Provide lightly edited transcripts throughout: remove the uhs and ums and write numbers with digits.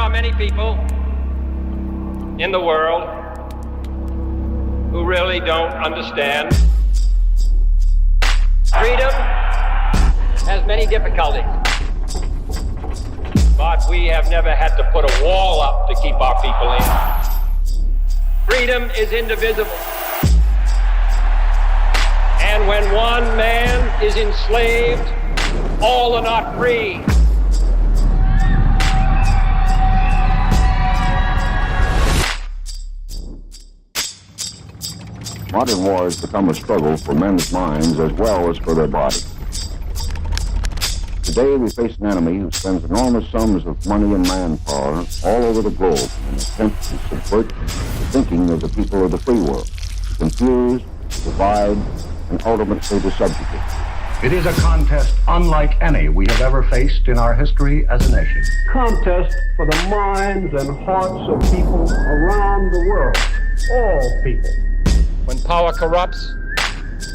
are many people in the world who really don't understand. Freedom has many difficulties, but we have never had to put a wall up to keep our people in. Freedom is indivisible. And when one man is enslaved, all are not free. Modern war has become a struggle for men's minds as well as for their bodies. Today we face an enemy who spends enormous sums of money and manpower all over the globe in an attempt to subvert the thinking of the people of the free world, to confuse, divide, and ultimately to subjugate. It is a contest unlike any we have ever faced in our history as a nation. Contest for the minds and hearts of people around the world, all people. When power corrupts,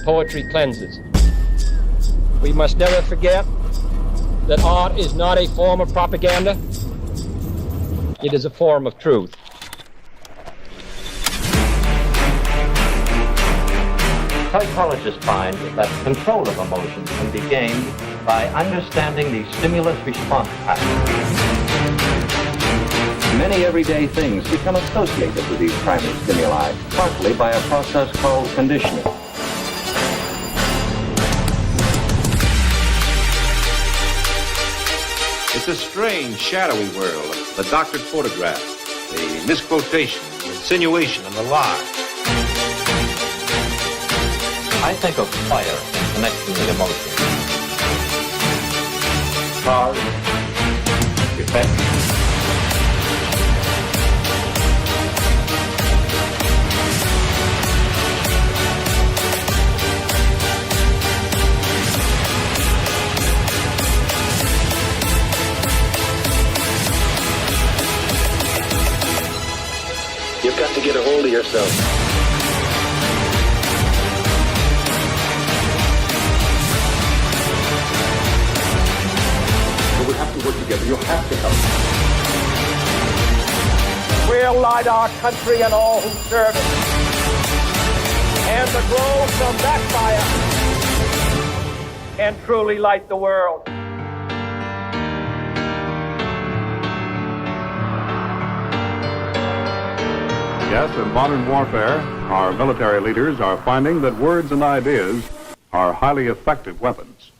poetry cleanses. We must never forget that art is not a form of propaganda. It is a form of truth. Psychologists find that control of emotions can be gained by understanding the stimulus-response pattern. Many everyday things become associated with these primary stimuli, partly by a process called conditioning. It's a strange, shadowy world. The doctored photograph, the misquotation, the insinuation, and the lie. I think of fire in connection with emotion. Cause, effect. You've got to get a hold of yourself. So we have to work together. You'll have to help. We'll light our country and all who serve it. And the glow from that fire can truly light the world. Yes, in modern warfare, our military leaders are finding that words and ideas are highly effective weapons.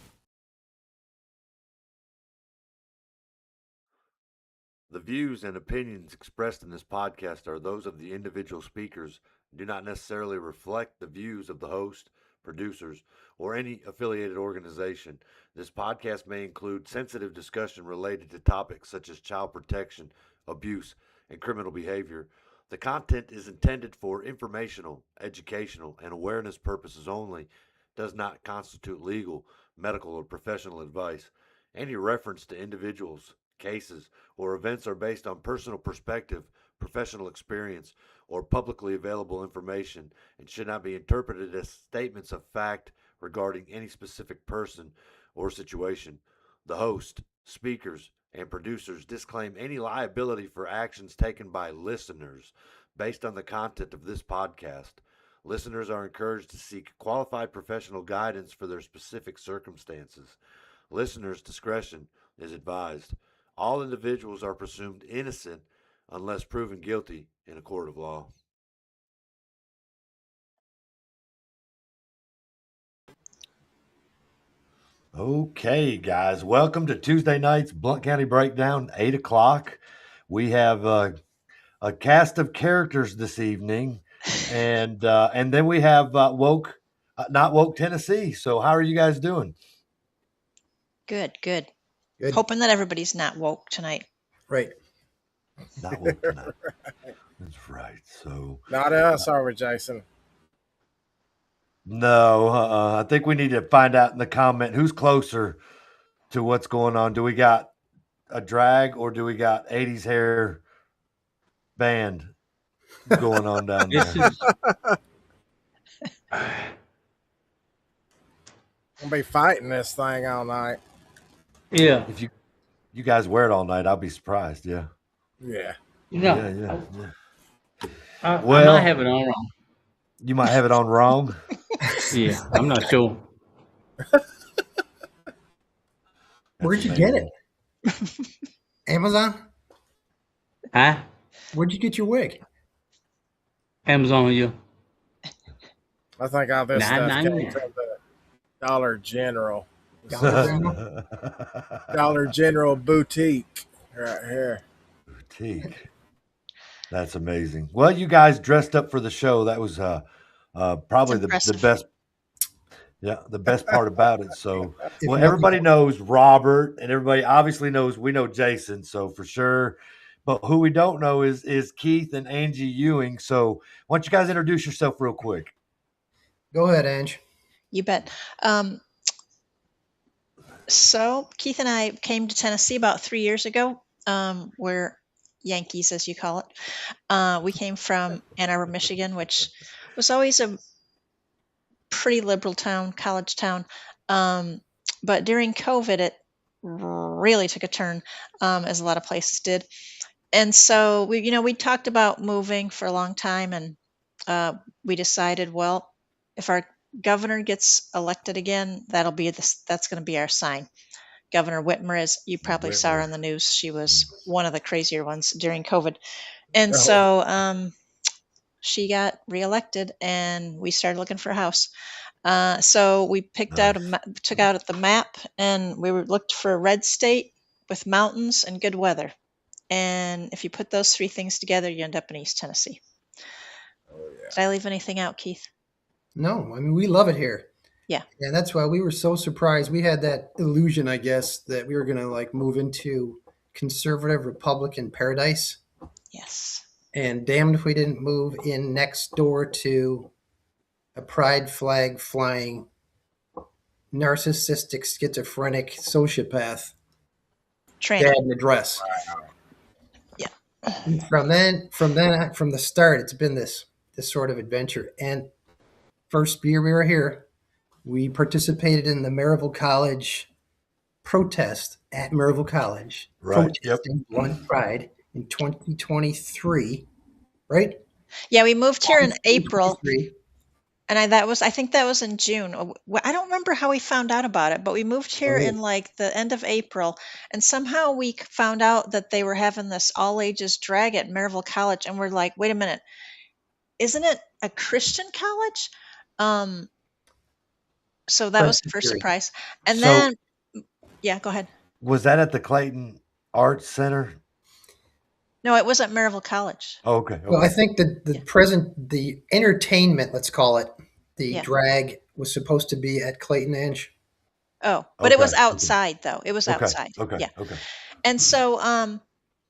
The views and opinions expressed in this podcast are those of the individual speakers and do not necessarily reflect the views of the host, producers, or any affiliated organization. This podcast may include sensitive discussion related to topics such as child protection, abuse, and criminal behavior. The content is intended for informational, educational, and awareness purposes only, does not constitute legal, medical, or professional advice. Any reference to individuals, cases, or events are based on personal perspective, professional experience, or publicly available information and should not be interpreted as statements of fact regarding any specific person or situation. The host, speakers, and producers disclaim any liability for actions taken by listeners based on the content of this podcast. Listeners are encouraged to seek qualified professional guidance for their specific circumstances. Listeners' discretion is advised. All individuals are presumed innocent unless proven guilty in a court of law. Okay, guys, welcome to Tuesday night's Blount County Breakdown, 8 o'clock. We have a cast of characters this evening, and then we have Not Woke Tennessee. So how are you guys doing? Good. Hoping that everybody's not woke tonight. Right. Not woke tonight. That's right. So Not us, are we, Jason? No, I think we need to find out in the comment who's closer to what's going on. Do we got a drag or do we got 80s hair band going on down there? We'll be fighting this thing all night. Yeah. If you guys wear it all night, I'll be surprised. Yeah. Yeah. No. I Well, might have it on wrong. you might have it on wrong. Yeah, I'm not sure. Where'd you get it? Amazon? Huh? Where'd you get your wig? Amazon, yeah. I think all this stuff came $9.99. from the Dollar General. Dollar General? Dollar General boutique right here. Boutique. That's amazing. Well, you guys dressed up for the show. That was probably the best. Yeah, the best part about it. So, well, everybody knows Robert, and everybody obviously knows we know Jason. So for sure, but who we don't know is Keith and Angie Ewing. So why don't you guys introduce yourself real quick? Go ahead, Ange. You bet. So Keith and I came to Tennessee about 3 years ago. We're Yankees, as you call it. We came from Ann Arbor, Michigan, which was always a pretty liberal town, college town. But during COVID, it really took a turn, as a lot of places did. And so we talked about moving for a long time, and we decided, well, if our governor gets elected again, that's going to be our sign. Governor Whitmer, as you probably saw her on the news, she was one of the crazier ones during COVID. And so she got reelected, and we started looking for a house. So we took out the map, and we looked for a red state with mountains and good weather. And if you put those three things together, you end up in East Tennessee. Did I leave anything out, Keith? No, I mean, we love it here. Yeah. And that's why we were so surprised. We had that illusion, I guess, that we were going to move into conservative Republican paradise. Yes. And damned if we didn't move in next door to a pride flag flying, narcissistic, schizophrenic sociopath. Dad in a dress. Yeah. From the start, it's been this sort of adventure. And first year we were here, we participated in the Maryville College protest at Maryville College. Right. Protesting Blunt Pride in 2023. Right? Yeah, we moved here in April. And I think that was in June. I don't remember how we found out about it, but we moved here in the end of April, and somehow we found out that they were having this all ages drag at Maryville College, and we're like, wait a minute, isn't it a Christian college? So that was the first surprise. And then, yeah, go ahead. Was that at the Clayton Arts Center? No, it was at Maryville College. Oh, okay. Well, I think the entertainment, let's call it, the drag was supposed to be at Clayton Ange. Oh, but it was outside though. It was outside. Okay. Yeah. Okay. And so, and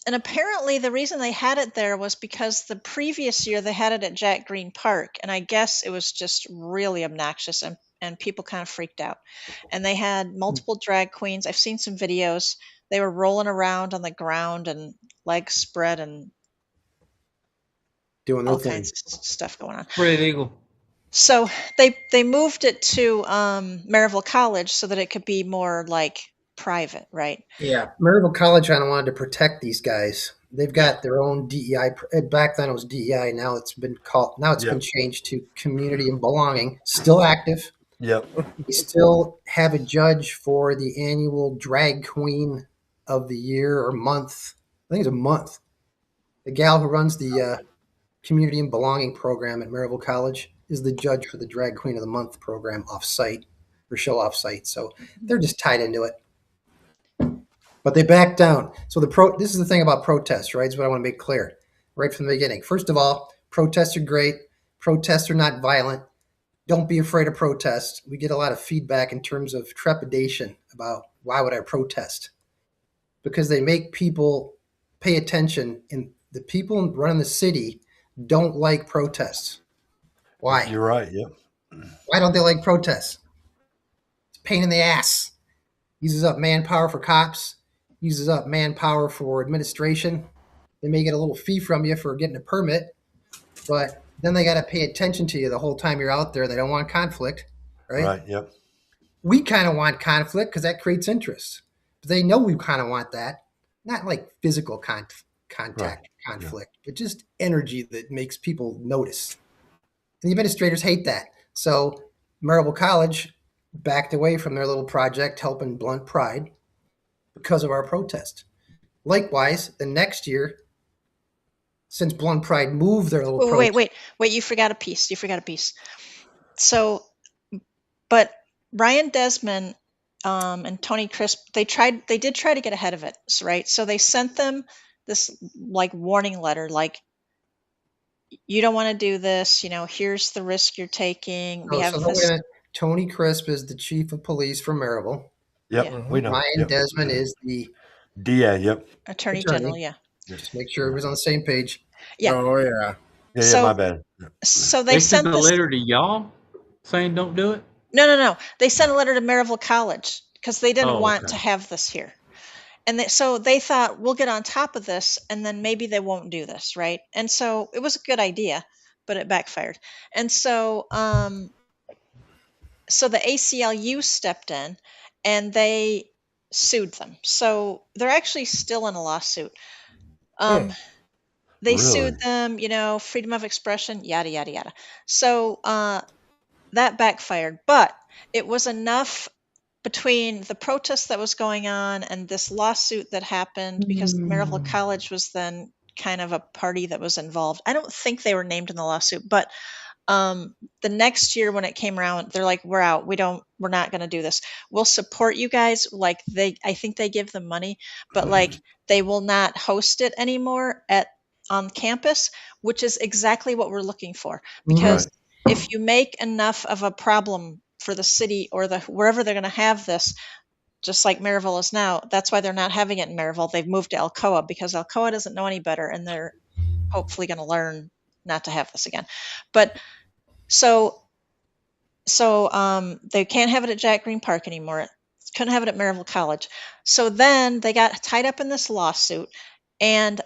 apparently the reason they had it there was because the previous year they had it at Jack Green Park, and I guess it was just really obnoxious, and people kind of freaked out. And they had multiple drag queens. I've seen some videos. They were rolling around on the ground and legs spread and doing all kinds of stuff going on. Pretty illegal. So they moved it to Maryville College so that it could be more private, right? Yeah, Maryville College kind of wanted to protect these guys. They've got their own DEI. Back then it was DEI. Now it's been been changed to Community and Belonging. Still active. Yep. We still have a judge for the annual Drag Queen of the Year or month. I think it's a month. The gal who runs the Community and Belonging program at Maryville College is the judge for the Drag Queen of the Month program off-site, or show off-site. So they're just tied into it. But they backed down. So this is the thing about protests, right? Is what I want to make clear right from the beginning. First of all, protests are great. Protests are not violent. Don't be afraid of protest. We get a lot of feedback in terms of trepidation about why would I protest? Because they make people pay attention, and the people running the city don't like protests. Why? You're right. Yep. Why don't they like protests? It's a pain in the ass. Uses up manpower for cops. Uses up manpower for administration. They may get a little fee from you for getting a permit, but then they got to pay attention to you the whole time you're out there. They don't want conflict, right? Right. Yep. We kind of want conflict because that creates interest. But they know we kind of want that. Not like physical contact, conflict, but just energy that makes people notice. And the administrators hate that. So Maryville College backed away from their little project helping Blunt Pride because of our protest. Likewise, the next year, since Blunt Pride moved their little wait, you forgot a piece. So, but Ryan Desmond and Tony Crisp, they did try to get ahead of it, right? So they sent them this like warning letter, like, you don't want to do this, here's the risk you're taking. We have this. Tony Crisp is the chief of police for Maryville. Yep, we know. Ryan Desmond is the DA. Yep. Attorney General. Yeah. Just make sure everybody's on the same page. Yeah. Oh yeah. Yeah, my bad. So they sent a letter to y'all saying don't do it? No. They sent a letter to Maryville College because they didn't want to have this here. And so they thought, we'll get on top of this and then maybe they won't do this, right? And so it was a good idea, but it backfired. And so so the ACLU stepped in and they sued them. So they're actually still in a lawsuit. They sued them, freedom of expression, yada, yada, yada. So that backfired, but it was enough between the protest that was going on and this lawsuit that happened because Maryville College was then kind of a party that was involved. I don't think they were named in the lawsuit, but the next year when it came around, they're like, we're out. We're not going to do this. We'll support you guys. Like I think they give them money, but like they will not host it anymore on campus, which is exactly what we're looking for. Because if you make enough of a problem for the city or wherever they're going to have this, just like Maryville is now, that's why they're not having it in Maryville. They've moved to Alcoa because Alcoa doesn't know any better, and they're hopefully going to learn not to have this again. But so they can't have it at Jack Green Park anymore. Couldn't have it at Maryville College. So then they got tied up in this lawsuit, and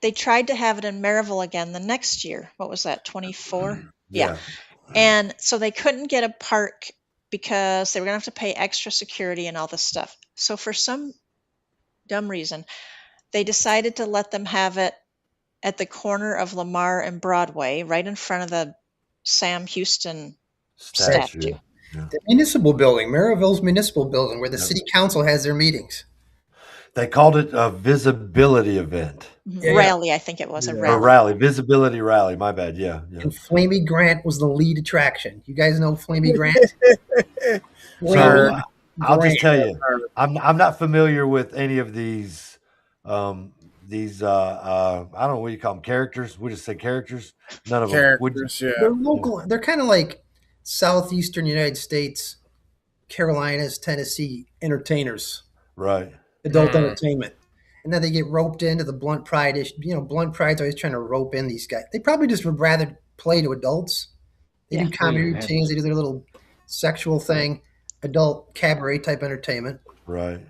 they tried to have it in Maryville again the next year. What was that, 24? Yeah. And so they couldn't get a park because they were going to have to pay extra security and all this stuff. So for some dumb reason, they decided to let them have it at the corner of Lamar and Broadway, right in front of the Sam Houston statue. The municipal building, Maryville's municipal building, where the city council has their meetings. They called it a visibility event. Rally, I think it was a rally. Visibility rally. My bad. Yeah. And Flamey Grant was the lead attraction. You guys know Flamey Grant? So I'll just tell you, I'm not familiar with any of these. I don't know what you call them, characters. We just say characters. None of them. They're local. They're kind of like southeastern United States, Carolinas, Tennessee entertainers. Right. Adult entertainment. And then they get roped into the Blunt Pride issue. Blunt Pride's always trying to rope in these guys. They probably just would rather play to adults. They do comedy routines. They do their little sexual thing, adult cabaret type entertainment. Right.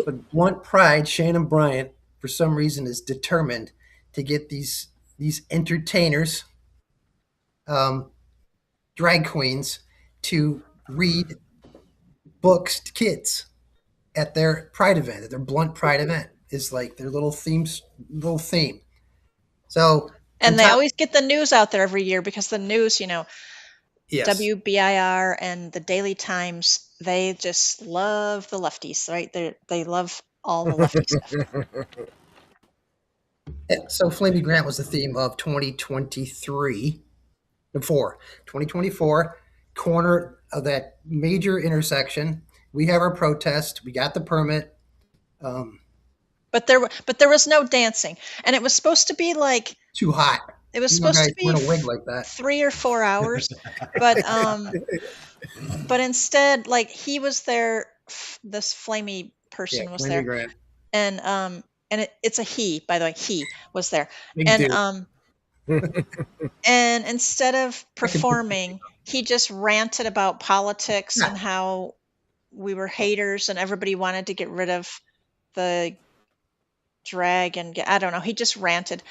But Blunt Pride, Shannon Bryant, for some reason, is determined to get these entertainers, drag queens, to read books to kids at their Pride event, at their Blunt Pride event. Is like their little theme. So, and they always get the news out there every year because the news, WBIR and the Daily Times, they just love the lefties, right? They love all the lefty stuff. Yeah, so Flamey Grant was the theme of 2024, corner of that major intersection. We have our protest. We got the permit. But there was no dancing, and it was supposed to be like too hot. It was supposed to be a wig like that. 3 or 4 hours, but instead, like he was there. This Flamey person was there, Grant. And it's a he, by the way. He was there, Big and and instead of performing, he just ranted about politics and how we were haters and everybody wanted to get rid of the drag and I don't know. He just ranted,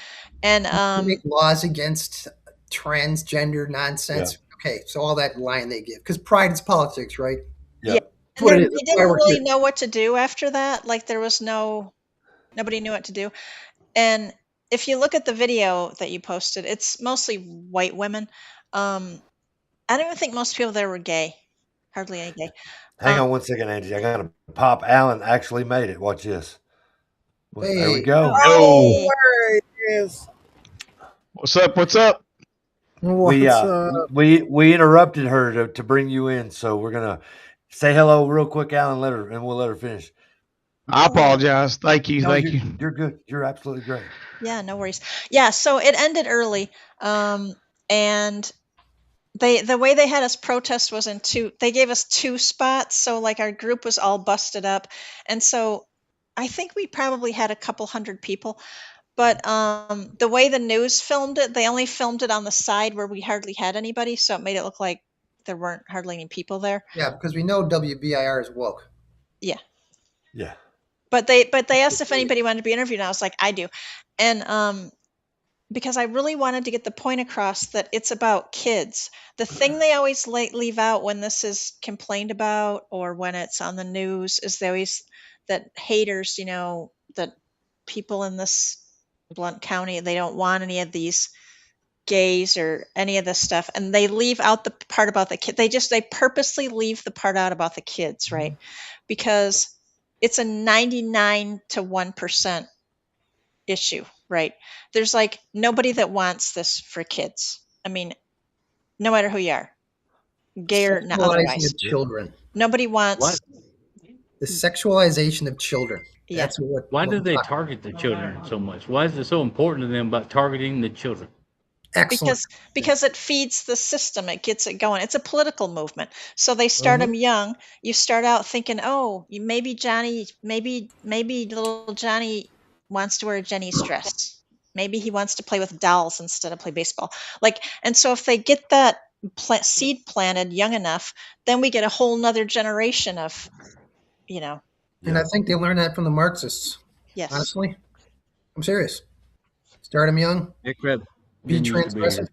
and make laws against transgender nonsense. Yeah. Okay, so all that line they give because pride is politics, right? Yeah. And they didn't really know what to do after that. Like there was no. Nobody knew what to do. And if you look at the video that you posted, it's mostly white women. I don't even think most people there were gay. Hardly any gay. Hang on 1 second, Angie. I got to pop. Alan actually made it. Watch this. Well, there we Hey. go. Oh, Hey. there he is. What's up? What's up? What's up? We interrupted her to bring you in, so we're gonna say hello real quick, Alan. We'll let her finish. I apologize. Thank you. No, Thank you. You're good. You're absolutely great. Yeah, no worries. Yeah, so it ended early, and the way they had us protest was they gave us 2 spots, so like our group was all busted up, and so I think we probably had a couple hundred people, but the way the news filmed it, they only filmed it on the side where we hardly had anybody, so it made it look like there weren't hardly any people there. Yeah, because we know WBIR is woke. Yeah. Yeah. But they asked if anybody wanted to be interviewed, and I was like, I do. And because I really wanted to get the point across that it's about kids. The thing they always leave out when this is complained about or when it's on the news is that haters, that people in this Blount County, they don't want any of these gays or any of this stuff, and they leave out the part about the kid. They purposely leave the part out about the kids, right? Because it's a 99 to 1% issue, right? There's like nobody that wants this for kids. I mean, no matter who you are, gay or not otherwise. Of children. Nobody wants the sexualization of children. Yeah. That's what. Why do they target the children so much? Why is it so important to them about targeting the children? Excellent. Because it feeds the system, it gets it going. It's a political movement, so they start them young. You start out thinking, oh, maybe little Johnny wants to wear Jenny's dress. Maybe he wants to play with dolls instead of play baseball. And so if they get that seed planted young enough, then we get a whole nother generation of, And I think they learned that from the Marxists. Yes. Honestly, I'm serious. Start them young. Be transgressive.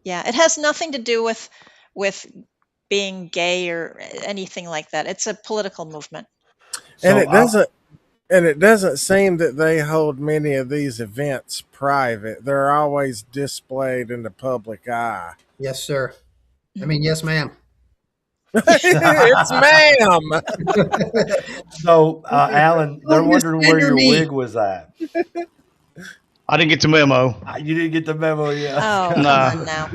Yeah, it has nothing to do with being gay or anything like that. It's a political movement. And it doesn't seem that they hold many of these events private. They're always displayed in the public eye. Yes, sir. I mean, yes, ma'am. It's ma'am. So, Alan, they're wondering where your wig was at. I didn't get the memo. You didn't get the memo yet? Oh, come on now.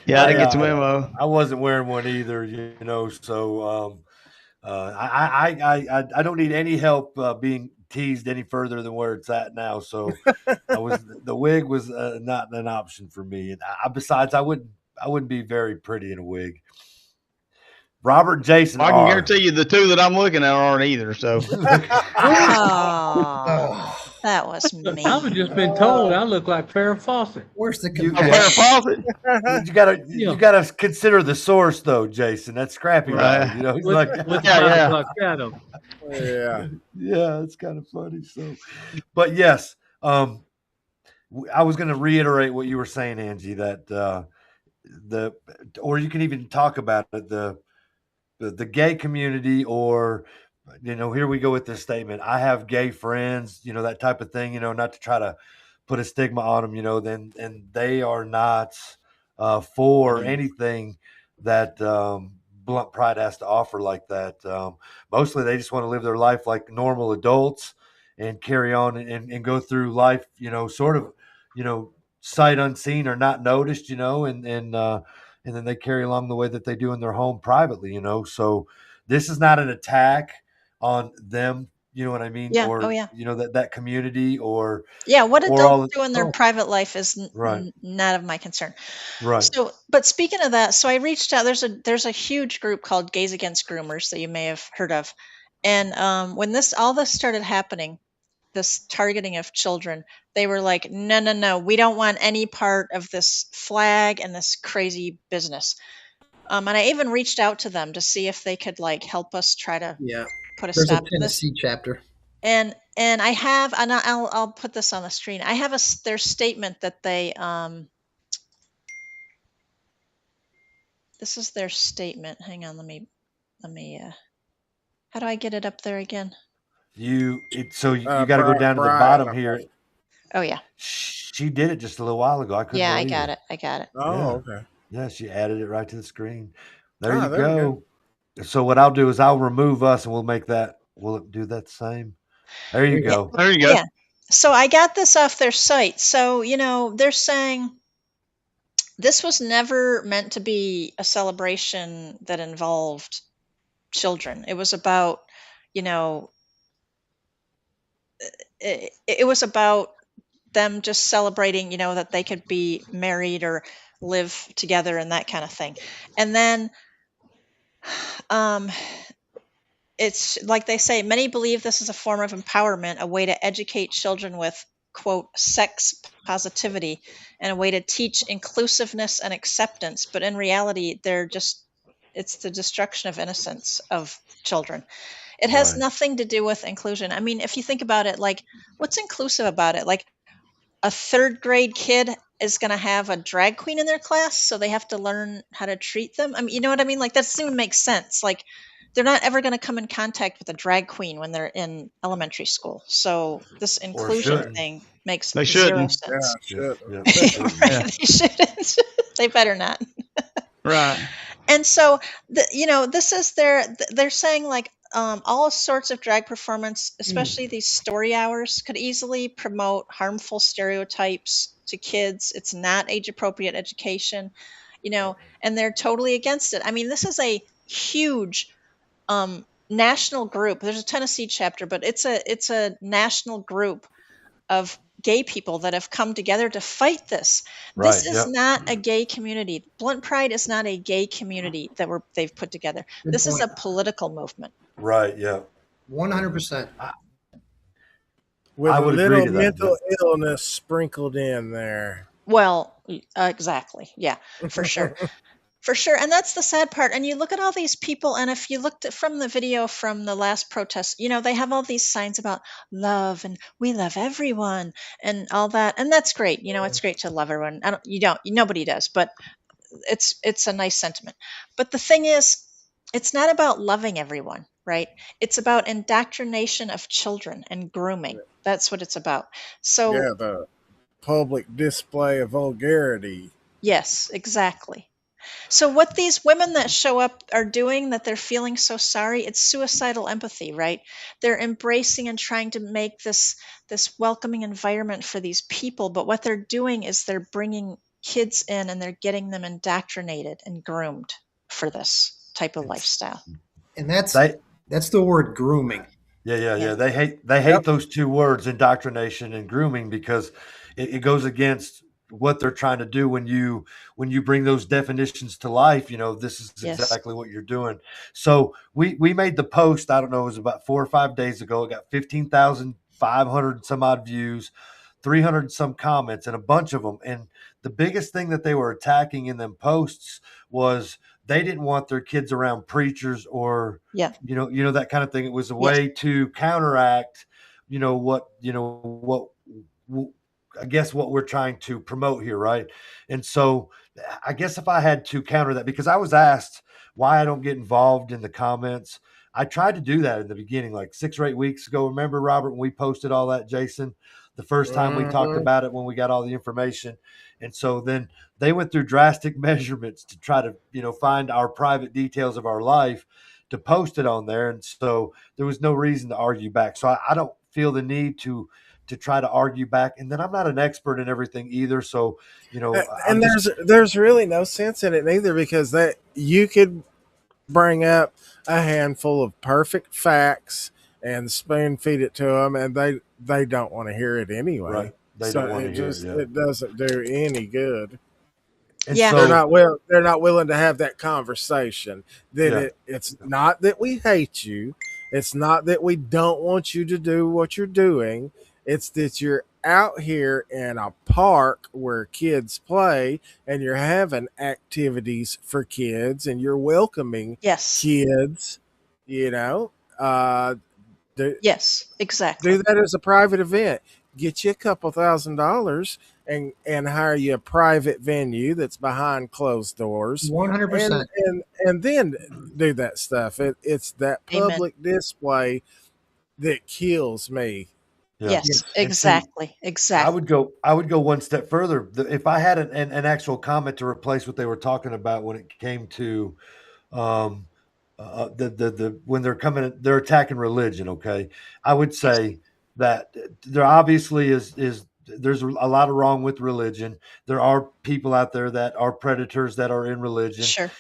Yeah, I didn't get the memo. I wasn't wearing one either, so I don't need any help being teased any further than where it's at now. So the wig was not an option for me. And besides, I wouldn't be very pretty in a wig. Robert and Jason. I can guarantee you the 2 that I'm looking at aren't either. So. That was mean. I've just been told I look like Farrah Fawcett. Where's the Farrah Fawcett? You gotta consider the source though, Jason. That's Scrappy, right? He's with yeah, it's kind of funny. So, but yes, I was going to reiterate what you were saying, Angie. That or you can even talk about it, the gay community, or here we go with this statement. I have gay friends, that type of thing, not to try to put a stigma on them, then, and they are not for anything that Blount Pride has to offer like that. Mostly they just want to live their life like normal adults and carry on and go through life, sort of, sight unseen or not noticed, and then they carry along the way that they do in their home privately, So this is not an attack on them, you know what I mean? Yeah. Or, that community or. Yeah. What adults do in their private life is not of my concern. Right. So, but speaking of that, so I reached out, there's a huge group called Gays Against Groomers that you may have heard of. And when all this started happening, this targeting of children, they were like, no, we don't want any part of this flag and this crazy business. And I even reached out to them to see if they could help us try to put a stop to this. Tennessee chapter. And I have, and I'll put this on the screen. I have their statement that they, this is their statement. Hang on, let me, how do I get it up there again? you got to go down to the Brian, bottom here. Oh yeah. She did it just a little while ago. I couldn't Yeah, I believe got it. it. I got it. Oh, Yeah. okay. Yeah, she added it right to the screen. There you There we go. So what I'll do is I'll remove us and we'll make that. Will it do that same? There you go. There you go. Yeah. So I got this off their site. So, they're saying this was never meant to be a celebration that involved children. It was about, it was about them just celebrating, that they could be married or live together and that kind of thing. And then it's like they say, many believe this is a form of empowerment, a way to educate children with, quote, sex positivity, and a way to teach inclusiveness and acceptance. But in reality, it's the destruction of innocence of children. It has nothing to do with inclusion. I mean, if you think about it, like, what's inclusive about it? Like, a third grade kid is going to have a drag queen in their class, so they have to learn how to treat them. I mean, you know what I mean? Like, that doesn't even make sense. Like, they're not ever going to come in contact with a drag queen when they're in elementary school. So this inclusion thing makes zero sense. Yeah, Right? They shouldn't. They better not. Right. And so, this is they're saying, like, all sorts of drag performance, especially these story hours, could easily promote harmful stereotypes to kids. It's not age appropriate education, and they're totally against it. I mean, this is a huge national group. There's a Tennessee chapter, but it's a national group of gay people that have come together to fight this. This is not a gay community. Blunt Pride is not a gay community that they've put together. This is a political movement. Right. Yeah. 100%. With I a would agree little to that, mental illness sprinkled in there. Well, exactly. Yeah, for sure. For sure. And that's the sad part. And you look at all these people, and if you looked at from the video from the last protest, they have all these signs about love and we love everyone and all that. And that's great. It's great to love everyone. Nobody does, but it's a nice sentiment. But the thing is, it's not about loving everyone, right? It's about indoctrination of children and grooming. That's what it's about. So yeah, the public display of vulgarity. Yes, exactly. So what these women that show up are doing, that they're feeling so sorry, it's suicidal empathy, right? They're embracing and trying to make this welcoming environment for these people, but what they're doing is they're bringing kids in and they're getting them indoctrinated and groomed for this type of lifestyle. And that's the word grooming. Yeah. They hate those two words, indoctrination and grooming, because it goes against what they're trying to do when you bring those definitions to life. This is exactly what you're doing. So we made the post, I don't know, it was about 4 or 5 days ago. It got 15,500 some odd views, 300 some comments, and a bunch of them. And the biggest thing that they were attacking in them posts was they didn't want their kids around preachers or that kind of thing. It was a way to counteract what I guess what we're trying to promote here, right? And so I guess if I had to counter that, because I was asked why I don't get involved in the comments. I tried to do that in the beginning, like 6 or 8 weeks ago. Remember, Robert, when we posted all that, Jason, the first time we talked about it, when we got all the information. And so then they went through drastic measurements to try to, find our private details of our life to post it on there. And so there was no reason to argue back. So I don't feel the need to try to argue back. And then I'm not an expert in everything either. So, and there's really no sense in it either, because that you could bring up a handful of perfect facts and spoon feed it to them, and they don't want to hear it anyway. Right. They don't want to hear it. It doesn't do any good. And they're not willing to have that conversation. It's not that we hate you. It's not that we don't want you to do what you're doing. It's that you're out here in a park where kids play and you're having activities for kids and you're welcoming kids, yes, exactly. Do that as a private event. Get you a couple $1,000 and hire you a private venue that's behind closed doors. 100%. And then do that stuff. It's that public display that kills me. Yeah. Yes, And see, exactly. I would go one step further. If I had an actual comment to replace what they were talking about when it came to um, the when they're attacking religion. Okay, I would say that there obviously is there's a lot of wrong with religion. There are people out there that are predators that are in religion. Sure.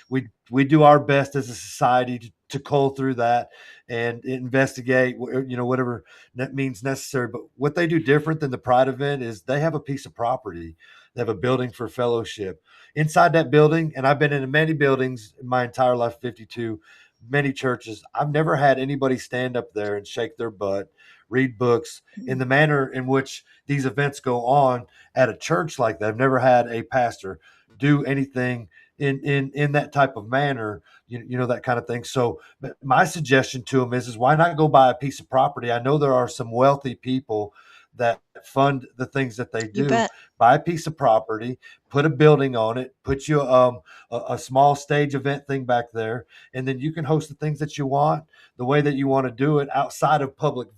We do our best as a society to cull through that and investigate, whatever that means necessary. But what they do different than the Pride event is they have a piece of property. They have a building for fellowship. Inside that building, and I've been in many buildings in my entire life, 52, many churches. I've never had anybody stand up there and shake their butt, read books in the manner in which these events go on at a church like that. I've never had a pastor do anything in that type of manner, that kind of thing. So my suggestion to them is why not go buy a piece of property? I know there are some wealthy people that fund the things that they do. Buy a piece of property, put a building on it, put you a small stage event thing back there, and then you can host the things that you want the way that you want to do it outside of public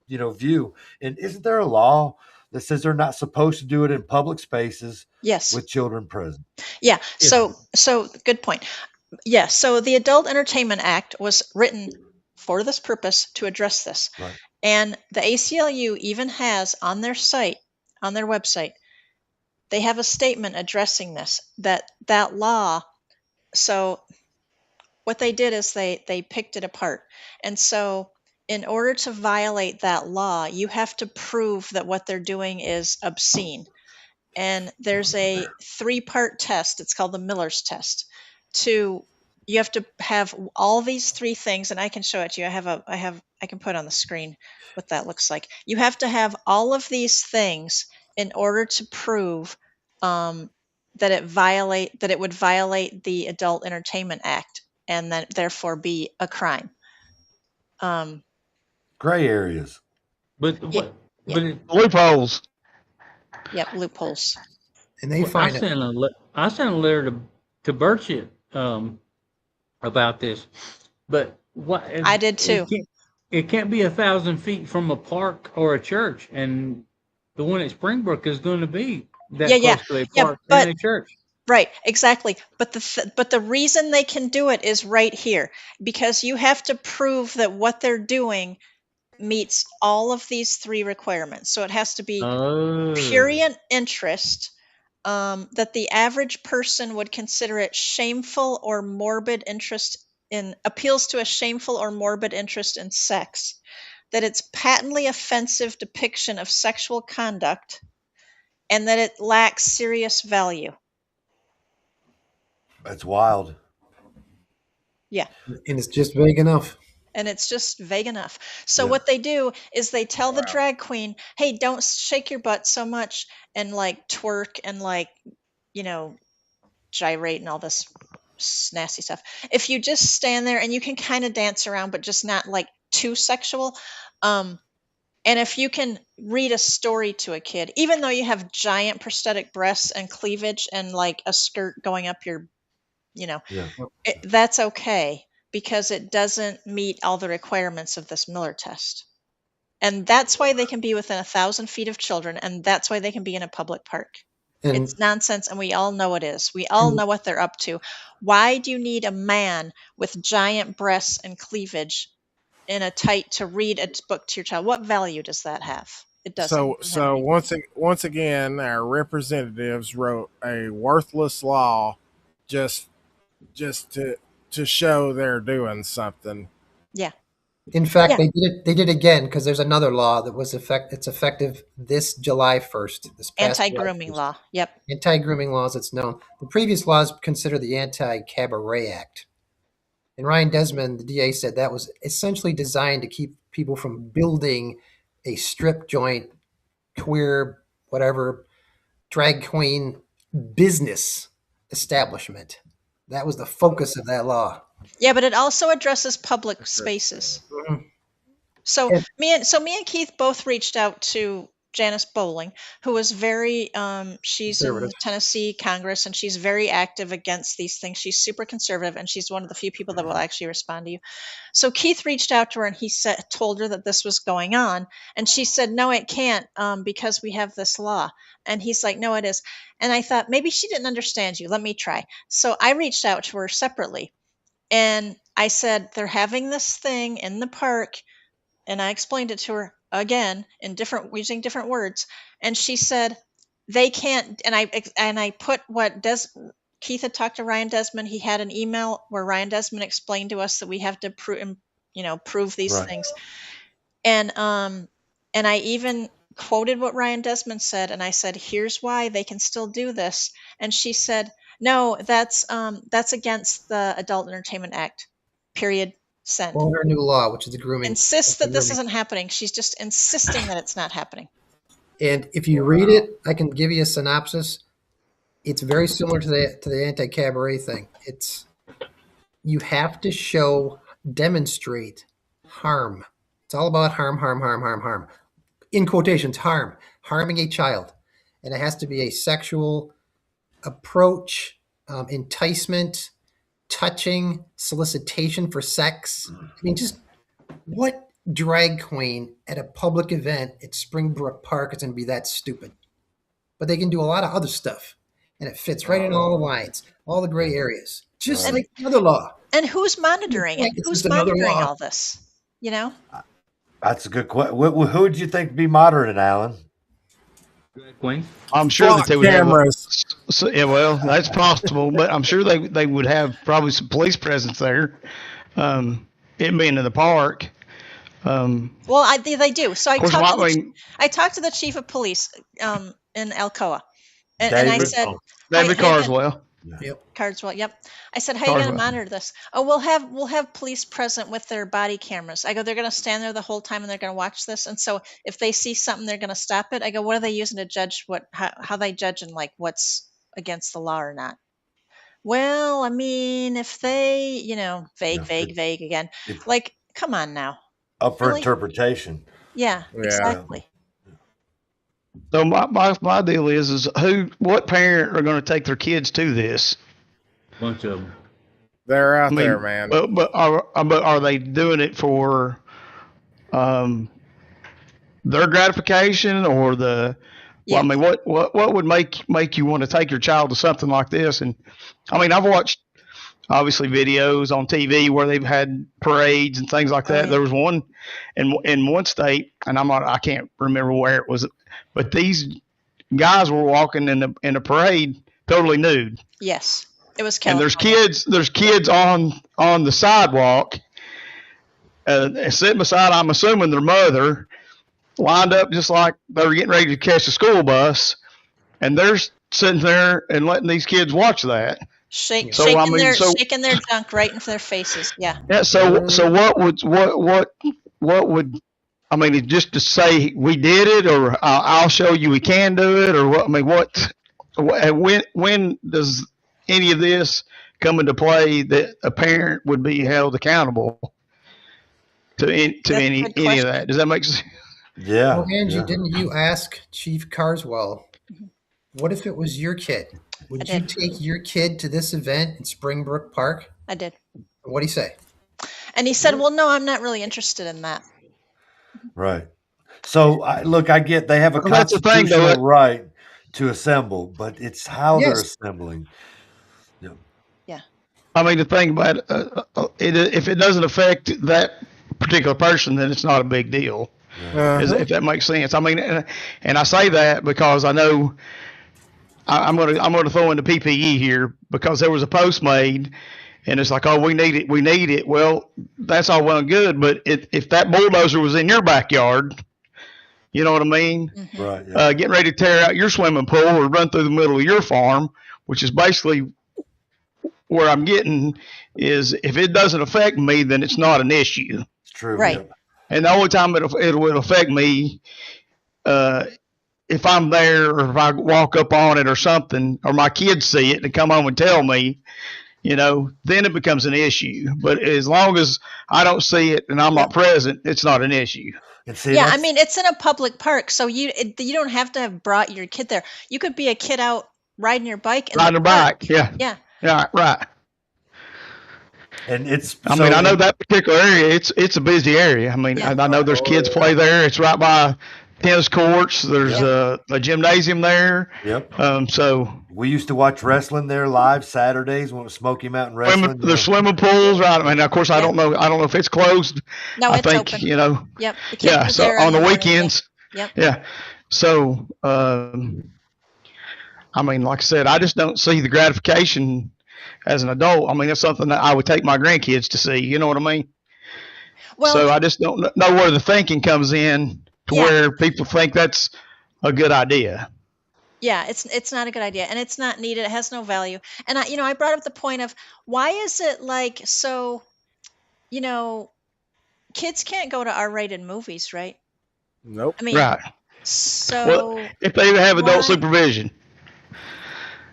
view. And isn't there a law that says they're not supposed to do it in public spaces with children present? Yeah. So good point. Yeah. So the Adult Entertainment Act was written for this purpose to address this. Right. And the ACLU even has on their site, on their website, they have a statement addressing this, that law. So what they did is they picked it apart. And so in order to violate that law, you have to prove that what they're doing is obscene. And there's a 3-part test. It's called the Miller's test. You have to have all these 3 things, and I can show it to you. I can put on the screen what that looks like. You have to have all of these things in order to prove that it would violate the Adult Entertainment Act, and then therefore be a crime. Gray areas, but loopholes. Yep, loopholes. And they find I sent a letter to Burchett about this, but what I did too. It can't be 1,000 feet from a park or a church, and the one at Springbrook is going to be that close to a park and a church. Right, exactly. But the reason they can do it is right here, because you have to prove that what they're doing meets all of these 3 requirements. So it has to be prurient interest, that the average person would consider it shameful or morbid interest appeals to a shameful or morbid interest in sex, that it's patently offensive depiction of sexual conduct, and that it lacks serious value. That's wild. Yeah. And it's just vague enough. And it's just vague enough. So what they do is they tell the drag queen, hey, don't shake your butt so much and like twerk and like, gyrate and all this nasty stuff. If you just stand there and you can kind of dance around, but just not like too sexual. And if you can read a story to a kid, even though you have giant prosthetic breasts and cleavage and like a skirt going up your, that's okay, because it doesn't meet all the requirements of this Miller test. And that's why they can be within 1,000 feet of children, and that's why they can be in a public park. It's nonsense, and we all know it is. We all know what they're up to. Why do you need a man with giant breasts and cleavage in a tight to read a book to your child? What value does that have? It doesn't. So once again, our representatives wrote a worthless law just to show they're doing something. Yeah. In fact, they did again, because there's another law that was it's effective this July 1st. This past anti-grooming law. Yep. Anti-grooming laws, it's known. The previous laws considered the Anti-Cabaret Act. And Ryan Desmond, the DA, said that was essentially designed to keep people from building a strip joint, queer, whatever, drag queen business establishment. That was the focus of that law. Yeah, but it also addresses public spaces. So me and Keith both reached out to Janice Bowling, who was very, she's in the Tennessee Congress, and she's very active against these things. She's super conservative, and she's one of the few people that will actually respond to you. So Keith reached out to her, and he told her that this was going on, and she said, no, it can't, because we have this law. And he's like, no, it is. And I thought, maybe she didn't understand you. Let me try. So I reached out to her separately, and I said, they're having this thing in the park, and I explained it to her again in using different words, and she said they can't. And I put what Keith had talked to Ryan Desmond. He had an email where Ryan Desmond explained to us that we have to prove these things, and I even quoted what Ryan Desmond said, and I said, here's why they can still do this. And she said, no, that's against the Adult Entertainment Act, period. Send. Well, her new law, which is the grooming. Insists that this isn't happening. She's just insisting that it's not happening. And if you read it, I can give you a synopsis. It's very similar to the anti-cabaret thing. You have to demonstrate harm. It's all about harm. In quotations, harming a child. And it has to be a sexual approach, enticement, touching, solicitation for sex. I mean, just what drag queen at a public event at Springbrook Park is going to be that stupid? But they can do a lot of other stuff, and it fits right in all the lines, all the gray areas, just like another law. And who's monitoring it? Who's monitoring all this? That's a good question. Who would you think be monitoring, Alan? I'm sure that they would cameras. Yeah, well, that's possible, but I'm sure they would have probably some police presence there. It being in the park. Well, they do. So I talked to the chief of police in Alcoa, and I said, David Carswell. Yep. Carswell. Yep. I said, how are you going to monitor this? Oh, we'll have police present with their body cameras. I go, they're going to stand there the whole time and they're going to watch this. And so if they see something, they're going to stop it. I go, what are they using to judge how they judge and like what's against the law or not? Well, I mean, if they, vague again, like, come on now. Up for interpretation. Yeah, exactly. So my deal is what parent are going to take their kids to this? Bunch of them. They're out there, man. But are they doing it for their gratification or the? Yeah. Well, I mean, what would make you want to take your child to something like this? And I mean, I've watched obviously videos on TV where they've had parades and things like that. Yeah. There was one in one state, and I can't remember where it was, but these guys were walking in a parade totally nude. Yes. It was California. And there's kids on the sidewalk, sitting beside, I'm assuming, their mother, lined up just like they were getting ready to catch a school bus, and they're sitting there and letting these kids watch that. Shaking their junk right into their faces. Yeah. Yeah. So what would I mean? Just to say we did it, or I'll show you we can do it, or what? I mean, when does any of this come into play that a parent would be held accountable to any of that? Does that make sense? Yeah. Well, Angie, didn't you ask Chief Carswell, what if it was your kid? Would you take your kid to this event in Springbrook Park? I did. What did he say? And he said, well, no, I'm not really interested in that. Right. So, I get they have a constitutional right to assemble, but it's how they're assembling. Yeah. I mean, the thing about if it doesn't affect that particular person, then it's not a big deal. If that makes sense. I mean, and I say that because I know I'm going to throw in the PPE here because there was a post made, and it's like, oh, we need it. Well, that's all well and good, but if that bulldozer was in your backyard, you know what I mean? Mm-hmm. Right. Yeah. Getting ready to tear out your swimming pool or run through the middle of your farm, which is basically where I'm getting is if it doesn't affect me, then it's not an issue. It's true. Right. Yeah. And the only time it will affect me, if I'm there or if I walk up on it or something, or my kids see it and come home and tell me, then it becomes an issue. But as long as I don't see it and I'm not present, it's not an issue. Yeah, I mean, it's in a public park, so you don't have to have brought your kid there. You could be a kid out riding your bike in the park. Yeah. Right. And I mean, I know that particular area. It's a busy area. I mean, I know there's kids play there. It's right by tennis courts. There's a gymnasium there. Yep. So we used to watch wrestling there live Saturdays when it was Smoky Mountain Wrestling. There's swimming pools, right? I mean, of course, I don't know if it's closed. No, I it's think, open. Yep. Yeah. So on the weekends. Yep. Yeah. So, I mean, like I said, I just don't see the gratification as an adult. I mean, that's something that I would take my grandkids to see. You know what I mean? Well, so I just don't know where the thinking comes in to where people think that's a good idea. Yeah, it's not a good idea, and it's not needed. It has no value. And I brought up the point of why is it like so? Kids can't go to R-rated movies, right? Nope. I mean, right. So if they have adult supervision.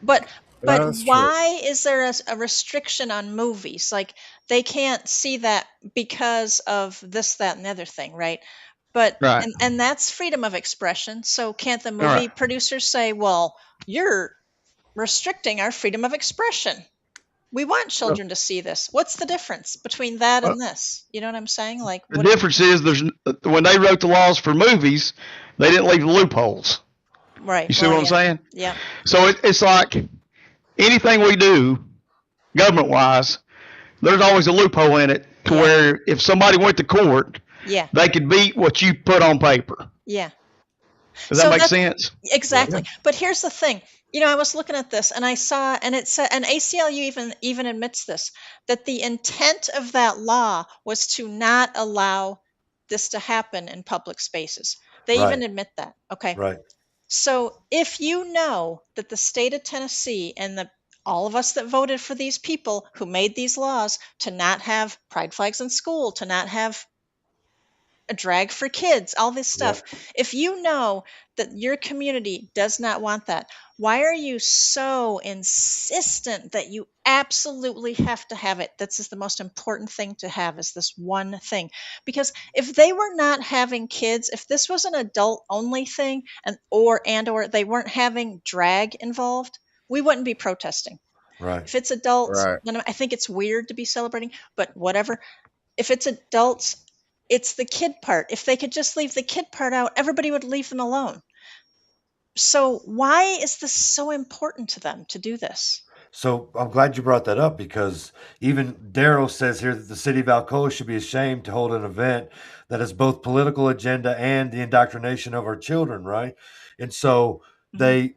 But why is there a restriction on movies? Like they can't see that because of this, that, and the other thing, right? But and that's freedom of expression. So can't the movie producers say, well, you're restricting our freedom of expression? We want children to see this. What's the difference between that and this? You know what I'm saying? Like the difference is when they wrote the laws for movies, they didn't leave the loopholes. Right. You see what I'm saying? Yeah. So it's like anything we do, government-wise, there's always a loophole in it to where if somebody went to court, they could beat what you put on paper. Yeah. Does that make sense? Exactly. Yeah. But here's the thing. I was looking at this and I saw, and it said, and ACLU even admits this, that the intent of that law was to not allow this to happen in public spaces. They even admit that. Okay. Right. So if you know that the state of Tennessee and all of us that voted for these people who made these laws to not have pride flags in school, to not have a drag for kids, all this stuff. If you know that your community does not want that, why are you so insistent that you absolutely have to have it? This is the most important thing to have, is this one thing. Because if they were not having kids, if this was an adult only thing or they weren't having drag involved, we wouldn't be protesting. Right. If it's adults, I think it's weird to be celebrating, but whatever. If it's adults, it's the kid part. If they could just leave the kid part out, everybody would leave them alone. So why is this so important to them to do this? So I'm glad you brought that up, because even Daryl says here that the city of Alcoa should be ashamed to hold an event that has both political agenda and the indoctrination of our children, right? And so they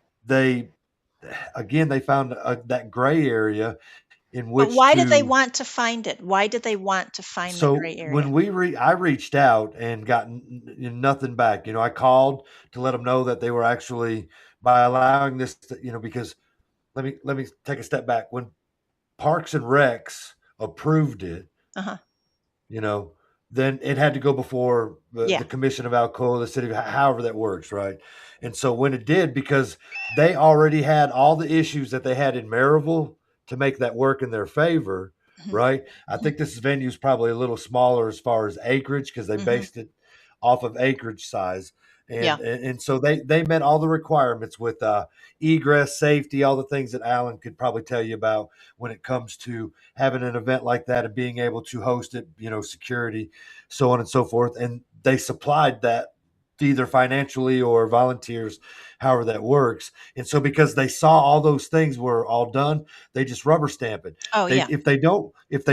found that gray area in which. But why did they want to find it? Why did they want to find the gray area? When I reached out and got nothing back. I called to let them know that they were actually, by allowing this, because let me take a step back. When Parks and Recs approved it, then it had to go before the Commission of Alcoa, the city, however that works, right? And so when it did, because they already had all the issues that they had in Maryville to make that work in their favor, right? I think this venue is probably a little smaller as far as acreage, because they based it off of acreage size. And so they met all the requirements with egress, safety, all the things that Alan could probably tell you about when it comes to having an event like that and being able to host it, security, so on and so forth. And they supplied that either financially or volunteers, however that works. And so because they saw all those things were all done, they just rubber stamp it. If they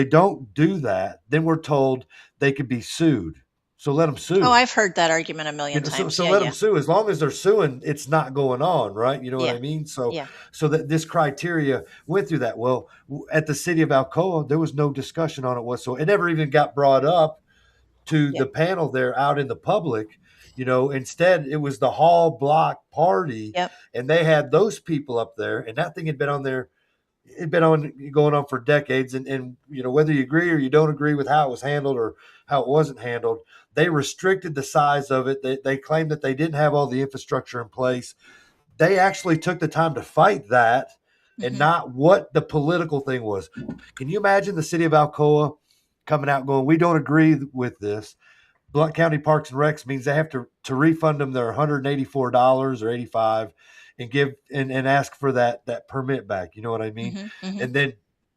don't do that, then we're told they could be sued. So let them sue. Oh, I've heard that argument a million times. So let them sue. As long as they're suing, it's not going on, right? You know what I mean? So that this criteria went through that. Well, at the city of Alcoa, there was no discussion on it whatsoever. It never even got brought up to the panel there out in the public. Instead it was the hall block party, and they had those people up there, and that thing had been on there. It'd been going on for decades, and whether you agree or you don't agree with how it was handled or how it wasn't handled, they restricted the size of it. They claimed that they didn't have all the infrastructure in place. They actually took the time to fight that and not what the political thing was. Can you imagine the city of Alcoa coming out going, we don't agree with this. Blount County Parks and Recs means they have to refund them their $184 or $85 and give and ask for that permit back. You know what I mean? And then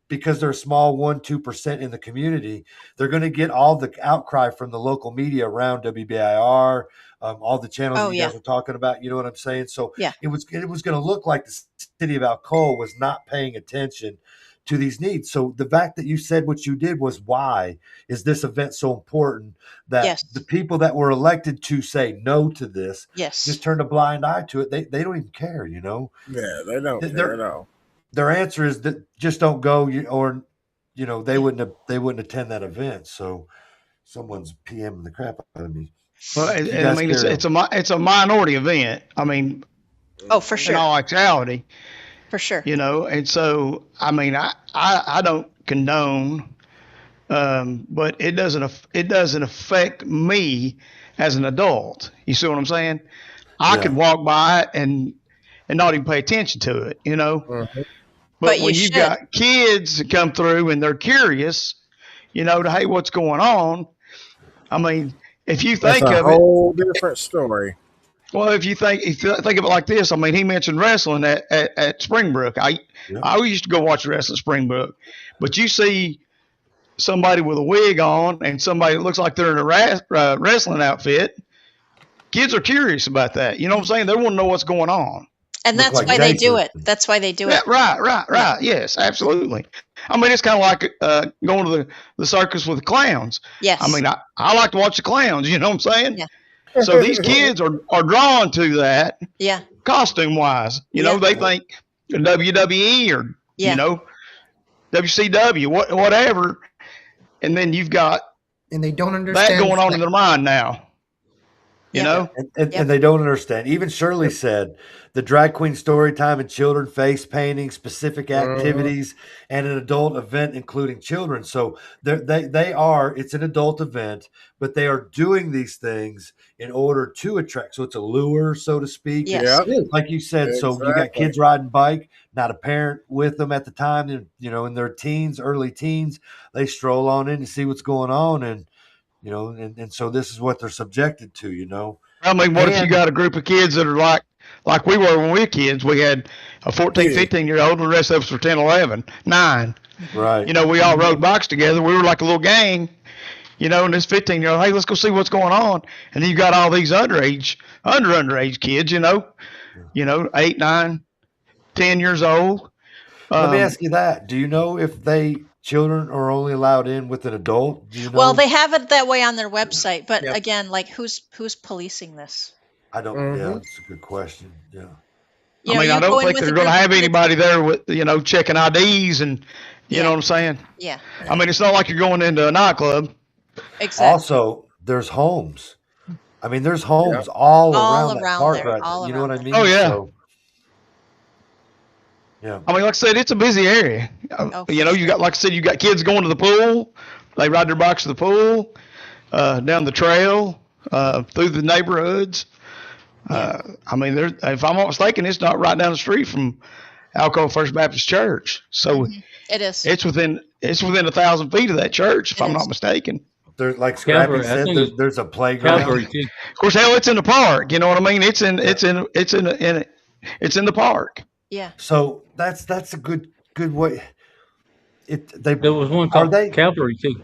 because they're a small 1-2% in the community, they're going to get all the outcry from the local media around WBIR, all the channels that you guys are talking about. You know what I'm saying? So it was going to look like the city of Alcoa was not paying attention to these needs. So the fact that you said what you did was, why is this event so important that the people that were elected to say no to this just turned a blind eye to it? They don't even care, you know? Yeah, they don't care at all. Their answer is that just don't go, or, you know, they wouldn't attend that event. So someone's PMing the crap out of me. Well, I mean, it's a minority event. I mean, for sure. In all actuality, for sure. You know, and so I mean, I don't condone, but it doesn't affect me as an adult. You see what I'm saying? I could walk by it and not even pay attention to it, you know. But when you've got kids that come through and they're curious, you know, to, hey, what's going on? I mean, if you think of it, that's a whole different story. Well, if you think of it like this, I mean, he mentioned wrestling at Springbrook. I used to go watch wrestling at Springbrook, but you see somebody with a wig on and somebody that looks like they're in a wrestling outfit. Kids are curious about that. You know what I'm saying? They want to know what's going on. And that's why they do it. That's why they do it. Right. Yes, absolutely. I mean, it's kind of like going to the circus with the clowns. Yes. I mean, I like to watch the clowns. You know what I'm saying? Yeah. So these kids are drawn to that. Yeah. Costume wise, you know, they think WWE or you know WCW, whatever, and then you've got and they don't understand that going on in their mind now. You know, and they don't understand. Even Shirley said the drag queen story time and children, face painting, specific activities, and an adult event including children. So it's an adult event, but they are doing these things in order to attract. So it's a lure, so to speak. Yes. Like you said, so you got kids riding bike, not a parent with them at the time, and you know, in their teens, early teens, they stroll on in to see what's going on, and you know, and so this is what they're subjected to, you know. I mean, what if you got a group of kids that are like we were when we were kids? We had a 14, 15-year-old, and the rest of us were 10, 11, 9. Right. You know, we all rode bikes together. We were like a little gang, you know, and this 15-year-old, hey, let's go see what's going on. And then you got all these underage kids, you know, 8, 9, 10 years old. Let me ask you that. Do you know if children are only allowed in with an adult? Do you know? Well, they have it that way on their website, but again, like who's policing this? I don't. Yeah, that's a good question. Yeah. I mean, I don't think they're going to have anybody there with, you know, checking IDs and, you know what I'm saying? Yeah. I mean, it's not like you're going into a nightclub. Exactly. Also, there's homes. I mean, there's homes all around that park, there, right? You know what I mean? Oh yeah. So, yeah. I mean, like I said, it's a busy area. You know, you got kids going to the pool. They ride their bikes to the pool, down the trail, through the neighborhoods. I mean, if I'm not mistaken, it's not right down the street from Alcoa First Baptist Church. So it is. It's within 1,000 feet of that church, if I'm not mistaken. There's, like Scrappy said, there's a playground. Of course, hell, it's in the park. You know what I mean? It's in the park. Yeah. So that's a good way. There was one called Calvary too.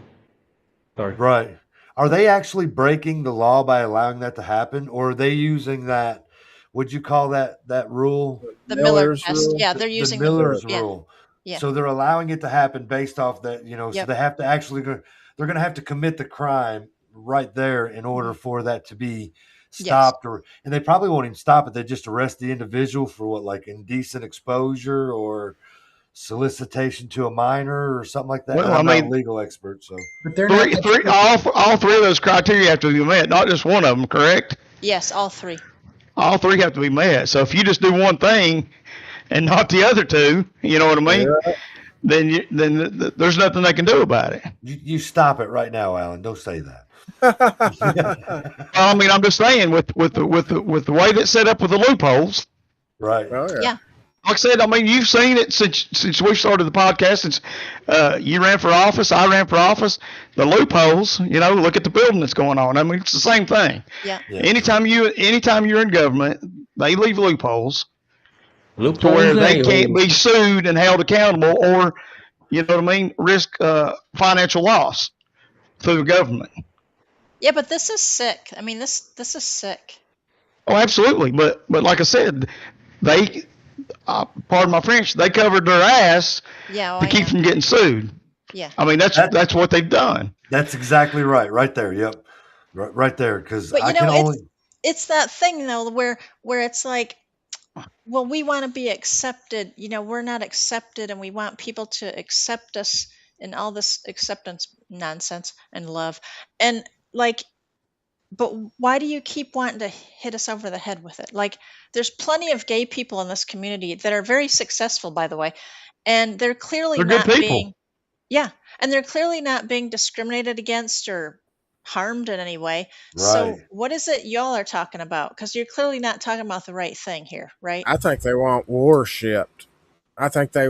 Sorry. Right. Are they actually breaking the law by allowing that to happen, or are they using that? Would you call that rule? The Miller test. Yeah, they're using the Miller's rule. Yeah. So they're allowing it to happen based off that, you know. So they have to they're going to have to commit the crime right there in order for that to be stopped, and they probably won't even stop it. They just arrest the individual for like indecent exposure or solicitation to a minor or something like that. Well, I'm not a legal expert, so but they're all three of those criteria have to be met, not just one of them, correct? Yes, all three. All three have to be met. So if you just do one thing and not the other two, you know what I mean? Yeah. Then there's nothing they can do about it. You stop it right now, Alan. Don't say that. I mean, I'm just saying with the way that's set up with the loopholes. Right. Oh, yeah. like I said, I mean, you've seen it since we started the podcast. Since you ran for office, I ran for office. The loopholes, look at the building that's going on. I mean, it's the same thing. Yeah. Anytime you're in government, they leave loopholes to Loopholes where they a-holes. can't be sued and held accountable, or risk financial loss through the government. Yeah, but this is sick. I mean, this is sick. Oh, absolutely. But like I said, they, pardon my French, they covered their ass to keep from getting sued. Yeah. I mean, that's what they've done. That's exactly right. Right there. Yep. Right there. Because I can only. It's that thing though, where it's like, well, we want to be accepted. We're not accepted, and we want people to accept us in all this acceptance nonsense and love. And like, but why do you keep wanting to hit us over the head with it? Like, there's plenty of gay people in this community that are very successful, by the way, and they're clearly not being, and they're clearly not being discriminated against or harmed in any way. Right. So what is it y'all are talking about? Because you're clearly not talking about the right thing here, right? I think they want worshipped. I think they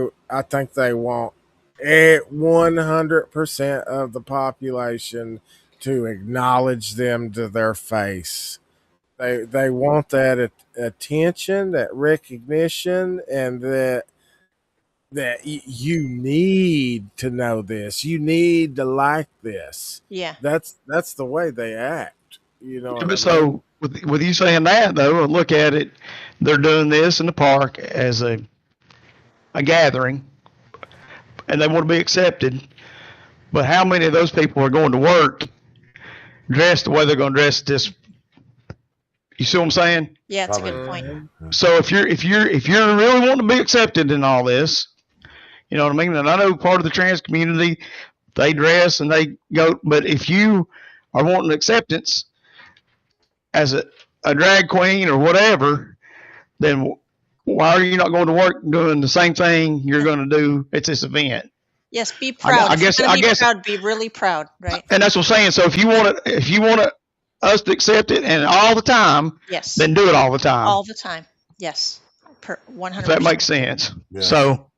want 100% of the population to acknowledge them to their face. They want that attention, that recognition, and that you need to know this. You need to like this. Yeah. That's the way they act. So with you saying that though, look at it. They're doing this in the park as a gathering, and they want to be accepted. But how many of those people are going to work dressed the way they're going to dress this? You see what I'm saying? Yeah, it's a good point. So if you're really wanting to be accepted in all this, you know what I mean? And I know part of the trans community, they dress and they go, but if you are wanting acceptance as a drag queen or whatever, then why are you not going to work doing the same thing you're going to do at this event? Yes, be proud. I guess be really proud, right? And that's what I'm saying. So if you want us to accept it and all the time, yes, then do it all the time. All the time. Yes. 100%. If that makes sense. Yeah. So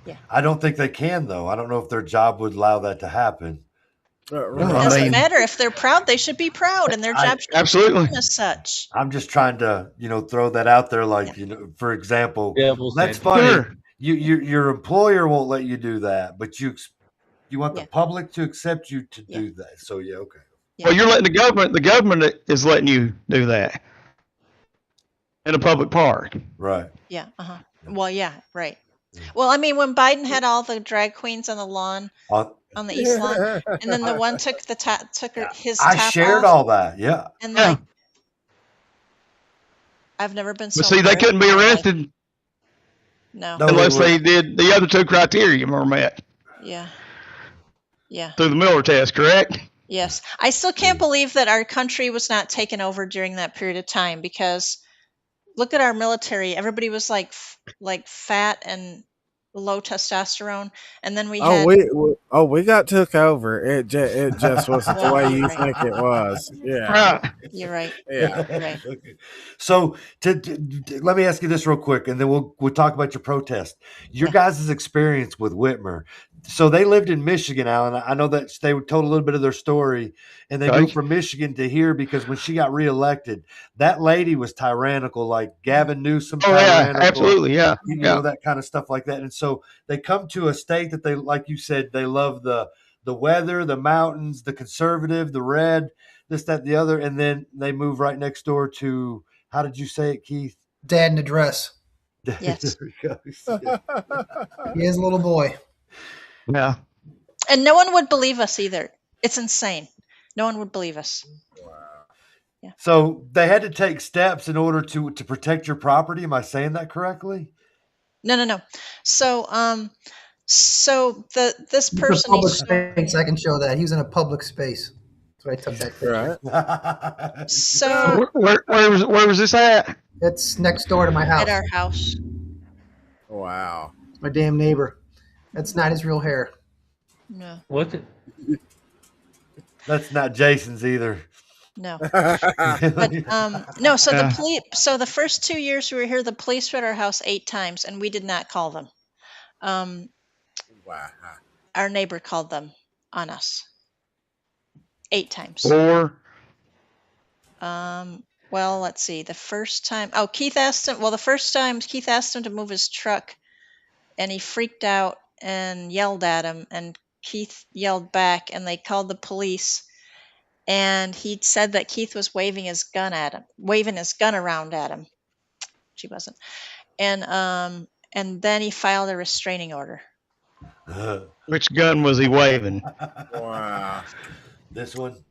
yeah. I don't think they can though. I don't know if their job would allow that to happen. It doesn't matter. If they're proud, they should be proud, and their job should absolutely be as such. I'm just trying to, throw that out there. Like, for example, that's funny. Sure. Your employer won't let you do that, but you want the public to accept you to do that. So okay. Well, you're letting the government is letting you do that in a public park. Right. Yeah. Uh-huh. Well, yeah, right. Well, I mean, when Biden had all the drag queens on the lawn, on the East Lawn, and then the one took his top I shared off, all that. Yeah. And like, I've never been so. But see, they couldn't be arrested. No. Unless they did the other two criteria were met. Yeah. Yeah. Through the Miller test, correct? Yes. I still can't believe that our country was not taken over during that period of time, because look at our military. Everybody was like fat and low testosterone, and then we had we got took over. It just wasn't the way you think it was. Yeah, you're right. Yeah, right. So let me ask you this real quick, and then we'll talk about your protest. Your guys' experience with Whitmer. So they lived in Michigan, Alan. I know that they told a little bit of their story, and they moved from Michigan to here because when she got reelected, that lady was tyrannical, like Gavin Newsom. Oh yeah, absolutely, yeah. You know, that kind of stuff like that. And so they come to a state that they, like you said, they love the weather, the mountains, the conservative, the red, this, that, the other, and then they move right next door to, how did you say it, Keith? Dad in a dress. Yes. He is a little boy. Yeah. And no one would believe us either. It's insane. No one would believe us. Wow. Yeah. So they had to take steps in order to protect your property. Am I saying that correctly? No. So this person. Public space. I can show that he was in a public space. That's why I took that picture. Right. So where was this at? It's next door to my house. At our house. Wow. It's my damn neighbor. That's not his real hair. No. What's it? That's not Jason's either. No. But no, so the police, so the first 2 years we were here, the police were at our house 8 times and we did not call them. Wow. Our neighbor called them on us 8 times. Or well, let's see. The first time, Keith asked him. Well, the first time Keith asked him to move his truck, and he freaked out and yelled at him, and Keith yelled back, and they called the police. And he said that Keith was waving his gun around at him. She wasn't. And then he filed a restraining order. which gun was he waving? Wow. This one.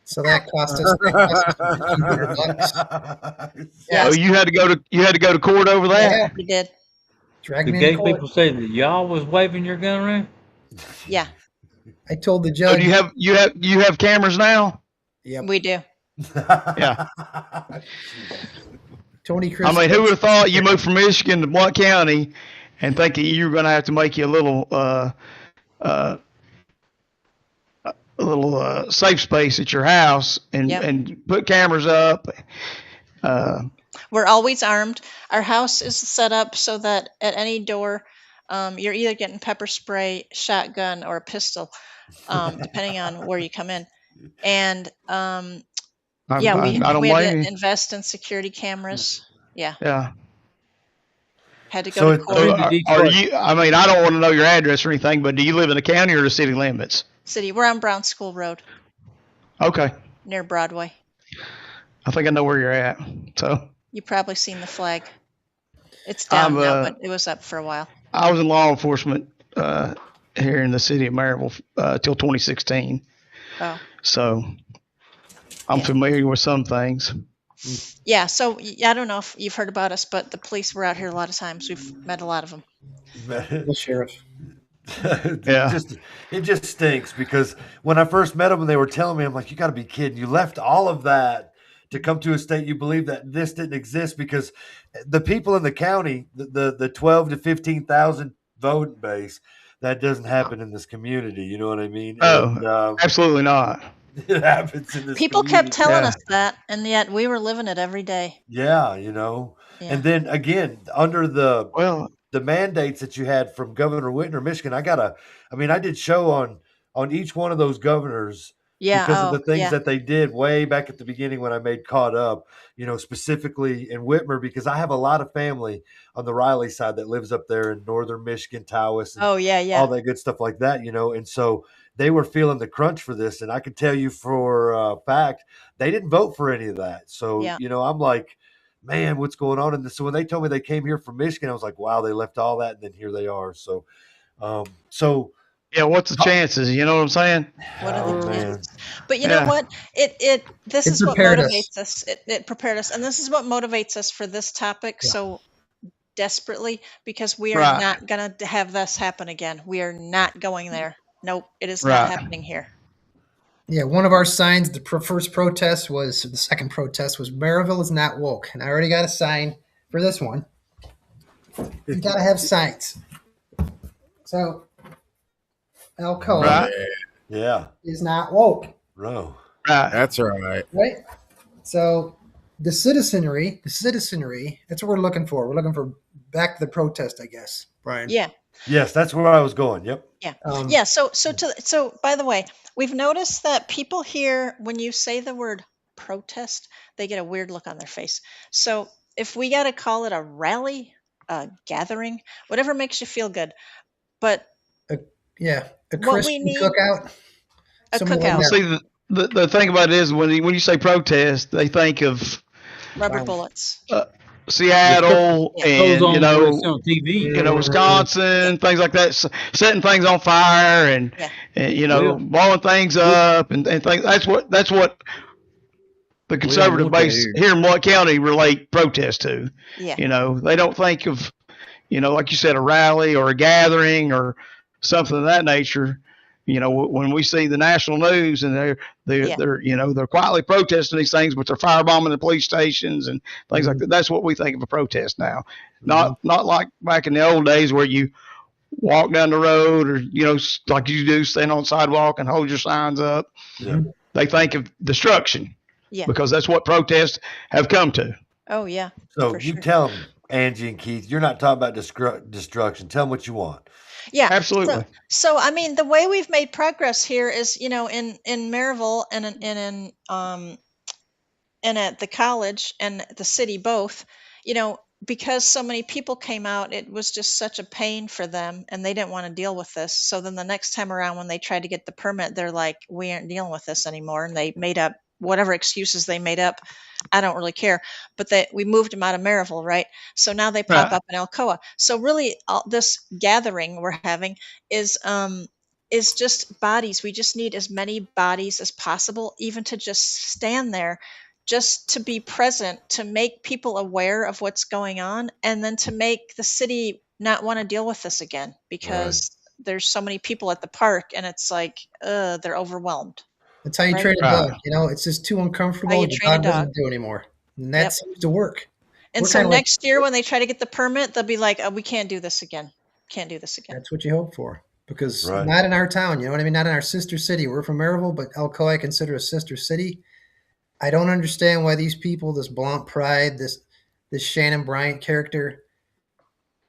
So that cost us $200. Yeah. Oh, you had to go to court over that? Yeah. We did. The gay people say that y'all was waving your gun around? Yeah. I told the So judge. you have cameras now? Yep. We do. Yeah. Tony Chris. I mean, who would have thought you moved from Michigan to Blount County and thinking you were going to have to make you a little safe space at your house and put cameras up. We're always armed. Our house is set up so that at any door, you're either getting pepper spray, shotgun, or a pistol, depending on where you come in. And we had to invest in security cameras. Yeah. Yeah. Had to go to court. Are you? I mean, I don't want to know your address or anything, but do you live in the county or the city limits? City. We're on Brown School Road. Okay. Near Broadway. I think I know where you're at. So. You've probably seen the flag. It's down now, but it was up for a while. I was in law enforcement here in the city of Maryville till 2016. Oh. So I'm familiar with some things. Yeah. So I don't know if you've heard about us, but the police were out here a lot of times. We've met a lot of them. The sheriff. It just stinks because when I first met them and they were telling me, I'm like, you got to be kidding. You left all of that to come to a state you believe that this didn't exist, because the people in the county, the 12 to 15,000 voting base, that doesn't happen in this community. You know what I mean? Oh, absolutely not. It happens in this People community. kept telling us that, and yet we were living it every day. Yeah, you know. Yeah. And then again, under the mandates that you had from Governor Whitner, Michigan, I did show on each one of those governors. Yeah, because of the things that they did way back at the beginning when I made Caught Up, you know, specifically in Whitmer, because I have a lot of family on the Riley side that lives up there in northern Michigan, Tawas, and all that good stuff like that, you know. And so they were feeling the crunch for this. And I can tell you for a fact, they didn't vote for any of that. So, you know, I'm like, man, what's going on in this? So when they told me they came here from Michigan, I was like, wow, they left all that. And then here they are. So, yeah, what's the chances? You know what I'm saying? What are the chances? But you know what? This is what motivates us. It prepared us, and this is what motivates us for this topic so desperately, because we are not going to have this happen again. We are not going there. Nope, it is not happening here. Yeah, one of our signs, the first protest was, the second protest was, Maryville is not woke. And I already got a sign for this one. You got to have signs. So, Alcoa is not woke. No. That's right. Right? So the citizenry, that's what we're looking for. We're looking for back to the protest, I guess, Brian. Yeah. Yes, that's where I was going. Yep. Yeah. So by the way, we've noticed that people here, when you say the word protest, they get a weird look on their face. So if we got to call it a rally, a gathering, whatever makes you feel good. But a Christian cookout. A cookout. Well, see, the thing about it is when you say protest, they think of rubber bullets. Seattle and Wisconsin, things like that, setting things on fire and blowing things up and things. That's what the conservative base here in Blount County relate protest to. Yeah. You know, they don't think of, like you said, a rally or a gathering or something of that nature. You know, when we see the national news and they're quietly protesting these things, but they're firebombing the police stations and things like that. That's what we think of a protest now. Not like back in the old days where you walk down the road or, like you do, stand on the sidewalk and hold your signs up. Yeah. They think of destruction. Yeah. Because that's what protests have come to. Oh, yeah. So you tell them, Angie and Keith, you're not talking about destruction. Tell them what you want. Yeah, absolutely. So I mean, the way we've made progress here is, in Maryville and at the college and the city both, because so many people came out, it was just such a pain for them, and they didn't want to deal with this. So then the next time around, when they tried to get the permit, they're like, "We aren't dealing with this anymore," and they made up whatever excuses they made up. I don't really care, but we moved them out of Maryville, right? So now they pop up in Alcoa. So really, this gathering we're having is just bodies. We just need as many bodies as possible, even to just stand there, just to be present, to make people aware of what's going on, and then to make the city not want to deal with this again, because there's so many people at the park, and it's like, they're overwhelmed. That's how you train a dog. It's just too uncomfortable. The dog doesn't do anymore. And that seems to work. And so next year, when they try to get the permit, they'll be like, "Oh, we can't do this again. Can't do this again." That's what you hope for. Because not in our town, you know what I mean? Not in our sister city. We're from Maryville, but Alcoa I consider a sister city. I don't understand why these people, this Blount Pride, this Shannon Bryant character,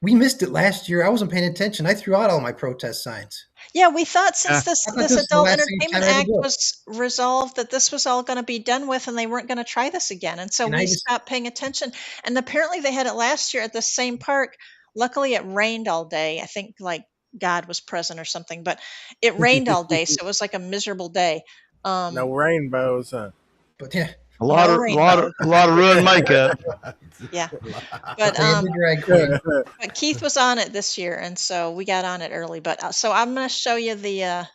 we missed it last year. I wasn't paying attention. I threw out all my protest signs. Yeah, we thought since this Adult Entertainment Act was resolved that this was all going to be done with, and they weren't going to try this again. And so we stopped paying attention. And apparently they had it last year at the same park. Luckily, it rained all day. I think like God was present or something, but it rained all day, so it was like a miserable day. No rainbows, huh? But yeah, a lot of ruined makeup. Yeah, but Keith was on it this year, and so we got on it early. But so I'm going to show you the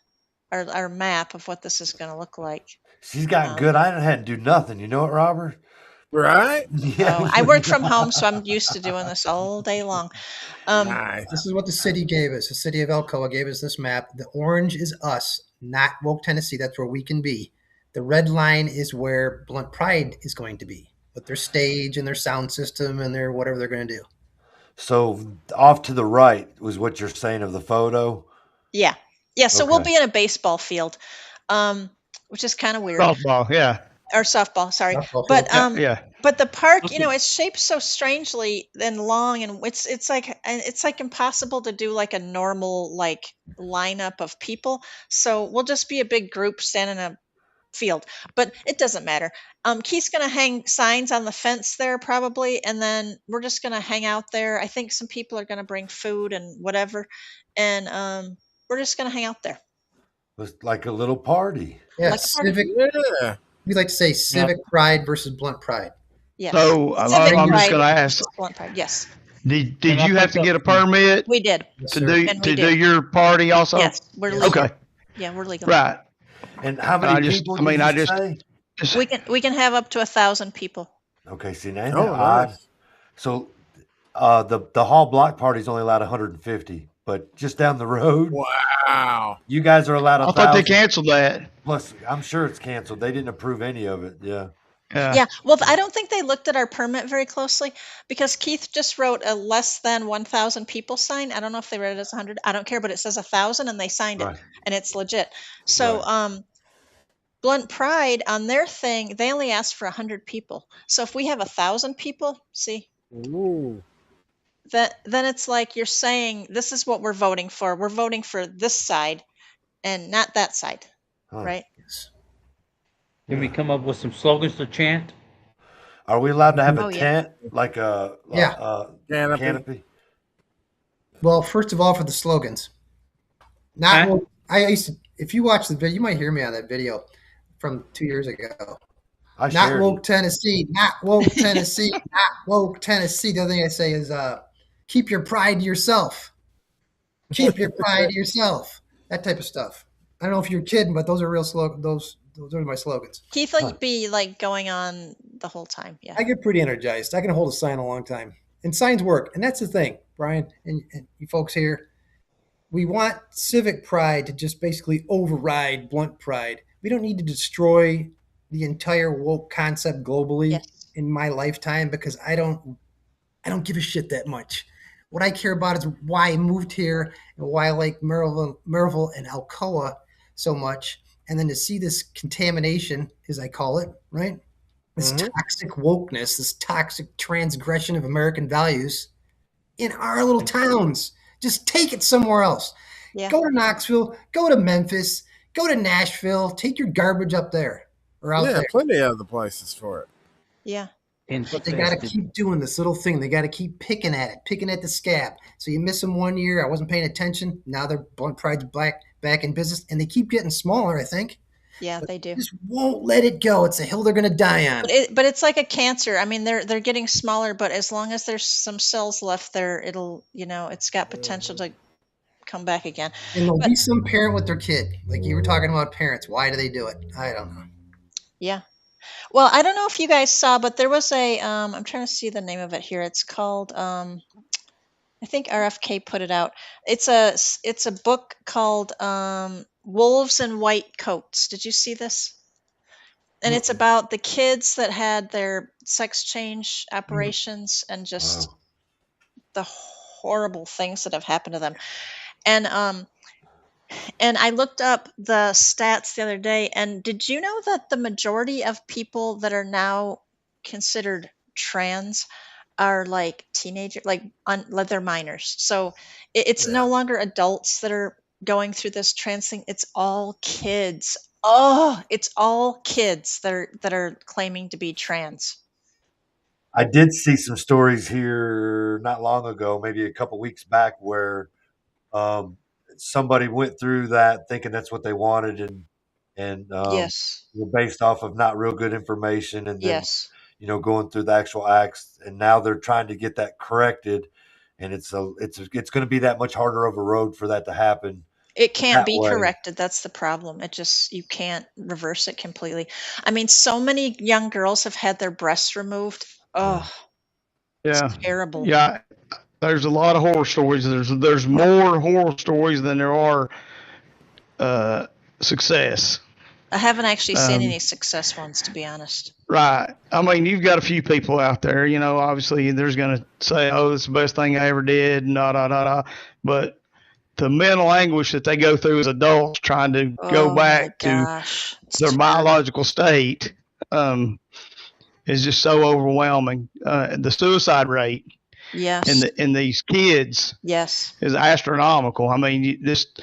our map of what this is going to look like. She's got good. I hadn't do nothing. You know it, Robert? Right? Yeah. I work from home, so I'm used to doing this all day long. Nice. This is what the city gave us. The city of Alcoa gave us this map. The orange is us, not Woke, Tennessee. That's where we can be. The red line is where Blount Pride is going to be, with their stage and their sound system and their whatever they're going to do. So off to the right was what you're saying of the photo? Yeah. Yeah, so we'll be in a baseball field, which is kind of weird. Softball, yeah. Or softball, sorry. But the park, it's shaped so strangely and long, and it's like impossible to do like a normal like lineup of people. So we'll just be a big group standing in a field, but it doesn't matter. Keith's gonna hang signs on the fence there probably, and then we're just gonna hang out there. I think some people are gonna bring food and whatever, and we're just gonna hang out there. It's like a little party. Yeah, Like a party. civic. We like to say civic pride versus Blount Pride. Yes. So I'm just going to ask. Blount Pride. Yes. Did you have to get a permit? We did. To do your party also? Yes, we're legal. Okay. Yeah, we're legal. Right. And how many people? We can have up to 1,000 people. Okay, see now odd. So the hall block party is only allowed 150, but just down the road. Wow. You guys are allowed 1,000. I thought they canceled that. Plus, I'm sure it's canceled. They didn't approve any of it. Yeah. Yeah. Well, I don't think they looked at our permit very closely, because Keith just wrote a less than 1,000 people sign. I don't know if they read it as 100. I don't care, but it says 1,000, and they signed it, and it's legit. So, Blount Pride on their thing, they only asked for 100 people. So if we have 1,000 people, Ooh. then it's like you're saying, this is what we're voting for. We're voting for this side and not that side, right? Can we come up with some slogans to chant? Are we allowed to have a tent, like a canopy? Well, first of all, for the slogans. I used to, if you watch the video, you might hear me on that video from 2 years ago. Not woke Tennessee, not woke Tennessee, not woke Tennessee. The other thing I say is keep your pride to yourself. Keep your pride to yourself. That type of stuff. I don't know if you're kidding, but those are real slogans. Those are my slogans. Keith will be like going on the whole time. Yeah. I get pretty energized. I can hold a sign a long time. And signs work. And that's the thing, Brian, and you folks here. We want civic pride to just basically override Blount Pride. We don't need to destroy the entire woke concept globally in my lifetime, because I don't give a shit that much. What I care about is why I moved here and why I like Maryville and Alcoa so much. And then to see this contamination, as I call it, right? this toxic wokeness, this toxic transgression of American values in our little towns. Just take it somewhere else. Yeah. Go to Knoxville, go to Memphis, go to Nashville, take your garbage up there or out there. Plenty of other places for it. Yeah. But they got to keep doing this little thing. They got to keep picking at it, picking at the scab. So you miss them 1 year. I wasn't paying attention. Now they're Blunt Pride's back in business, and they keep getting smaller, I think. Yeah, they do. Just won't let it go. It's a hill they're going to die on. But it's like a cancer. I mean, they're getting smaller, but as long as there's some cells left there, it'll, it's got potential to come back again. And there'll be some parent with their kid. Like you were talking about parents. Why do they do it? I don't know. Yeah. Well, I don't know if you guys saw, but there was I'm trying to see the name of it here. It's called, I think RFK put it out. It's a book called Wolves in White Coats. Did you see this? And it's about the kids that had their sex change operations and just the horrible things that have happened to them. And I looked up the stats the other day, and did you know that the majority of people that are now considered trans are like teenagers, like they're minors. So it's no longer adults that are going through this trans thing. It's all kids. Oh, it's all kids that are claiming to be trans. I did see some stories here not long ago, maybe a couple weeks back, where somebody went through that thinking that's what they wanted, and yes, were based off of not real good information, and then yes, going through the actual acts, and now they're trying to get that corrected, and it's going to be that much harder of a road for that to happen. It can't be corrected. That's the problem. You can't reverse it completely. I mean, so many young girls have had their breasts removed. Oh, yeah, it's terrible. Yeah. There's a lot of horror stories. There's more horror stories than there are success. I haven't actually seen any success ones, to be honest. Right. I mean, you've got a few people out there, obviously there's going to say, oh, it's the best thing I ever did, but the mental anguish that they go through as adults trying to go back to their biological state is just so overwhelming. The suicide rate in these kids is astronomical. I mean, just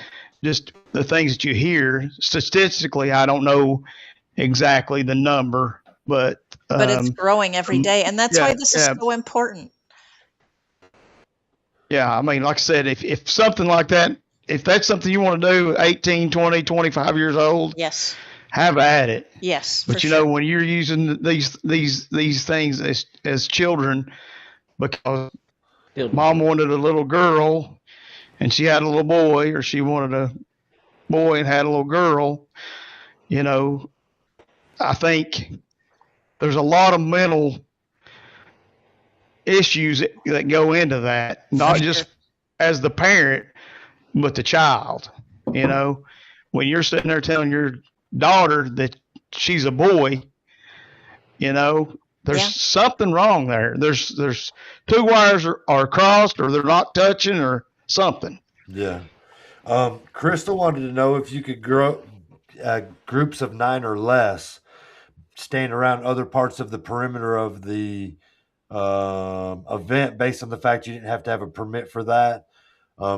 the things that you hear statistically, I don't know exactly the number, but it's growing every day, and that's why this is so important. Yeah, I mean, like I said, if something like that, if that's something you want to do, 18, 20, 25 years old, yes, have at it. Yes, but when you're using these things as children, because mom wanted a little girl and she had a little boy, or she wanted a boy and had a little girl, I think there's a lot of mental issues that go into that, not just as the parent, but the child. When you're sitting there telling your daughter that she's a boy, there's something wrong there. There's two wires are crossed, or they're not touching, or something. Yeah. Crystal wanted to know if you could grow groups of 9 or less stand around other parts of the perimeter of the event, based on the fact you didn't have to have a permit for that.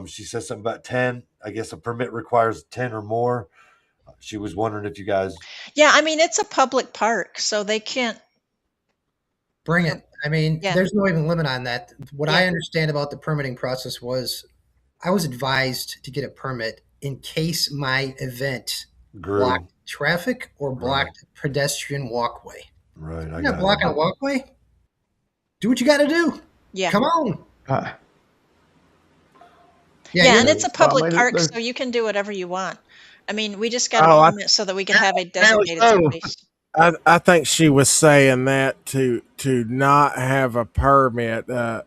She says something about 10. I guess a permit requires 10 or more. She was wondering if you guys. Yeah, I mean, it's a public park, so they can't bring it. I mean, there's no even limit on that. What I understand about the permitting process was I was advised to get a permit in case my event blocked traffic or blocked pedestrian walkway. Right. You're not blocking a walkway. Do what you got to do. Yeah. Come on. And it's a public park, so you can do whatever you want. I mean, we just got a permit so that we can have a designated space. I think she was saying that to not have a permit, the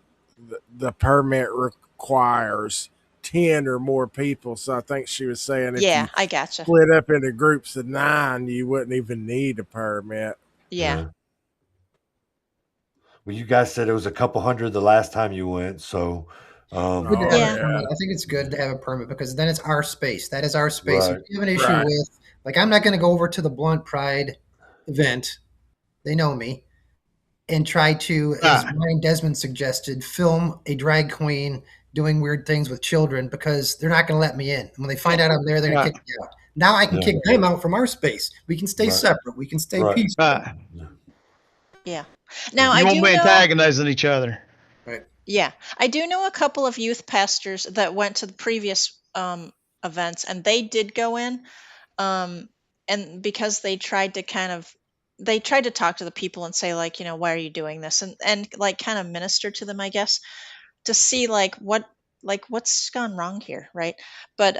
permit requires 10 or more people. So I think she was saying if you I gotcha. split up into groups of 9, you wouldn't even need a permit. Yeah. Well, you guys said it was a couple hundred the last time you went, so I think it's good to have a permit, because then it's our space. That is our space. Right. If you have an issue with, like, I'm not going to go over to the Blunt Pride event they know me, and try to, as Ryan Desmond suggested, film a drag queen doing weird things with children because they're not going to let me in. When they find out I'm there, they're going to kick me out. Now I can kick them out from our space. We can stay separate. We can stay peaceful. Yeah. Now you I won't do be know, antagonizing each other. Right. Yeah, I do know a couple of youth pastors that went to the previous events, and they did go in, and because they tried to talk to the people and say, like, why are you doing this, and like kind of minister to them, I guess, to see what's gone wrong here, right? But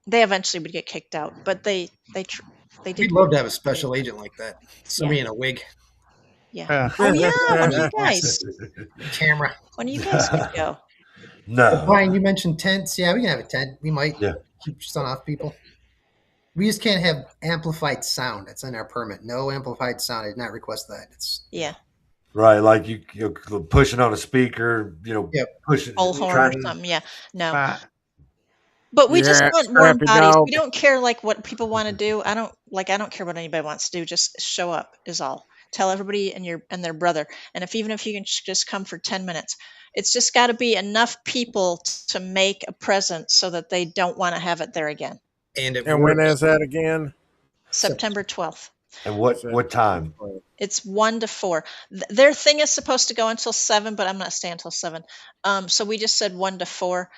they eventually would get kicked out, but they did. We'd love to have a special agent like that. Somebody in a wig. Yeah. Oh yeah, one of you guys. Camera. One of you guys could go. No. Brian, you mentioned tents. Yeah, we can have a tent. We might keep sun off people. We just can't have amplified sound. That's in our permit. No amplified sound. I did not request that. It's right, like you're pushing on a speaker, pushing bullhorn or something. Yeah, no. But we just want warm bodies. We don't care like what people want to do. I don't care what anybody wants to do. Just show up is all. Tell everybody and their brother. And even if you can just come for 10 minutes, it's just got to be enough people to make a present so that they don't want to have it there again. And when is that again? September 12th. And what time? It's 1 to 4. Their thing is supposed to go until 7, but I'm not staying until 7. So we just said 1 to 4.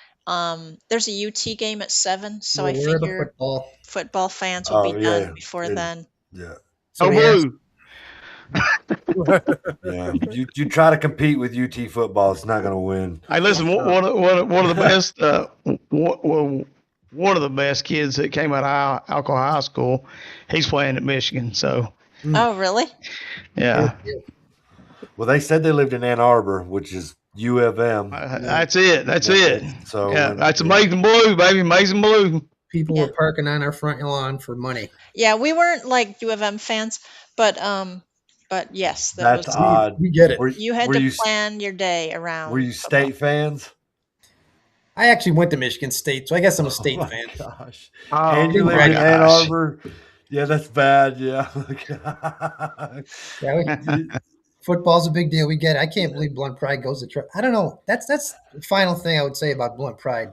There's a UT game at 7, so I figure football fans will be done before then. Yeah. So blue. Yeah, you try to compete with UT football, it's not going to win. Hey, listen, one of the best, one of the best kids that came out of Alcoa High School, he's playing at Michigan. So. Oh, really? Yeah. Well, they said they lived in Ann Arbor, which is U of M. That's it. That's it. So that's amazing blue, baby, amazing blue. People were parking on our front lawn for money. Yeah, we weren't like U of M fans, but yes, that's odd. We get it. You had to plan your day around. Were you state fans? I actually went to Michigan State, so I guess I'm a state fan. Gosh. And you live in Ann Arbor? Yeah, that's bad. Yeah. Football's a big deal. We get it. I can't believe Blunt Pride goes to I don't know. That's the final thing I would say about Blunt Pride.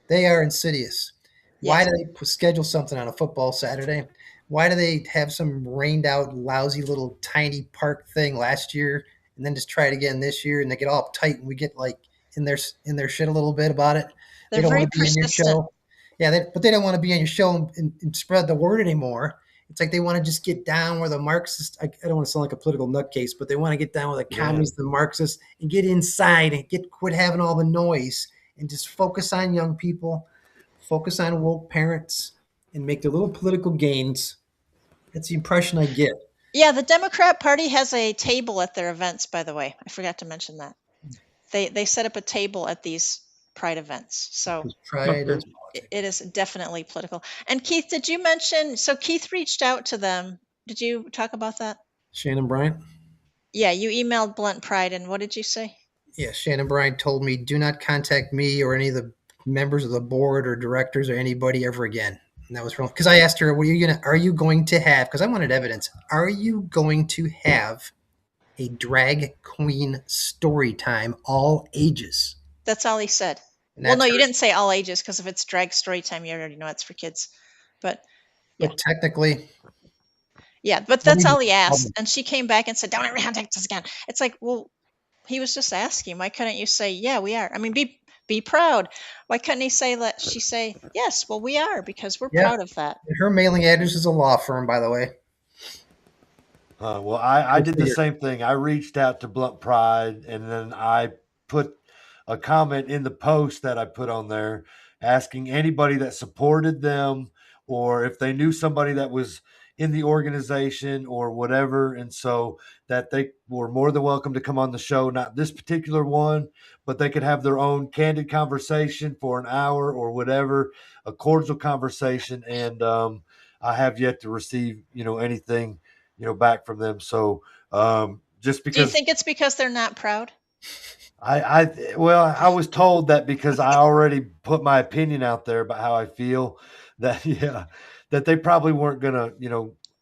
They are insidious. Yes. Why do they schedule something on a football Saturday? Why do they have some rained out, lousy little tiny park thing last year and then just try it again this year? And they get all uptight and we get like in their shit a little bit about it. They're they don't very want to be in your show. Yeah, but they don't want to be on your show and spread the word anymore. It's like they want to just get down where the Marxists, I don't want to sound like a political nutcase, but they want to get down with the communists, the Marxists, and get inside and quit having all the noise and just focus on young people, focus on woke parents, and make their little political gains. That's the impression I get. Yeah, the Democrat Party has a table at their events, by the way. I forgot to mention that. They set up a table at these Pride events. So it is definitely political. And Keith, did you mention, so Keith reached out to them. Did you talk about that? Shannon Bryant? Yeah, you emailed Blunt Pride, and what did you say? Yeah, Shannon Bryant told me, do not contact me or any of the members of the board or directors or anybody ever again. And that was wrong. Because I asked her, are you going to have, because I wanted evidence, are you going to have a drag queen story time, all ages? That's all he said. Well, no, you didn't say all ages, because if it's drag story time, you already know it's for kids. But technically. Yeah, but that's all he asked. And she came back and said, don't ever contact us again. It's like, well, he was just asking. Why couldn't you say, yeah, we are? I mean, be proud. Why couldn't he say, she say, yes, well, we are, because we're proud of that. Her mailing address is a law firm, by the way. Well, I did the same thing. I reached out to Blunt Pride, and then I put a comment in the post that I put on there asking anybody that supported them or if they knew somebody that was in the organization or whatever. And so that they were more than welcome to come on the show, not this particular one, but they could have their own candid conversation for an hour or whatever, a cordial conversation. And I have yet to receive, anything, back from them. So just because. Do you think it's because they're not proud? I was told that because I already put my opinion out there about how I feel that they probably weren't gonna,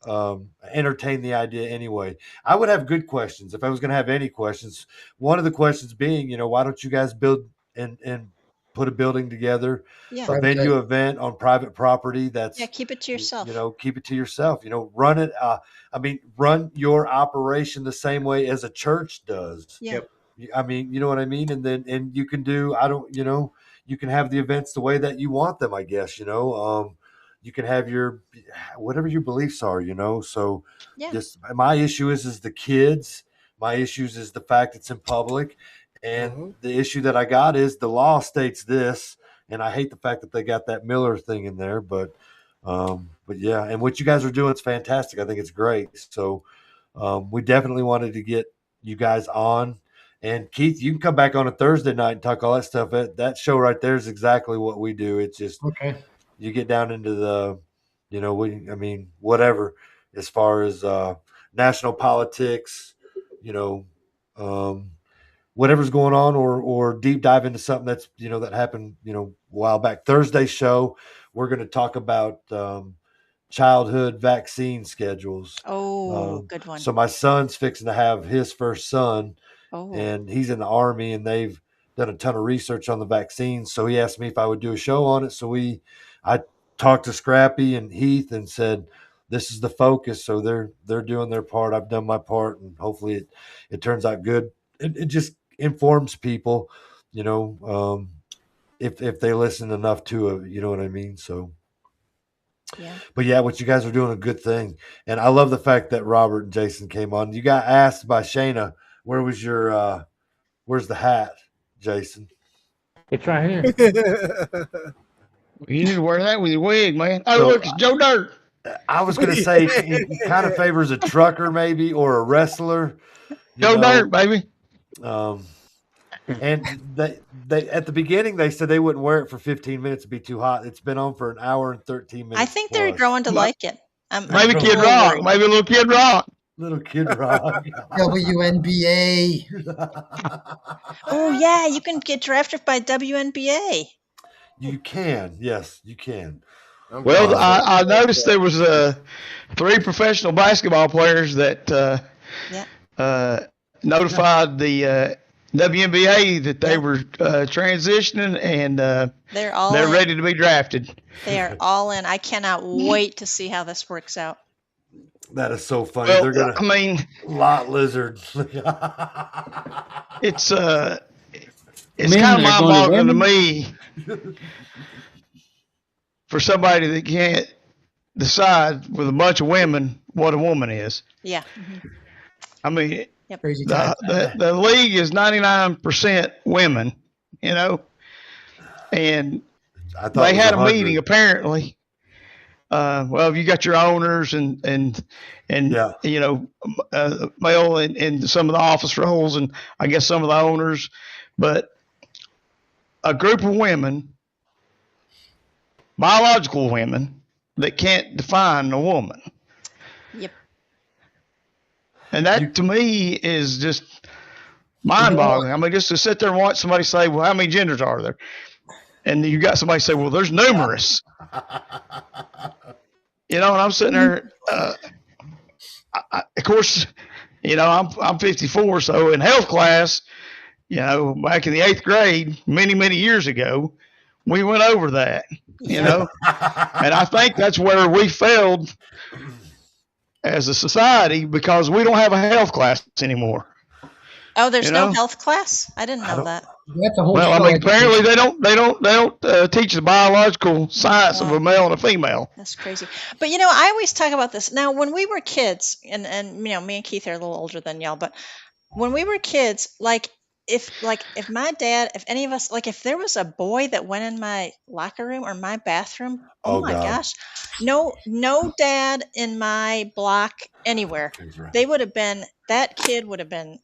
entertain the idea anyway. I would have good questions if I was going to have any questions. One of the questions being, why don't you guys build and put a building together, a venue event on private property? Keep it to yourself. Keep it to yourself. Run it. Run your operation the same way as a church does. Yeah. I mean, you know what I mean? And you can do, you can have the events the way that you want them, I guess, you can have whatever your beliefs are, so just my issue is the kids. My issues is the fact it's in public. And the issue that I got is the law states this, and I hate the fact that they got that Miller thing in there, but yeah, and what you guys are doing is fantastic. I think it's great. So we definitely wanted to get you guys on. And Keith, you can come back on a Thursday night and talk all that stuff. That show right there is exactly what we do. It's just you get down into the, whatever, as far as national politics, whatever's going on, or deep dive into something that's, that happened, a while back. Thursday show, we're going to talk about childhood vaccine schedules. Oh, good one. So my son's fixing to have his first son. And he's in the Army, and they've done a ton of research on the vaccines. So he asked me if I would do a show on it. So I talked to Scrappy and Heath and said, this is the focus. So they're doing their part. I've done my part, and hopefully it turns out good. It just informs people, if they listen enough to it, you know what I mean? So, but yeah, what you guys are doing a good thing. And I love the fact that Robert and Jason came on. You got asked by Shayna, where was your, where's the hat, Jason? It's right here. You need to wear that with your wig, man. Oh, look, it's Joe Dirt. I was going to say he kind of favors a trucker maybe, or a wrestler. Joe Dirt, baby. And they at the beginning, they said they wouldn't wear it for 15 minutes. It'd be too hot. It's been on for an hour and 13 minutes. I think they're growing to like it. Maybe Kid Rock. Maybe a little Kid Rock. Little Kid Rock. WNBA. Oh, yeah. You can get drafted by WNBA. You can. Yes, you can. Well, I noticed there was 3 professional basketball players that notified the WNBA that they were transitioning, and they're ready to be drafted. They are all in. I cannot wait to see how this works out. That is so funny. Well, they're gonna. Lot lizard. It's kind of mind-boggling to me for somebody that can't decide with a bunch of women what a woman is. Yeah. I mean, the league is 99% women, and they had a meeting apparently. Well, you got your owners and male in some of the office roles, and I guess some of the owners, but a group of women, biological women, that can't define a woman. Yep. And that to me is just mind-boggling. I mean, just to sit there and watch somebody say, well, how many genders are there? And you got somebody say, well, there's numerous. And I'm sitting there, of course, I'm 54, so in health class, back in the 8th grade, many, many years ago, we went over that, and I think that's where we failed as a society, because we don't have a health class anymore. Oh, there's no health class? I didn't know that. Well, I mean, apparently they don't teach the biological science of a male and a female. That's crazy. But I always talk about this. Now, when we were kids, and me and Keith are a little older than y'all, but when we were kids, if my dad, if any of us, if there was a boy that went in my locker room or my bathroom, oh my gosh, no dad in my block anywhere. They would have been, that kid would have been,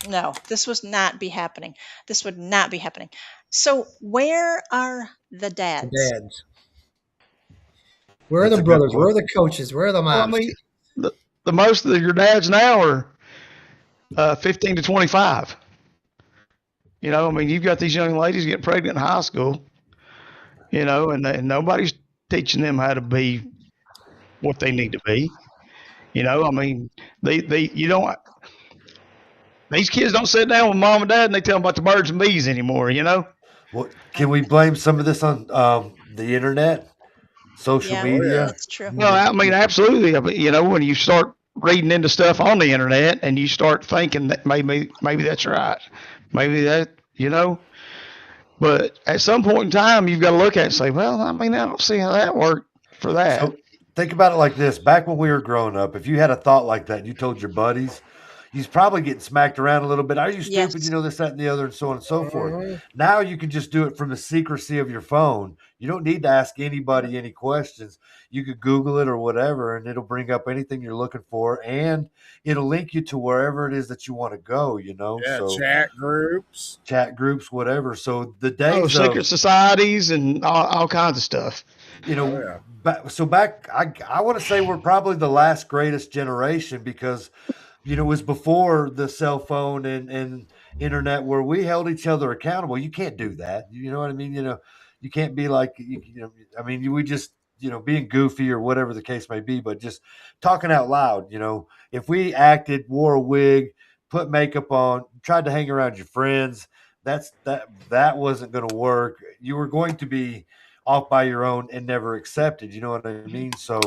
no, this would not be happening. This would not be happening. So where are the dads? Where are the brothers? Where are the coaches? Where are the moms? Well, I mean, the most of your dads now are 15 to 25. I mean, you've got these young ladies getting pregnant in high school, and nobody's teaching them how to be what they need to be. You know, I mean, you don't. These kids don't sit down with mom and dad and they tell them about the birds and bees anymore. You know. Well, can we blame some of this on the internet, social media? That's true. Well, I mean, absolutely. You know, when you start reading into stuff on the internet and you start thinking that maybe that's right, maybe that, you know. But at some point in time, you've got to look at it and say, well, I mean, I don't see how that worked for that. So think about it like this. Back when we were growing up, if you had a thought like that and you told your buddies, you're probably getting smacked around a little bit. Are you stupid? Yes. You know, this, that, and the other, and so on and so forth. Now you can just do it from the secrecy of your phone. You don't need to ask anybody any questions. You could Google it or whatever, and it'll bring up anything you're looking for, and it'll link you to wherever it is that you want to go, you know. Yeah, so chat groups, whatever. So the days secret societies and all kinds of stuff. You know, I want to say we're probably the last greatest generation because, you know, it was before the cell phone and internet where we held each other accountable. You can't do that. You know what I mean? You know, you can't be like, you know, I mean, we just, you know, being goofy or whatever the case may be, but just talking out loud, you know, if we acted, wore a wig, put makeup on, tried to hang around your friends, that wasn't going to work. You were going to be off by your own and never accepted. You know what I mean? So,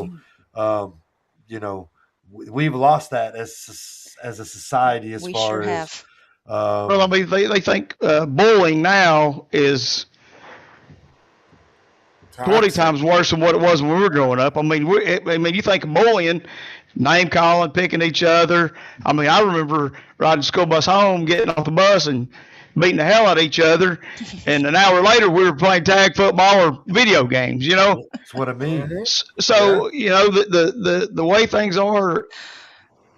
you know, we've lost that as a society as we far sure as. Have. Well, I mean, they think bullying now is 20 times worse than what it was when we were growing up. I mean, you think of bullying, name calling, picking each other. I mean, I remember riding the school bus home, getting off the bus and beating the hell out of each other. And an hour later, we were playing tag football or video games, you know? That's what I mean. So, you know, the way things are,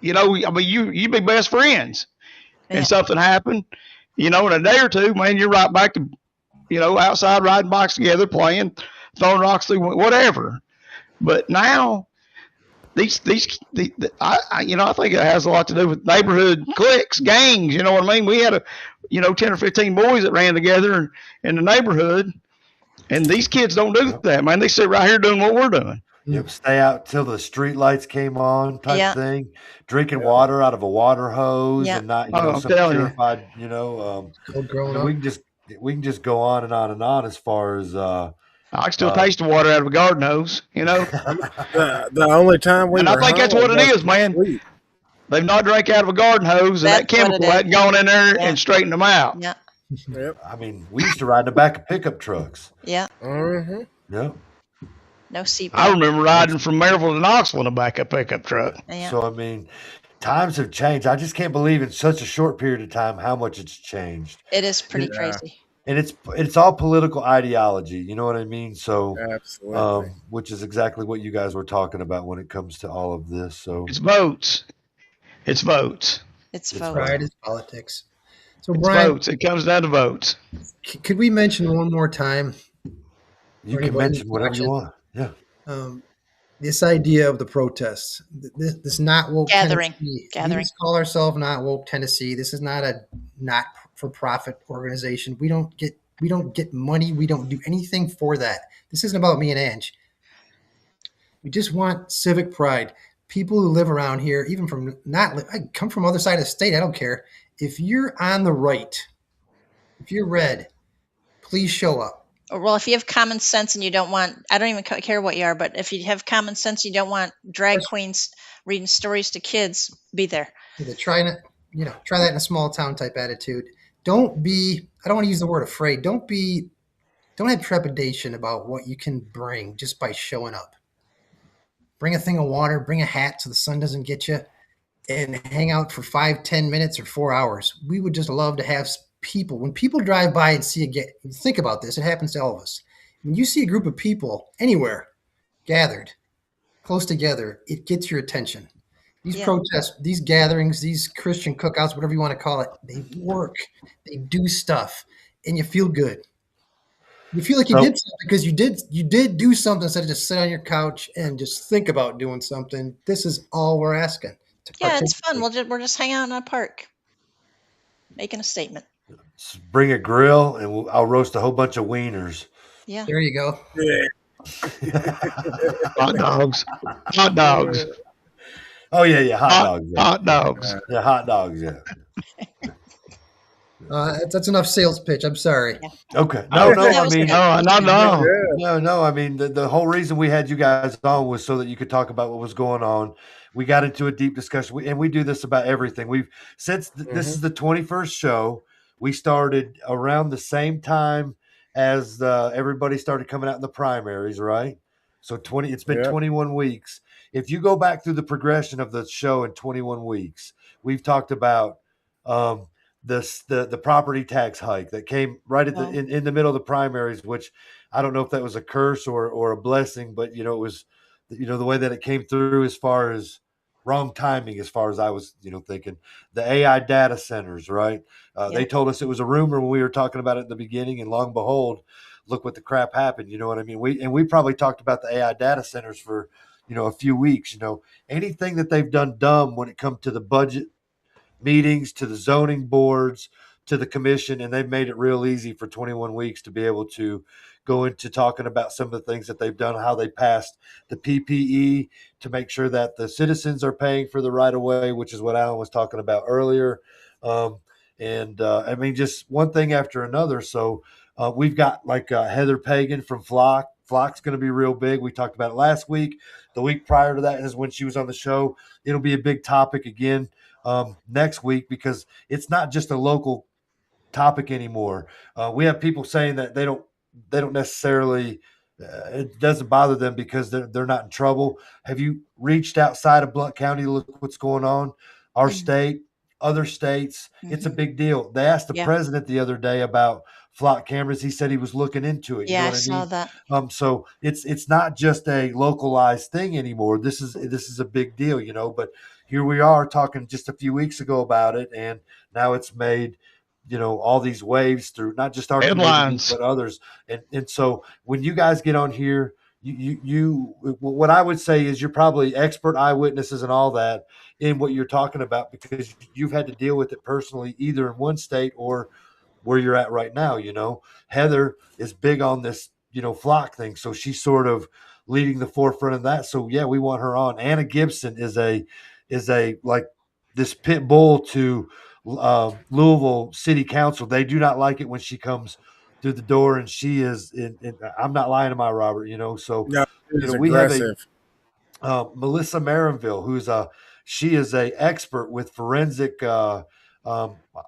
you know, I mean, you be best friends and something happened, you know, in a day or two, man, you're right back to, you know, outside riding bikes together, playing, throwing rocks through whatever. But now, I think it has a lot to do with neighborhood cliques, gangs. You know what I mean? We had 10 or 15 boys that ran together in the neighborhood, and these kids don't do that, man. They sit right here doing what we're doing. Yep, stay out till the street lights came on, type thing. Drinking water out of a water hose and not, some purified. You know, we can just go on and on and on as far as. I can still taste the water out of a garden hose, you know. the only time we. And I think that's what it is, man. Sweet. They've not drank out of a garden hose, and that chemical hadn't gone in there and straightened them out. Yeah. Yep. I mean, we used to ride in the back of pickup trucks. Yeah. Mm-hmm. Yeah. No seatbelt. I remember riding from Maryville to Knoxville in a backup pickup truck. Yeah. So, I mean, times have changed. I just can't believe in such a short period of time how much it's changed. It is pretty crazy. And it's all political ideology. You know what I mean? So, absolutely. Which is exactly what you guys were talking about when it comes to all of this. So it's votes. It's votes. It's votes. Right, it's politics. So it's Brian, votes. It comes down to votes. Could we mention one more time? You can mention whatever you want. Yeah. This idea of the protests. This not woke gathering. Tennessee. We just call ourselves not woke Tennessee. This is not a not-for-profit organization. We don't get money. We don't do anything for that. This isn't about me and Ange. We just want civic pride. People who live around here, even from I come from other side of the state. I don't care. If you're on the right, if you're red, please show up. Well, if you have common sense and you don't want, I don't even care what you are, but if you have common sense, you don't want drag queens reading stories to kids, be there. Try that in a small town type attitude. Don't be, I don't want to use the word afraid. Don't have trepidation about what you can bring just by showing up. Bring a thing of water, bring a hat so the sun doesn't get you, and hang out for 5-10 minutes or 4 hours. We would just love to have people. When people drive by and think about this, it happens to all of us. When you see a group of people anywhere gathered close together, it gets your attention. These protests, these gatherings, these Christian cookouts, whatever you want to call it, they work, they do stuff, and you feel good. You feel like you did something because you did do something instead of just sit on your couch and just think about doing something. This is all we're asking. Yeah, it's fun. We're just hanging out in a park, making a statement. Bring a grill, and I'll roast a whole bunch of wieners. Yeah. There you go. Yeah. Hot dogs. Oh yeah, hot dogs. Yeah. Hot dogs. Yeah, hot dogs. Yeah. That's enough sales pitch. I'm sorry. Yeah. Okay. No. I mean, no. I mean, the whole reason we had you guys on was so that you could talk about what was going on. We got into a deep discussion, and we do this about everything. We've since this is the 21st show. We started around the same time as everybody started coming out in the primaries, right? So it's been 21 weeks. If you go back through the progression of the show in 21 weeks, we've talked about the property tax hike that came right at in the middle of the primaries, which I don't know if that was a curse or a blessing, but it was the way that it came through as far as wrong timing, as far as I was thinking. The AI data centers, right? They told us it was a rumor when we were talking about it in the beginning, and long and behold, look what the crap happened. You know what I mean? We probably talked about the AI data centers for a few weeks. Anything that they've done dumb when it comes to the budget meetings, to the zoning boards, to the commission, and they've made it real easy for 21 weeks to be able to go into talking about some of the things that they've done, how they passed the PPE to make sure that the citizens are paying for the right of way, which is what Alan was talking about earlier. I mean, just one thing after another. So we've got like Heather Pagan from Flock. Flock's going to be real big. We talked about it last week. The week prior to that is when she was on the show. It'll be a big topic again next week, because it's not just a local topic anymore. We have people saying that they don't necessarily, it doesn't bother them because they're not in trouble. Have you reached outside of Blount County to look what's going on? Our state, other states, it's a big deal. They asked the president the other day about Flock cameras. He said he was looking into it. You know what I saw mean? that. So it's not just a localized thing anymore. This is a big deal, but here we are talking just a few weeks ago about it, and now it's made all these waves through not just our community, but others. And so when you guys get on here, you what I would say is you're probably expert eyewitnesses and all that in what you're talking about, because you've had to deal with it personally, either in one state or where you're at right now. Heather is big on this Flock thing, so she's sort of leading the forefront of that. So yeah, we want her on. Anna Gibson is a like this pit bull to Louisville City Council. They do not like it when she comes through the door, and she is I'm not lying to my Robert, so no, we aggressive. Have a Melissa Marinville, who's she is a expert with forensic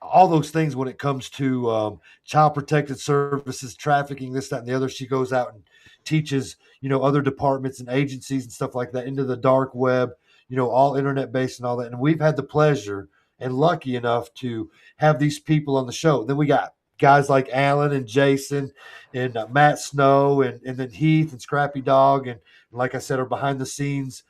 all those things when it comes to child protective services, trafficking, this, that, and the other. She goes out and teaches other departments and agencies and stuff like that into the dark web, all internet based and all that. And we've had the pleasure and lucky enough to have these people on the show. Then we got guys like Alan and Jason and Matt Snow and then Heath and Scrappy Dog. And like I said, are behind the scenes,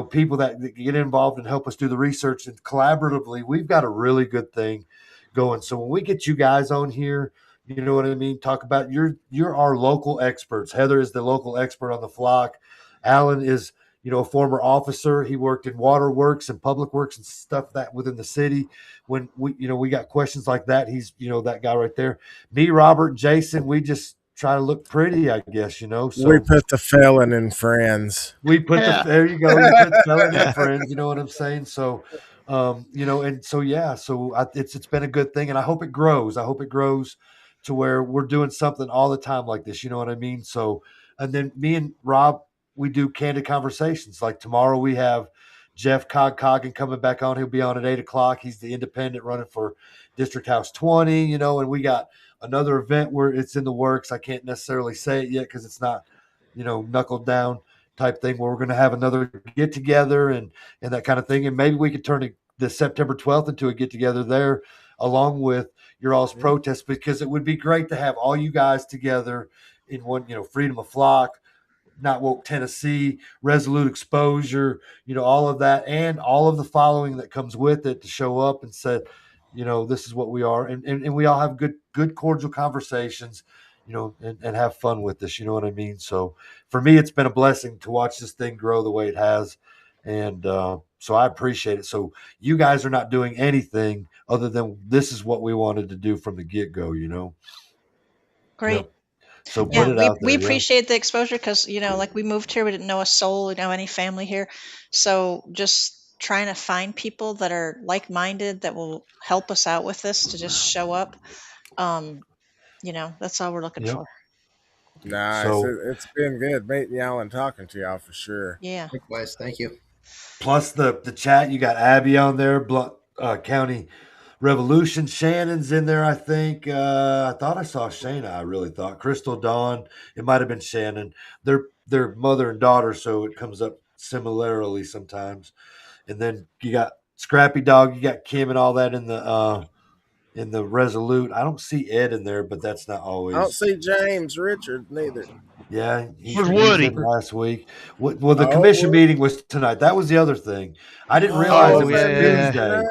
people that get involved and help us do the research. And collaboratively, we've got a really good thing going. So when we get you guys on here, you know what I mean? Talk about you're our local experts. Heather is the local expert on the Flock. Alan is, a former officer. He worked in waterworks and public works and stuff that within the city. When we got questions like that, he's, that guy right there. Me, Robert, Jason, we just try to look pretty, I guess, So we put the Felon in Friends. We put there you go. You put the Felon in Friends. You know what I'm saying? So, and so, yeah, so it's been a good thing, and I hope it grows. I hope it grows to where we're doing something all the time like this. You know what I mean? So, and then me and Rob, we do Candid Conversations. Like tomorrow we have Jeff Coggin coming back on. He'll be on at 8:00. He's the independent running for District House 20, and we got another event where it's in the works. I can't necessarily say it yet because it's not, knuckled down type thing, where we're going to have another get together and that kind of thing. And maybe we could turn the September 12th into a get together there along with your all's protest, because it would be great to have all you guys together in one, Freedom of Flock, Not Woke Tennessee, Resolute Exposure, all of that, and all of the following that comes with it to show up and say, this is what we are. And we all have good cordial conversations, and have fun with this. You know what I mean? So for me, it's been a blessing to watch this thing grow the way it has. And so I appreciate it. So you guys are not doing anything other than this is what we wanted to do from the get-go, Great. So put it out there. We appreciate the exposure because, like we moved here, we didn't know a soul, we didn't know any family here. So just trying to find people that are like-minded that will help us out with this to just show up. That's all we're looking for. Nice. It's been good meeting y'all and talking to y'all for sure. Yeah. Likewise. Thank you. Plus the chat, you got Abby on there, Blunt County Revolution. Shannon's in there, I think. I thought I saw Shayna. I really thought Crystal Dawn. It might have been Shannon. They're mother and daughter, so it comes up similarly sometimes. And then you got Scrappy Dog. You got Kim and all that in the Resolute. I don't see Ed in there, but that's not always. I don't see James Richard neither. Yeah, he Where's was Woody? in last week. Well, the commission meeting was tonight. That was the other thing. I didn't realize it was Tuesday.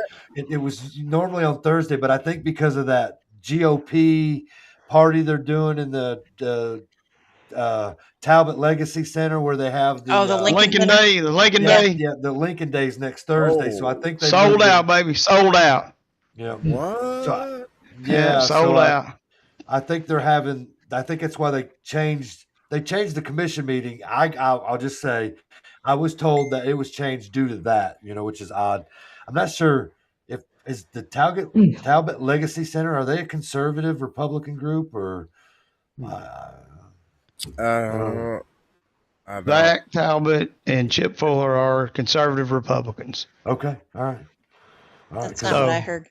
It was normally on Thursday, but I think because of that GOP party they're doing in the Talbot Legacy Center where they have the Lincoln Day. The Lincoln Day. Yeah, the Lincoln Day's next Thursday. So I think they sold out, baby. Sold out. Yeah. What? So, sold out. I think they're having. I think that's why they changed the commission meeting. I'll just say, I was told that it was changed due to that, which is odd. I'm not sure if is the Talbot Legacy Center, are they a conservative Republican group or? Zach Talbot and Chip Fuller are conservative Republicans. Okay, all right. That's not what I heard.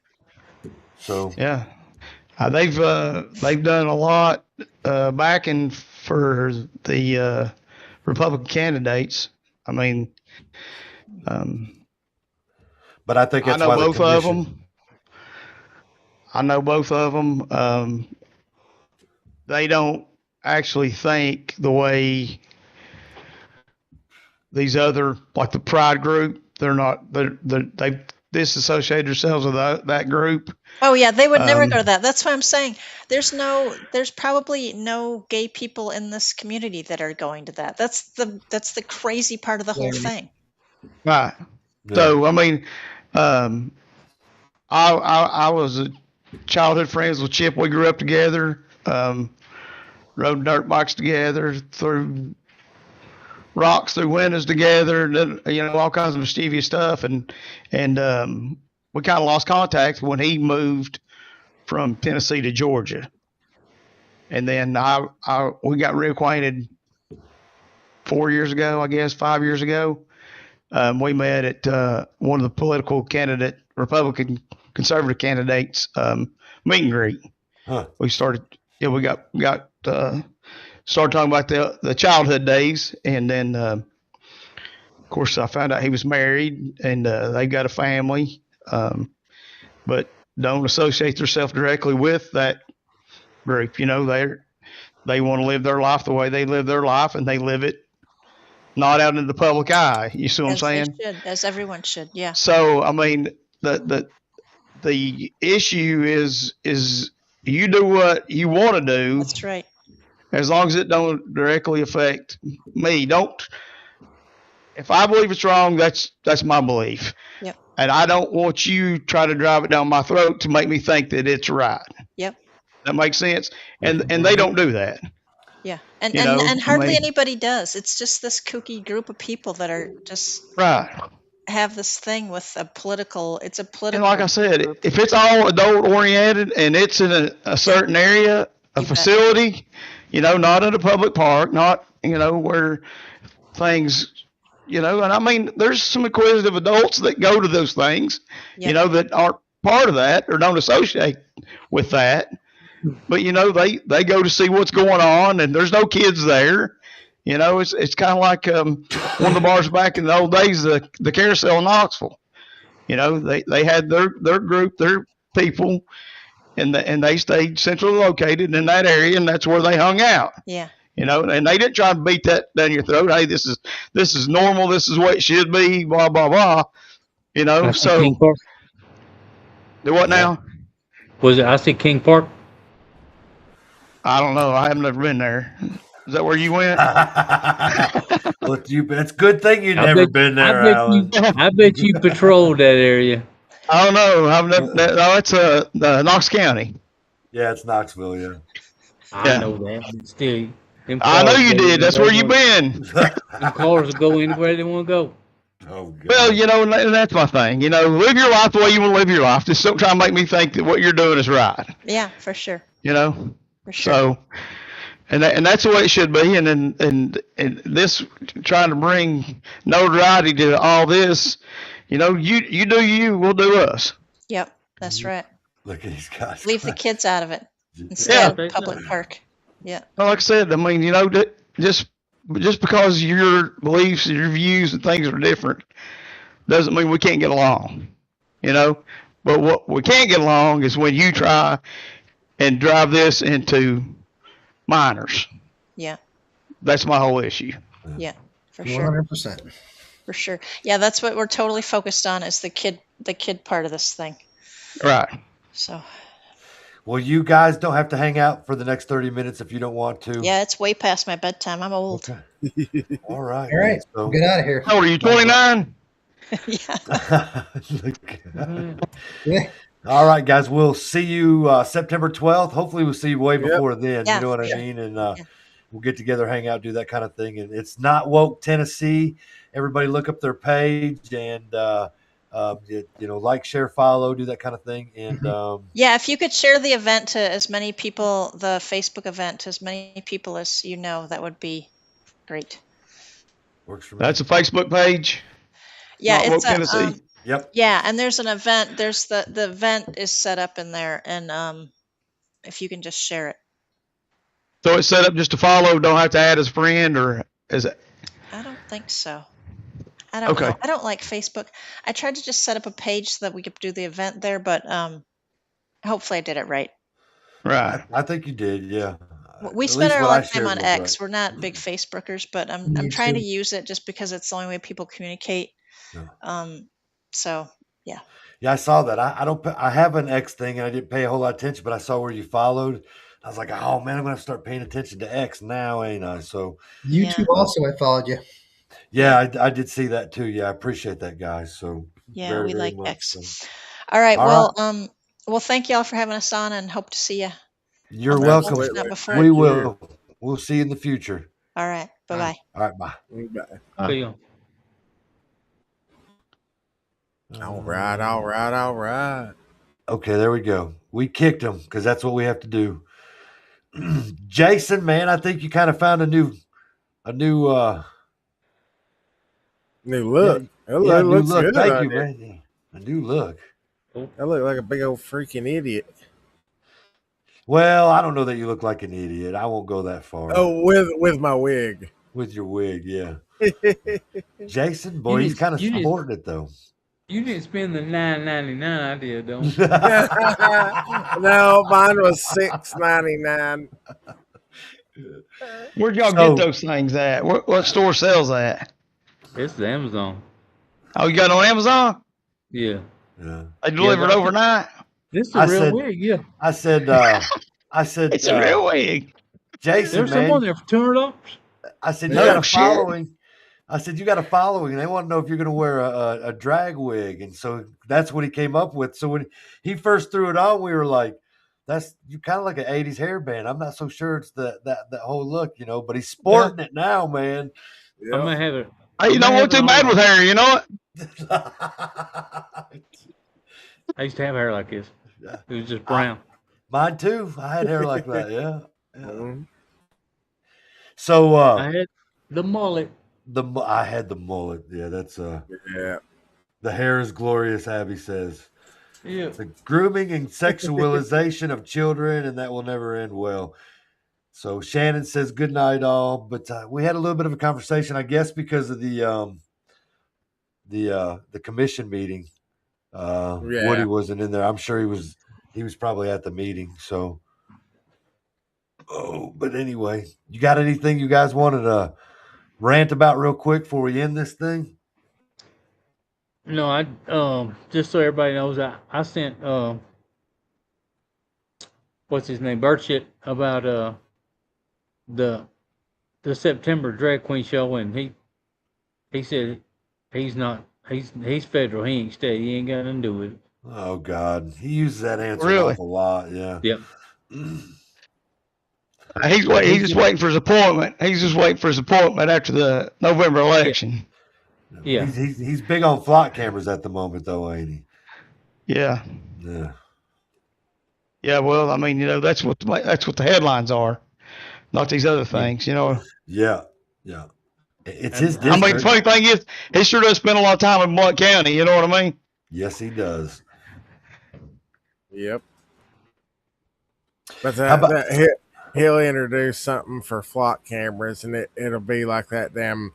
So yeah, they've done a lot backing for the Republican candidates. I mean, but I think that's I know why both of them. I know both of them. They don't actually think the way these other, like the Pride group, they disassociated themselves with that group. Oh yeah, they would never go to that. That's why I'm saying there's probably no gay people in this community that are going to that. That's the crazy part of the whole thing. Right. Yeah. So I mean, I was a childhood friends with Chip. We grew up together. Rode dirt bikes together, threw rocks through windows together, all kinds of mischievous stuff. And we kind of lost contact when he moved from Tennessee to Georgia. And then we got reacquainted 5 years ago. We met at one of the political Republican conservative candidates meet and greet. Huh. We started. Yeah, we got started talking about the childhood days, and then of course I found out he was married and they got a family, but don't associate themselves directly with that group. They want to live their life the way they live their life, and they live it not out in the public eye. You see what I'm saying? They should, as everyone should. Yeah. So I mean, the issue is you do what you want to do. That's right. As long as it don't directly affect me. If I believe it's wrong, that's my belief. Yep. And I don't want you to try to drive it down my throat to make me think that it's right. Yep. That makes sense. And they don't do that. Yeah. And hardly anybody does. It's just this kooky group of people that are just right. Have this thing with a political. And like I said, group. If it's all adult oriented and it's in a certain area, facility, not in a public park, not where things, and I mean, there's some inquisitive adults that go to those things, that aren't part of that or don't associate with that, but they go to see what's going on, and there's no kids there. It's kind of like one of the bars back in the old days, the Carousel in Knoxville. They had their group, their people, and they stayed centrally located in that area, and that's where they hung out. Yeah. And they didn't try to beat that down your throat. Hey, this is normal. This is what it should be. Blah blah blah. So King Park? Do what now? Was it? I see King Park. I don't know. I haven't never been there. Is that where you went? Well, it's a good thing you've never been there, Alan. I bet you patrolled that area. I don't know. I've never. No, it's Knox County. Yeah, it's Knoxville. Yeah. I know that. Still, I know you did. That's where you been. The cars will go anywhere they want to go. Oh, God. Well, and that's my thing. Live your life the way you want to live your life. Just don't try to make me think that what you're doing is right. Yeah, for sure. For sure. So, and that's the way it should be. And this trying to bring notoriety to all this, you do you, we'll do us. Yep, that's right. Look at these guys. Leave the kids out of it instead of public park. Yeah. Well, like I said, I mean, just because your beliefs and your views and things are different doesn't mean we can't get along. But what we can't get along is when you try and drive this into minors. Yeah. That's my whole issue. Yeah, for sure. 100%. For sure. Yeah, that's what we're totally focused on is the kid part of this thing. Right. So. Well, you guys don't have to hang out for the next 30 minutes if you don't want to. Yeah, it's way past my bedtime. I'm old. Okay. All right. All right. So, get out of here. How old are you, 29? Yeah. All right, guys. We'll see you September 12th. Hopefully we'll see you way before then. Yeah, you know what I sure. mean? And we'll get together, hang out, do that kind of thing. And it's Not Woke Tennessee. Everybody look up their page and like, share, follow, do that kind of thing. And yeah, if you could share the event to as many people, the Facebook event to as many people as that would be great. Works for me. That's a Facebook page. Yeah, Not it's Woke Tennessee. Yep. Yeah, and there's an event. There's the event is set up in there, and if you can just share it. So it's set up just to follow. Don't have to add as friend, or is it? I don't think so. I don't know. I don't like Facebook. I tried to just set up a page so that we could do the event there, but hopefully I did it right. Right. I think you did. Yeah. We spend a lot of time on X. We're not big Facebookers, but I'm trying to use it just because it's the only way people communicate. Yeah. So yeah. Yeah, I saw that. I have an X thing and I didn't pay a whole lot of attention, but I saw where you followed. I was like, oh man, I'm gonna start paying attention to X now, ain't I? So YouTube also, I followed you. Yeah, I did see that too. Yeah, I appreciate that, guys. So yeah, very, we very like much, X. so. All right. All Well, thank y'all for having us on, and hope to see you. You're welcome. We will. We'll see you in the future. All right. Bye-bye. All right. Bye. Bye. All right. Okay, there we go. We kicked him because that's what we have to do. Jason, man, I think you kind of found a new look. New looks look. Good. Thank you, man. A new look. I look like a big old freaking idiot. Well, I don't know that you look like an idiot. I won't go that far. Oh, with my wig. With your wig, yeah. Jason, boy, he's kind of sporting it though. You didn't spend the $9.99 I did, though. No, mine was $6.99. Where'd y'all get those things at? What store sells that? It's the Amazon. Oh, you got it on Amazon? Yeah. They delivered overnight? This is a real wig, yeah. I said it's a real wig. Jason, there's some on there for $200. I said you got a following. I said you got a following, and they want to know if you're going to wear a drag wig, and so that's what he came up with. So when he first threw it on, we were like, "That's you kind of like an '80s hairband." I'm not so sure it's that whole look, but he's sporting it now, man. I'm gonna have it. Hey, you don't want too bad with hair, you know it. I used to have hair like this. It was just brown. Mine too. I had hair like that. Yeah. Mm-hmm. So I had the mullet. I had the mullet. Yeah, that's yeah. The hair is glorious, Abby says. Yeah. The grooming and sexualization of children, and that will never end well. So Shannon says good night, all. But we had a little bit of a conversation, I guess, because of the commission meeting. Woody wasn't in there. I'm sure he was probably at the meeting. So, but anyway, you got anything you guys wanted to rant about real quick before we end this thing? No, I just so everybody knows, I sent what's his name, Burchett, about the September drag queen show, and he said he's federal, he ain't state, he ain't got nothing to do with it. Oh God, he uses that answer an awful lot. Yeah. Yep. He's just waiting for his appointment. He's just waiting for his appointment after the November election. Yeah. He's big on flock cameras at the moment, though, ain't he? Yeah. Yeah. Yeah. Well, I mean, that's what the headlines are, not these other things. Yeah. Yeah. It's his I mean, the district. funny thing is, he sure does spend a lot of time in Blount County. You know what I mean? Yes, he does. Yep. But he'll introduce something for flock cameras, and it'll be like that damn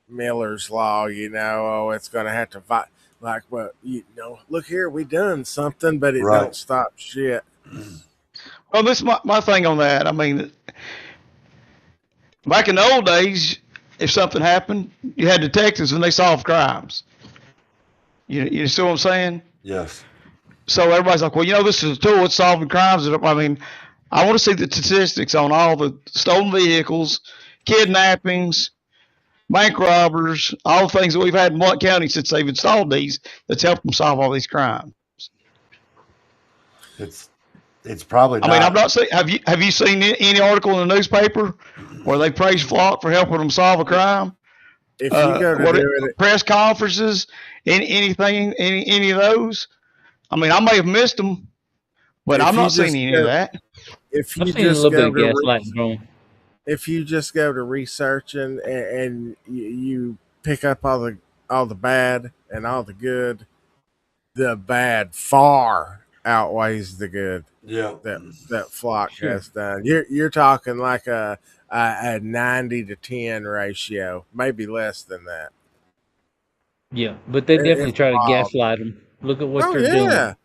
Miller's Law. Oh, it's going to have to fight. Like, well, look here, we done something, but it don't stop shit. Well, this is my thing on that. I mean, back in the old days, if something happened, you had detectives and they solved crimes. You see what I'm saying? Yes. So everybody's like, well, this is a tool. It's solving crimes. I mean, I want to see the statistics on all the stolen vehicles, kidnappings, bank robbers, all the things that we've had in Blount County since they've installed these that's helped them solve all these crimes. It's probably not. I mean, I'm not saying, have you seen any article in the newspaper where they praise Flock for helping them solve a crime? If you go to press conferences, any of those, I mean, I may have missed them, but I'm not seeing any of that. If you just go to researching and you pick up all the bad and all the good, the bad far outweighs the good. Yeah, that Flock has done. You're talking like a 90-10 ratio, maybe less than that. Yeah, but they definitely try to gaslight them. Look at what they're doing.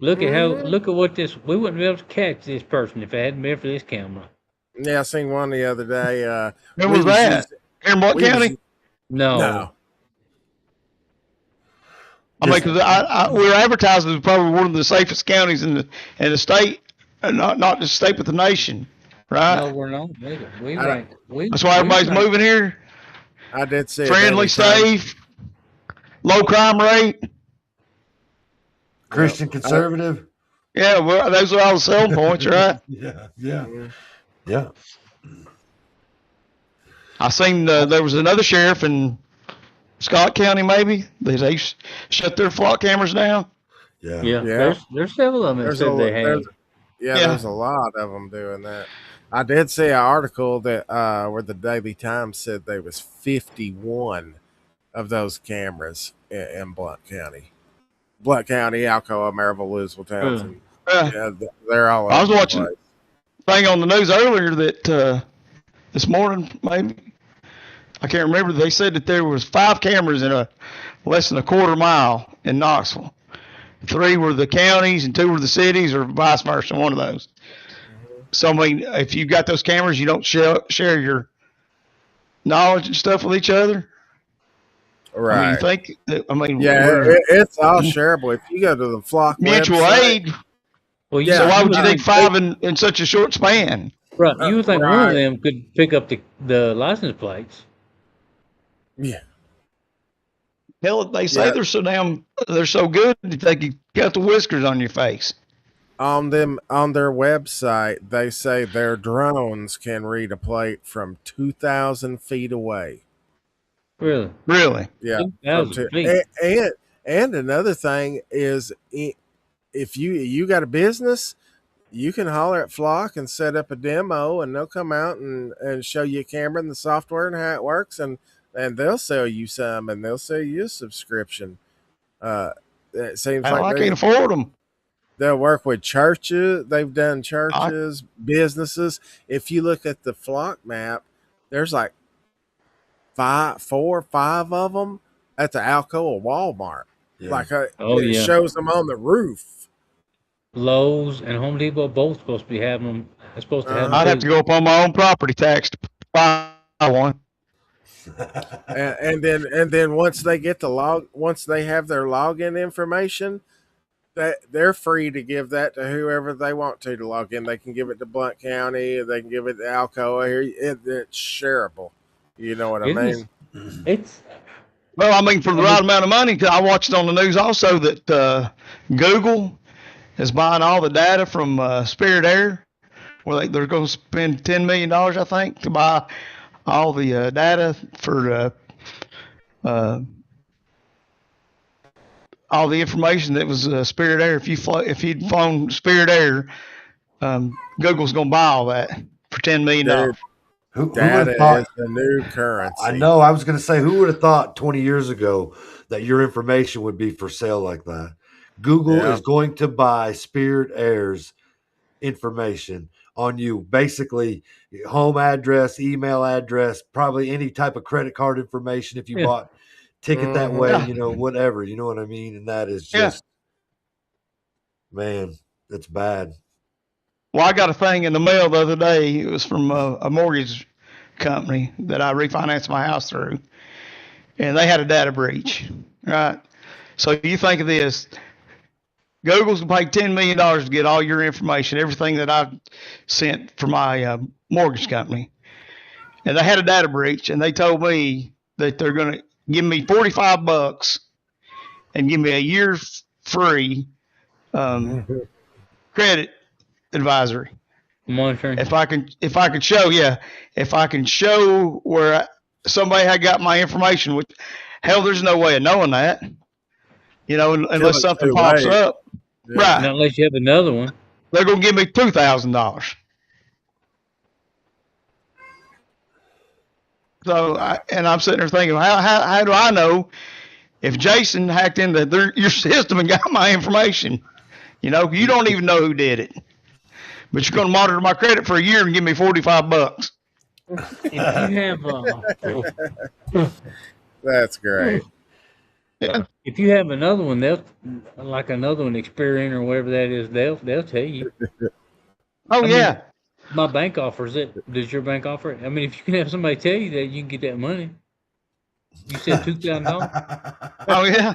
Look at what this. We wouldn't be able to catch this person if it hadn't been for this camera. Yeah, I seen one the other day. Where was that? In what county? No. I mean, because we were advertising as probably one of the safest counties in the state, and not just the state, but the nation, right? No, we're not. That's why everybody's moving here. I did see friendly, safe, low crime rate, Christian conservative. Yeah, well, those are all the selling points, right? Yeah. I seen there was another sheriff in Scott County, maybe they shut their flock cameras down. Yeah. There's several of them that said they have. There's a lot of them doing that. I did see an article that where the Daily Times said there was 51 of those cameras in Blount County. Blount County, Alcoa, Maryville, Louisville, Townsend. Yeah, they're all. I was watching a thing on the news earlier that this morning, maybe I can't remember. They said that there was 5 cameras in less than a quarter mile in Knoxville. 3 were the counties and 2 were the cities, or vice versa. One of those. So I mean, if you got those cameras, you don't share your knowledge and stuff with each other. Right. I mean, you think that, it's all shareable. If you go to the Flock mutual website, aid. Well, so why would you think 5 in such a short span? Right. You would think one of them could pick up the license plates. Yeah. Hell, they say they're so good that they can cut the whiskers on your face. On their website, they say their drones can read a plate from 2,000 feet away. Really? Yeah. 2,000 feet. And another thing is, if you got a business, you can holler at Flock and set up a demo, and they'll come out and show you a camera and the software and how it works, and they'll sell you some, and they'll sell you a subscription. It seems like I can't afford them. They'll work with churches. They've done churches, businesses. If you look at the Flock map, there's like 4 or 5 of them at the Alcoa Walmart. Yeah. Like it shows them on the roof. Lowe's and Home Depot both supposed to be having them. I'd have to go up on my own property tax to buy one. and then once they get once they have their login information, they're free to give that to whoever they want to log in. They can give it to Blount County, they can give it to Alcoa. Here, it's shareable. You know what I mean? Well, I mean, for the right amount of money, because I watched on the news also that Google is buying all the data from Spirit Air, where they're going to spend $10 million, I think, to buy all the data for all the information that was Spirit Air. If you'd flown Spirit Air, Google's gonna buy all that for $10 million. Dude, who would data have thought? is the new currency. I know. I was going to say, who would have thought 20 years ago that your information would be for sale like that? Google is going to buy Spirit Air's information on you, basically home address, email address, probably any type of credit card information if you bought ticket that way, whatever, you know what I mean? And that is just, man, that's bad. Well, I got a thing in the mail the other day. It was from a mortgage company that I refinanced my house through, and they had a data breach, right? So you think of this. Google's going to pay $10 million to get all your information, everything that I sent for my mortgage company. And they had a data breach, and they told me that they're going to give me $45 and give me a year free credit advisory. Monitoring. If I can show where somebody had got my information, which hell, there's no way of knowing that, unless something pops up. Yeah. Right. Not unless you have another one. They're going to give me $2,000. So, I'm sitting there thinking, how do I know if Jason hacked into your system and got my information? You don't even know who did it. But you're going to monitor my credit for a year and give me $45. If you have, that's great. Yeah. If you have another one, Experian or whatever that is, they'll tell you. Oh, yeah. My bank offers it. Does your bank offer it? I mean, if you can have somebody tell you that, you can get that money. You said $2,000. Oh yeah.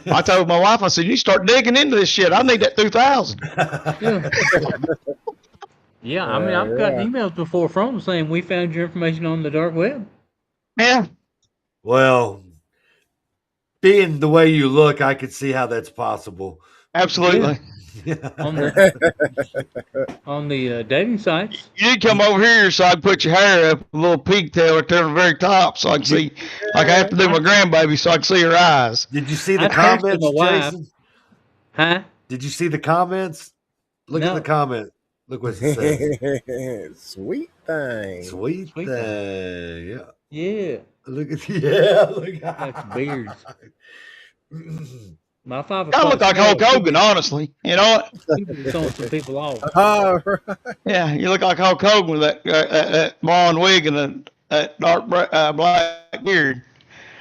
I told my wife, I said, you start digging into this shit. I need that $2,000. Yeah, I mean, I've gotten emails before from them saying we found your information on the dark web. Yeah. Well, being the way you look, I could see how that's possible. Absolutely. Yeah. On the dating sites. You need to come over here so I can put your hair up a little pigtail to the very top so I can see, like I have to do my grandbaby so I can see her eyes. Did you see the comments, Jason? Huh? Did you see the comments? Look at the comment. Look what it says. Sweet thing. Sweet thing. Yeah. Yeah. Look at look at that's beards. My father. I look like Hulk Hogan, honestly. You know what? Throwing some people off. Oh, right. Yeah, you look like Hulk Hogan with that blonde wig and that dark black beard.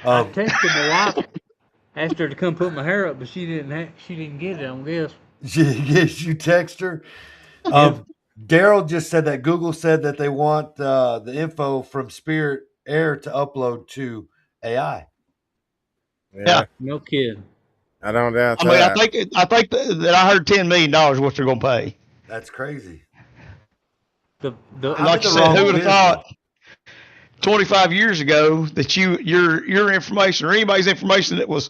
I texted my wife, asked her to come put my hair up, but she didn't get it. I guess. Yes, you text her. Daryl just said that Google said that they want the info from Spirit Air to upload to AI. Yeah. No kidding. I don't doubt that. I mean, I think that I heard $10 million what they're going to pay. That's crazy. Like you said, who would have thought 25 years ago that your information or anybody's information that was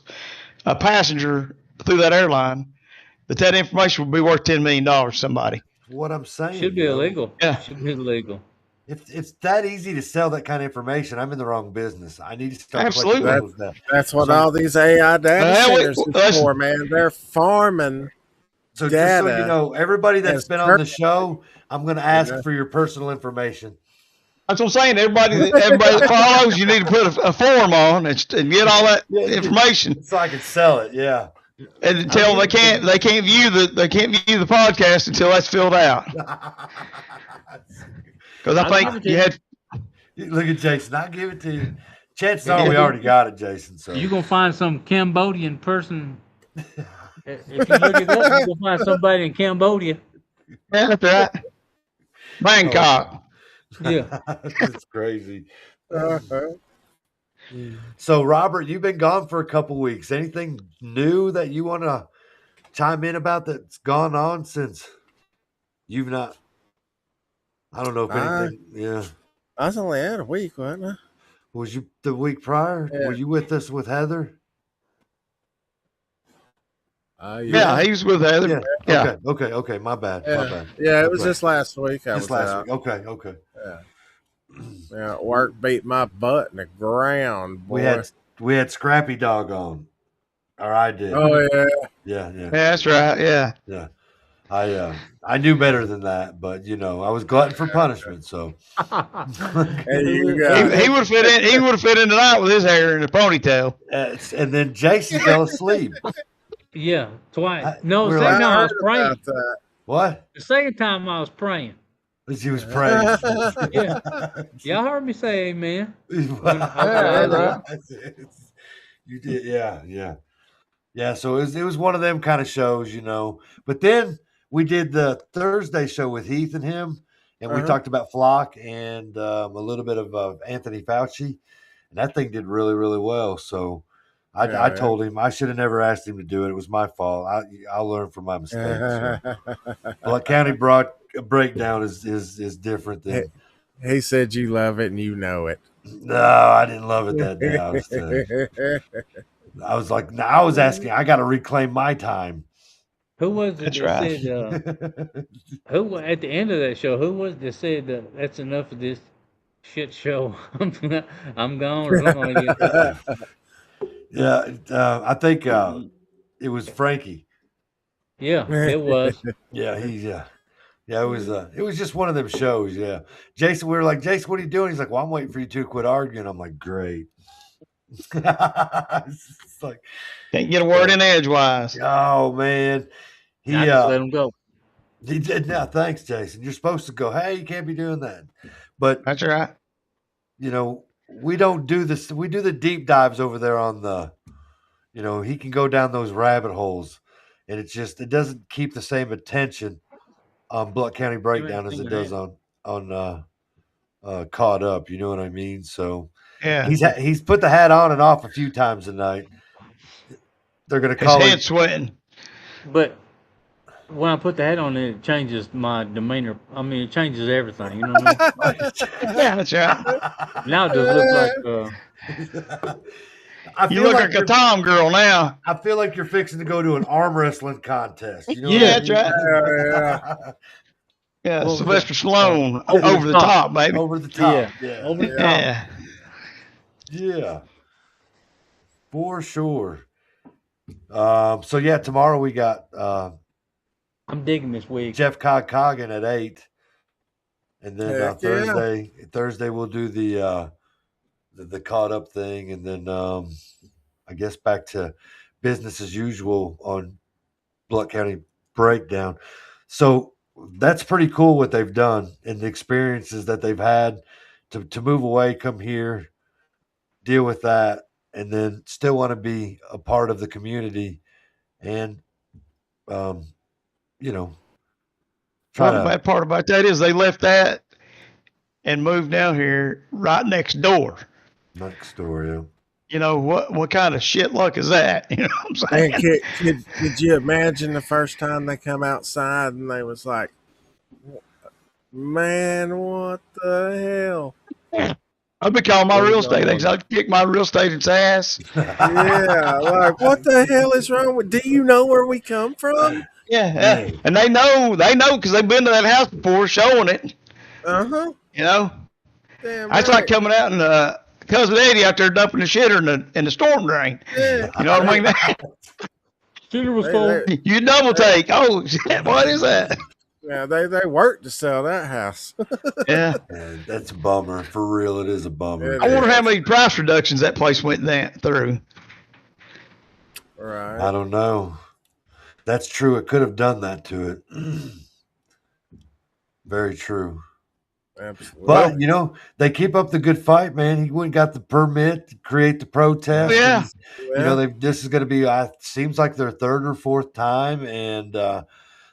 a passenger through that airline, that information would be worth $10 million to somebody. What I'm saying should be illegal. Yeah, should be illegal. If it's that easy to sell that kind of information, I'm in the wrong business. I need to start. Absolutely. That's what all these AI data centers are for, man. They're farming so data. Just so you know, everybody that's been on the show, I'm going to ask for your personal information. That's what I'm saying. Everybody that follows, you need to put a form on and get all that information. So I can sell it. Yeah. And tell them they can't view the podcast until that's filled out. Because I think you had. Look at Jason. I'll give it to you. Chances are we already got it, Jason. So you're gonna find some Cambodian person. If you look it up, you're gonna find somebody in Cambodia. Yeah, that's right. Bangkok. Yeah, it's crazy. So, Robert, you've been gone for a couple weeks. Anything new that you want to chime in about that's gone on since you've not? I don't know if anything. Yeah, I was only out a week, wasn't I? Was you the week prior? Yeah. Were you with us with Heather? Yeah, he was with Heather. Yeah. Okay. My bad. Yeah. My bad. Yeah, it was just last week. Just last week. Okay. Yeah, work beat my butt in the ground, boy. We had Scrappy Dog on. Or I did. Oh yeah. Yeah. That's right. Yeah. Yeah. I knew better than that, but I was glutton for punishment. So you he would have fit in. He would have fit in tonight with his hair in a ponytail. And then Jason fell asleep. Yeah, twice. No, we the were second like, time I was praying. What? The second time I was praying. She was praying. Yeah. Y'all heard me say amen. You did, yeah. So it was one of them kind of shows, But then we did the Thursday show with Heath and him, and we talked about Flock and a little bit of Anthony Fauci, and that thing did really, really well. So I told him I should have never asked him to do it. It was my fault. I'll learn from my mistakes. But County Breakdown is different than. He said you love it and you know it. No, I didn't love it that day. I was like, I was asking. I got to reclaim my time. Who was it that said? Who at the end of that show? Who was it that said that's enough of this shit show? I'm gone or something like that. Yeah, I think it was Frankie. Yeah, it was. Yeah, it was just one of them shows. Yeah, Jason, we were like, Jason, what are you doing? He's like, well, I'm waiting for you two to quit arguing. I'm like, great. It's like, can't get a word in edgewise. Oh man, I just let him go. He did. Now, thanks, Jason. You're supposed to go. Hey, you can't be doing that. But that's right. We don't do this. We do the deep dives over there on the. He can go down those rabbit holes, and it doesn't keep the same attention on Blount County Breakdown as it does on Caught Up. You know what I mean? So. Yeah, he's put the hat on and off a few times tonight. They're going to call his head sweating. But when I put the hat on, it changes my demeanor. I mean, it changes everything. You know what I mean? Yeah, that's right. Now it just looks like. You look like a Tom girl now. I feel like you're fixing to go to an arm wrestling contest. You know that's right. Yeah, well, Sylvester Stallone over the top, baby. Over the top. Yeah. Over the top. Yeah, for sure. So tomorrow we got. I'm digging this week. Jeff Coggin at 8, and then Thursday we'll do the Caught Up thing, and then I guess back to business as usual on Blount County Breakdown. So that's pretty cool what they've done and the experiences that they've had to move away, come here, deal with that, and then still want to be a part of the community and, The bad part about that is they left that and moved down here right next door. Next door, yeah. What kind of shit luck is that? You know what I'm saying? Could you imagine the first time they come outside and they was like, man, what the hell? I've been calling my real estate agents. I'd kick my real estate agent's ass. Yeah, like, what the hell is wrong with? Do you know where we come from? Yeah. And they know because they've been to that house before, showing it. Damn That's like coming out and cousin Eddie out there dumping the shitter in the storm drain. Yeah. You know what I mean? Shitter was full. You double take. Oh shit! What is that? Yeah, they worked to sell that house. Yeah. That's a bummer. For real, it is a bummer. I wonder how many price reductions that place went through. Right. I don't know. That's true. It could have done that to it. Very true. Absolutely. But, they keep up the good fight, man. He went and got the permit to create the protest. Yeah. And, this is going to be, seems like their third or fourth time, and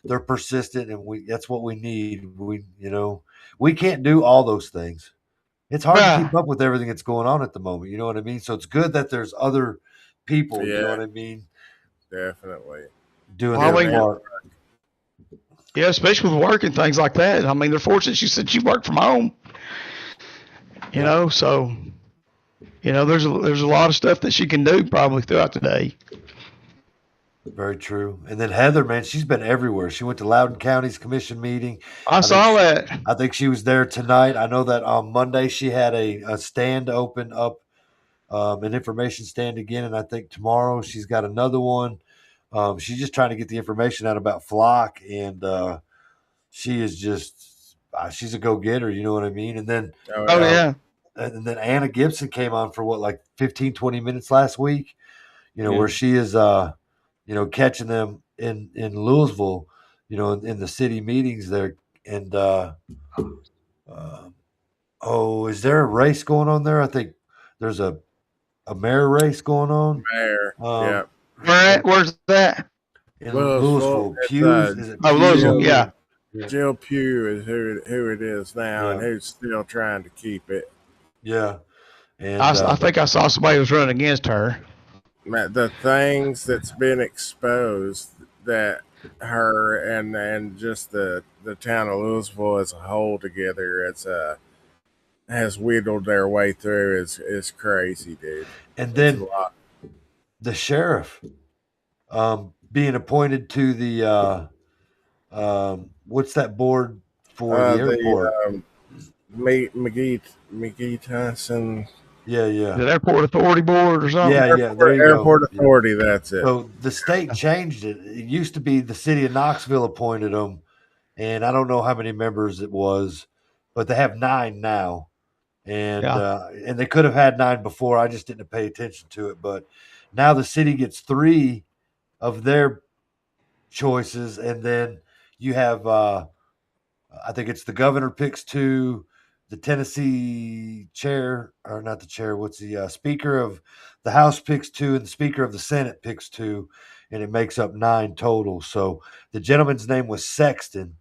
they're persistent, and that's what we need. We can't do all those things. It's hard to keep up with everything that's going on at the moment. You know what I mean? So it's good that there's other people. You know what I mean? Definitely. Doing their part. Yeah, especially with work and things like that. I mean, they're fortunate. She said she worked from home. So there's a lot of stuff that she can do probably throughout the day. Very true. And then Heather, man, she's been everywhere. She went to Loudoun County's commission meeting. I saw that. I think she was there tonight. I know that on Monday she had a stand open up an information stand again, and I think tomorrow she's got another one. She's just trying to get the information out about Flock, and she is just she's a go-getter, you know what I mean? And then and then Anna Gibson came on for like 15, 20 minutes last week, where she is catching them in Louisville, in the city meetings there. And is there a race going on there? I think there's a mayor race going on. Mayor, yeah. Where's that? In Louisville. Pews. Is it Louisville, yeah. Jill Pugh is who it is now, and who's still trying to keep it. Yeah. And I think I saw somebody was running against her. The things that's been exposed that her and just the town of Louisville as a whole together has whittled their way through is crazy, dude. And then the sheriff being appointed to the what's that board for the airport? McGee Tyson. Yeah. The Airport Authority Board or something? Yeah. There you Airport go. Authority, that's it. So the state changed it. It used to be the city of Knoxville appointed them, and I don't know how many members it was, but they have 9 now. And and they could have had 9 before. I just didn't pay attention to it. But now the city gets 3 of their choices, and then you have I think it's the governor picks 2, the Tennessee chair, or not the chair, what's the Speaker of the House picks 2, and the Speaker of the Senate picks 2, and it makes up 9 total. So the gentleman's name was Sexton.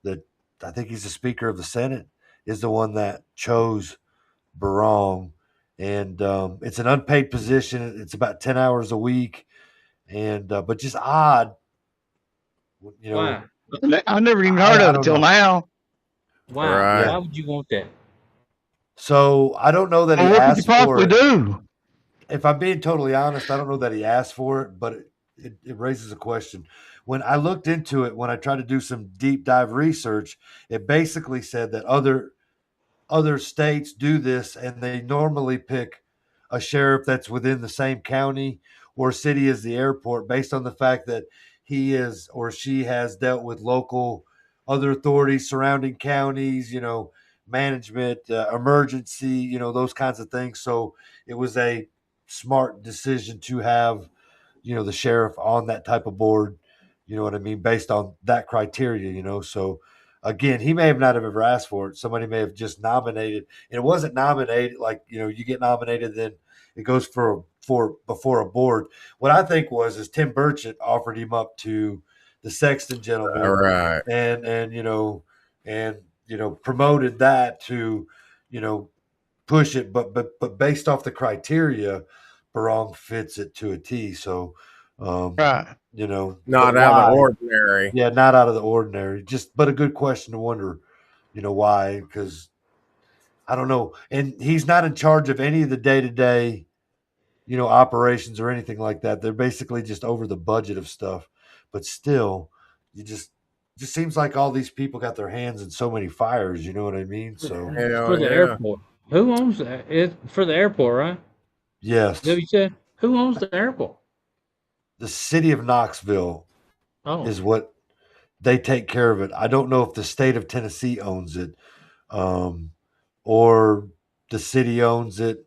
I think he's the Speaker of the Senate, is the one that chose Barong. And it's an unpaid position. It's about 10 hours a week. And but just odd. Why? I never even heard of it until now. Why? Right. Why would you want that? So I don't know that he What could you asked for possibly it. do? If I'm being totally honest, I don't know that he asked for it, but it raises a question. When I looked into it, when I tried to do some deep dive research, it basically said that other states do this, and they normally pick a sheriff that's within the same county or city as the airport based on the fact that he is or she has dealt with local other authorities surrounding counties, management, emergency, those kinds of things. So it was a smart decision to have, the sheriff on that type of board, you know what I mean, based on that criteria, So again, he may have not have ever asked for it. Somebody may have just nominated, and it wasn't nominated like, you get nominated, then it goes for before a board. What I think is Tim Burchett offered him up to the Sexton gentleman, right, and promoted that to, push it, but based off the criteria, Barong fits it to a T. So, right, not out of the ordinary. Yeah, not out of the ordinary. But a good question to wonder, why? Because I don't know, and he's not in charge of any of the day-to-day, operations or anything like that. They're basically just over the budget of stuff. But still, just seems like all these people got their hands in so many fires. You know what I mean? So for the airport, who owns that? It's for the airport, right? Yes. Is that what you said? Who owns the airport? The city of Knoxville is what they take care of it. I don't know if the state of Tennessee owns it, or the city owns it.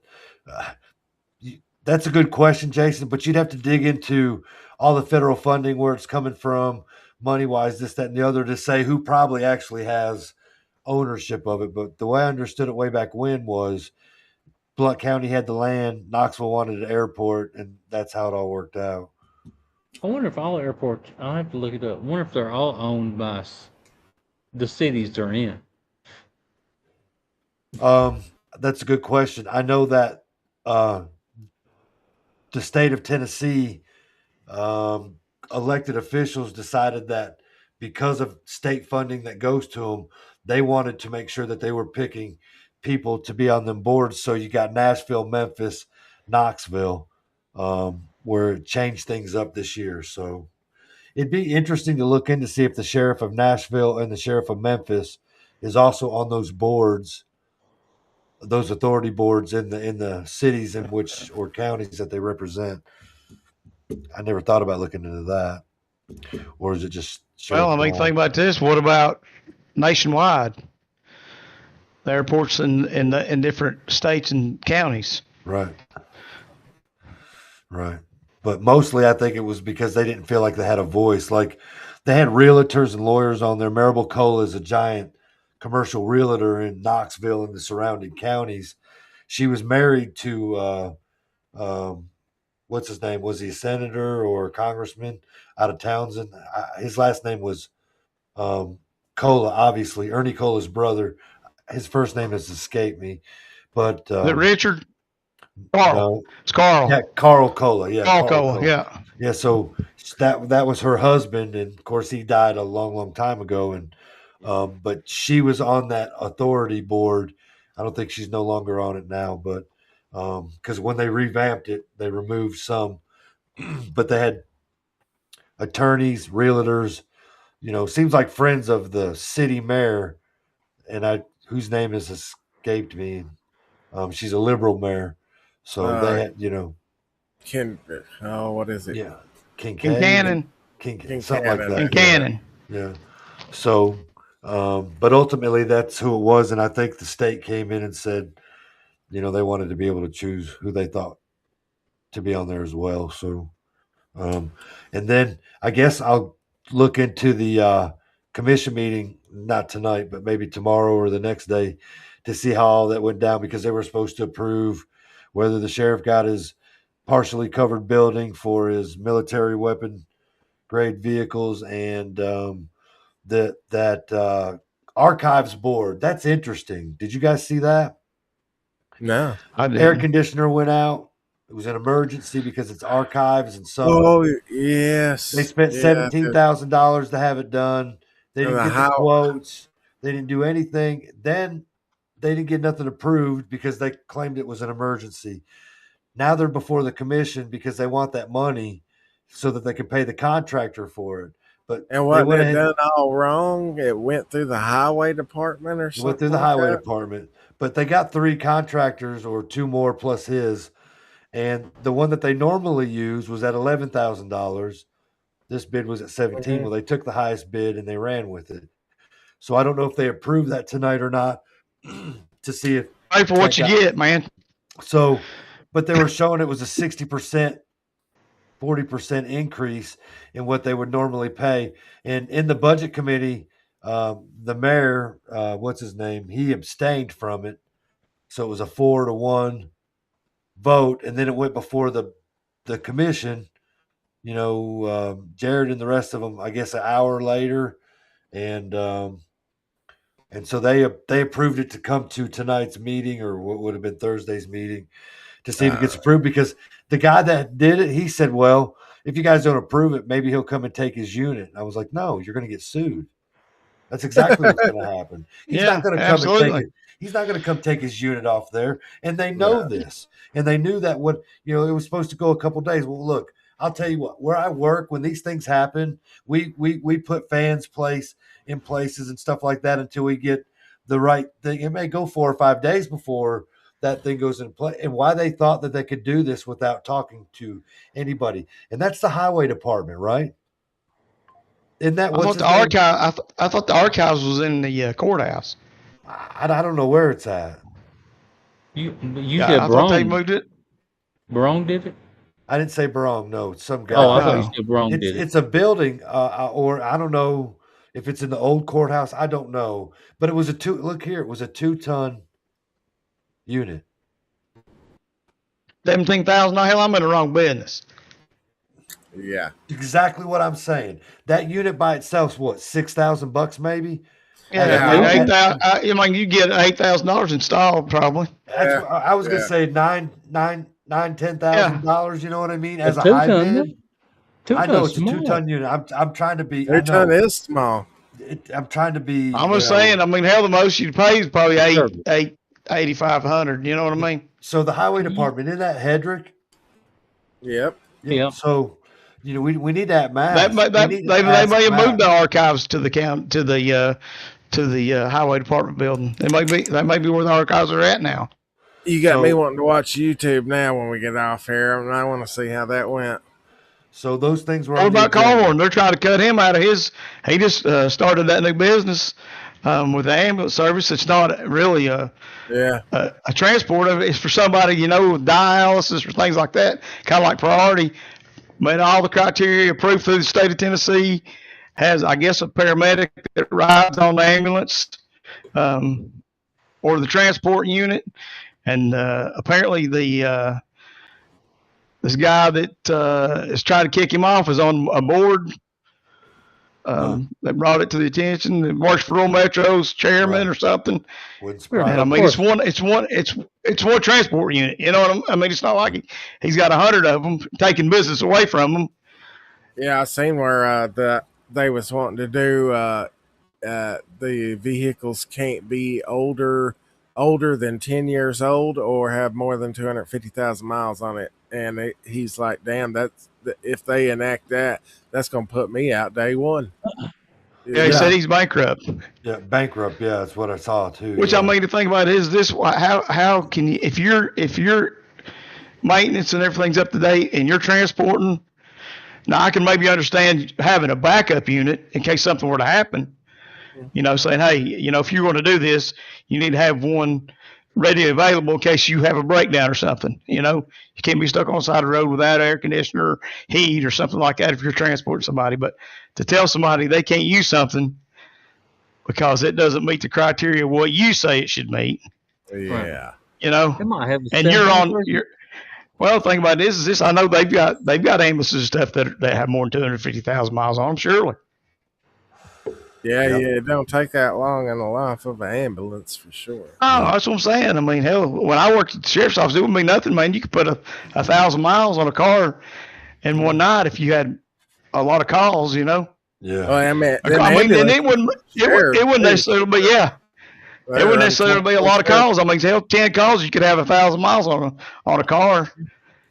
That's a good question, Jason, but you'd have to dig into all the federal funding, where it's coming from, money-wise, this, that, and the other, to say who probably actually has ownership of it. But the way I understood it way back when was Blount County had the land, Knoxville wanted an airport, and that's how it all worked out. I wonder if all airports, I'll have to look it up. I wonder if they're all owned by the cities they're in. That's a good question. I know that the state of Tennessee elected officials decided that because of state funding that goes to them, they wanted to make sure that they were picking people to be on them boards. So you got Nashville, Memphis, Knoxville, where it changed things up this year. So it'd be interesting to look in to see if the sheriff of Nashville and the sheriff of Memphis is also on those boards those authority boards in the cities in which or counties that they represent. I never thought about looking into that. Or is it just Well, I mean, think about this. What about nationwide? The airports in different states and counties. Right. Right. But mostly I think it was because they didn't feel like they had a voice. Like they had realtors and lawyers on there. Maribel Cole is a giant commercial realtor in Knoxville and the surrounding counties. She was married to what's his name? Was he a senator or a congressman out of Townsend? His last name was Cola, obviously. Ernie Cola's brother. His first name has escaped me. But is it Richard? Carl. No. It's Carl. Yeah, Carl Cola. Yeah, Carl Cola. Yeah. Yeah. So that was her husband, and of course he died a long time ago. And but she was on that authority board. I don't think she's no longer on it now, but because when they revamped it, they removed some, but they had attorneys, realtors. Seems like friends of the city mayor, and whose name has escaped me. She's a liberal mayor. So they had, what is it? Yeah. Kincannon. Something like that. Kincannon. Yeah. So, but ultimately that's who it was. And I think the state came in and said, they wanted to be able to choose who they thought to be on there as well. So, and then I guess I'll look into the commission meeting, not tonight, but maybe tomorrow or the next day, to see how all that went down, because they were supposed to approve whether the sheriff got his partially covered building for his military weapon grade vehicles, and that archives board. That's interesting. Did you guys see that? No. I didn't. Air conditioner went out. It was an emergency because it's archives and so. Oh yes. They spent $17,000 to have it done. They didn't get the quotes. They didn't do anything. Then they didn't get nothing approved because they claimed it was an emergency. Now they're before the commission because they want that money so that they can pay the contractor for it. But what they done all wrong? It went through the highway department or something. It went through the highway department, but they got 3 contractors or 2 more plus his, and the one that they normally use was at $11,000. This bid was at 17. Well, they took the highest bid and they ran with it. So I don't know if they approved that tonight or not. To see if pay for what you get, man. So, but they were showing it was a 60%, 40% increase in what they would normally pay. And in the budget committee, the mayor, what's his name? He abstained from it. So it was a 4-1 vote. And then it went before the commission, Jared and the rest of them, I guess, an hour later. And so they approved it to come to tonight's meeting, or what would have been Thursday's meeting, to see if it gets approved, because the guy that did it, he said, well, if you guys don't approve it, maybe he'll come and take his unit. And I was like, no, you're going to get sued. That's exactly what's going to happen. He's not going to come and take it. He's not going to come take his unit off there. And they know this. And they knew that it was supposed to go a couple days. Well, look, I'll tell you what, where I work, when these things happen, we put fans in places and stuff like that until we get the right thing. It may go 4 or 5 days before that thing goes in play. And why they thought that they could do this without talking to anybody. And that's the highway department, right? Isn't that what's the archive? I thought the archives was in the courthouse. I don't know where it's at. You said I thought they moved it. Barone did it? I didn't say Barone. No, it's some guy. Oh, I thought you said Barone did it. It's a building, or I don't know if it's in the old courthouse. I don't know. But it was it was a 2-ton unit. 17,000. Hell, I'm in the wrong business. Yeah. Exactly what I'm saying. That unit by itself's what, $6,000 maybe? Yeah, 8,000. I mean, you get $8,000 installed probably. That's what I was gonna say $10,000. You know what I mean? As a high bid. I know it's a 2-ton unit. I'm trying to be. 2-ton is small. I'm trying to be. I'm just saying. I mean, hell, the most you'd pay is probably 8,500. You know what I mean? So the highway department, isn't that Hedrick? Yep. Yeah. So, we need that map. They may have moved the archives to the highway department building. They may be where the archives are at now. You got me wanting to watch YouTube now when we get off here, and I want to see how that went. So those things were. What about Carl? They're trying to cut him out of his. He just started that new business with the ambulance service. It's not really a transport of it. It's for somebody, with dialysis or things like that, kind of like priority. Met all the criteria approved through the state of Tennessee. Has, I guess, a paramedic that rides on the ambulance or the transport unit. And apparently this guy that is trying to kick him off is on a board that brought it to the attention. It works for Rural Metro's chairman or something. And I mean, it's one transport unit. You know what I mean? It's not like he's got 100 of them taking business away from them. Yeah, I seen where they was wanting to do the vehicles can't be older than 10 years old or have more than 250,000 miles on it. And he's like, damn, if they enact that, that's going to put me out day one. Yeah, he said he's bankrupt. Yeah, bankrupt. Yeah, that's what I saw too. Which I mean, to think about is this: how can you, if your maintenance and everything's up to date and you're transporting? Now I can maybe understand having a backup unit in case something were to happen. Saying, hey, if you're going to do this, you need to have one ready and available in case you have a breakdown or something. You can't be stuck on the side of the road without air conditioner or heat or something like that if you're transporting somebody. But to tell somebody they can't use something because it doesn't meet the criteria of what you say it should meet. Yeah. It might have and you're on your. Well, the thing about this is this. I know they've got ambulances and stuff that have more than 250,000 miles on them. Surely. Yeah, it don't take that long in the life of an ambulance for sure. Oh, that's what I'm saying. I mean, hell, when I worked at the sheriff's office, it wouldn't be nothing, man. You could put 1,000 miles on a car in one night if you had a lot of calls, Yeah. Well, I mean, and it wouldn't necessarily be, It wouldn't necessarily be a lot of calls. I mean, hell, 10 calls, you could have 1,000 miles on a car.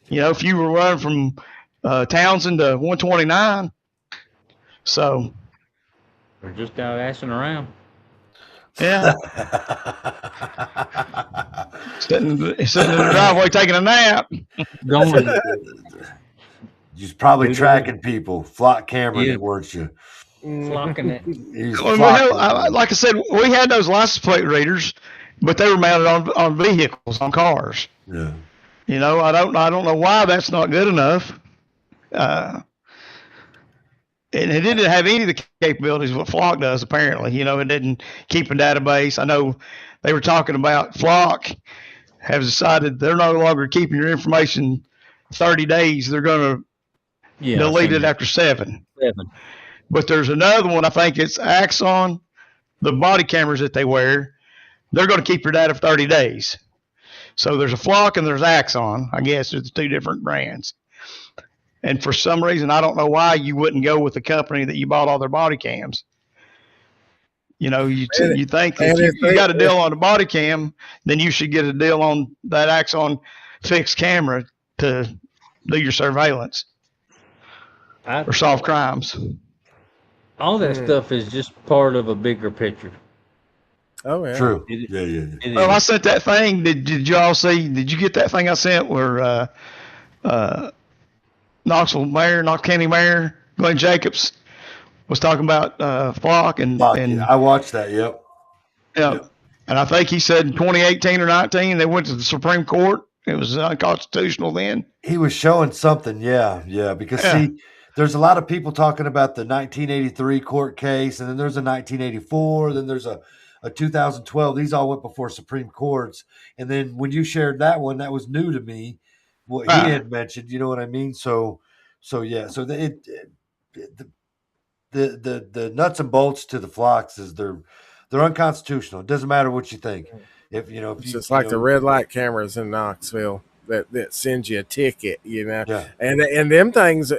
If you were running from Townsend to 129. So. They're just out assing around. Yeah. sitting in the driveway taking a nap. You're probably tracking people, flock camera, weren't you? Flocking it. Like I said, we had those license plate readers, but they were mounted on vehicles, on cars. Yeah. I don't know why that's not good enough. And it didn't have any of the capabilities what Flock does, apparently. It didn't keep a database. I know they were talking about Flock has decided they're no longer keeping your information 30 days. They're going to delete it after 7. But there's another one, I think it's Axon, the body cameras that they wear. They're going to keep your data for 30 days. So there's a Flock and there's Axon. I guess there's 2 different brands. And for some reason, I don't know why you wouldn't go with the company that you bought all their body cams. You think that you got a deal on the body cam, then you should get a deal on that Axon fixed camera to do your surveillance or solve crimes. All that stuff is just part of a bigger picture. Oh, yeah. True. Yeah. Well, I sent that thing. Did y'all see? Did you get that thing I sent where Knox County Mayor Glenn Jacobs was talking about Flock and I watched that. Yep. And I think he said in 2018 or 19 they went to the Supreme Court. It was unconstitutional then. He was showing something. Yeah. Because see, there's a lot of people talking about the 1983 court case, and then there's a 1984, then there's a 2012. These all went before Supreme Courts, and then when you shared that one, that was new to me. What he had mentioned, you know what I mean? So the nuts and bolts to the Flocks is they're unconstitutional. It doesn't matter what you think. It's just like the red light cameras in Knoxville that sends you a ticket, Yeah. And them things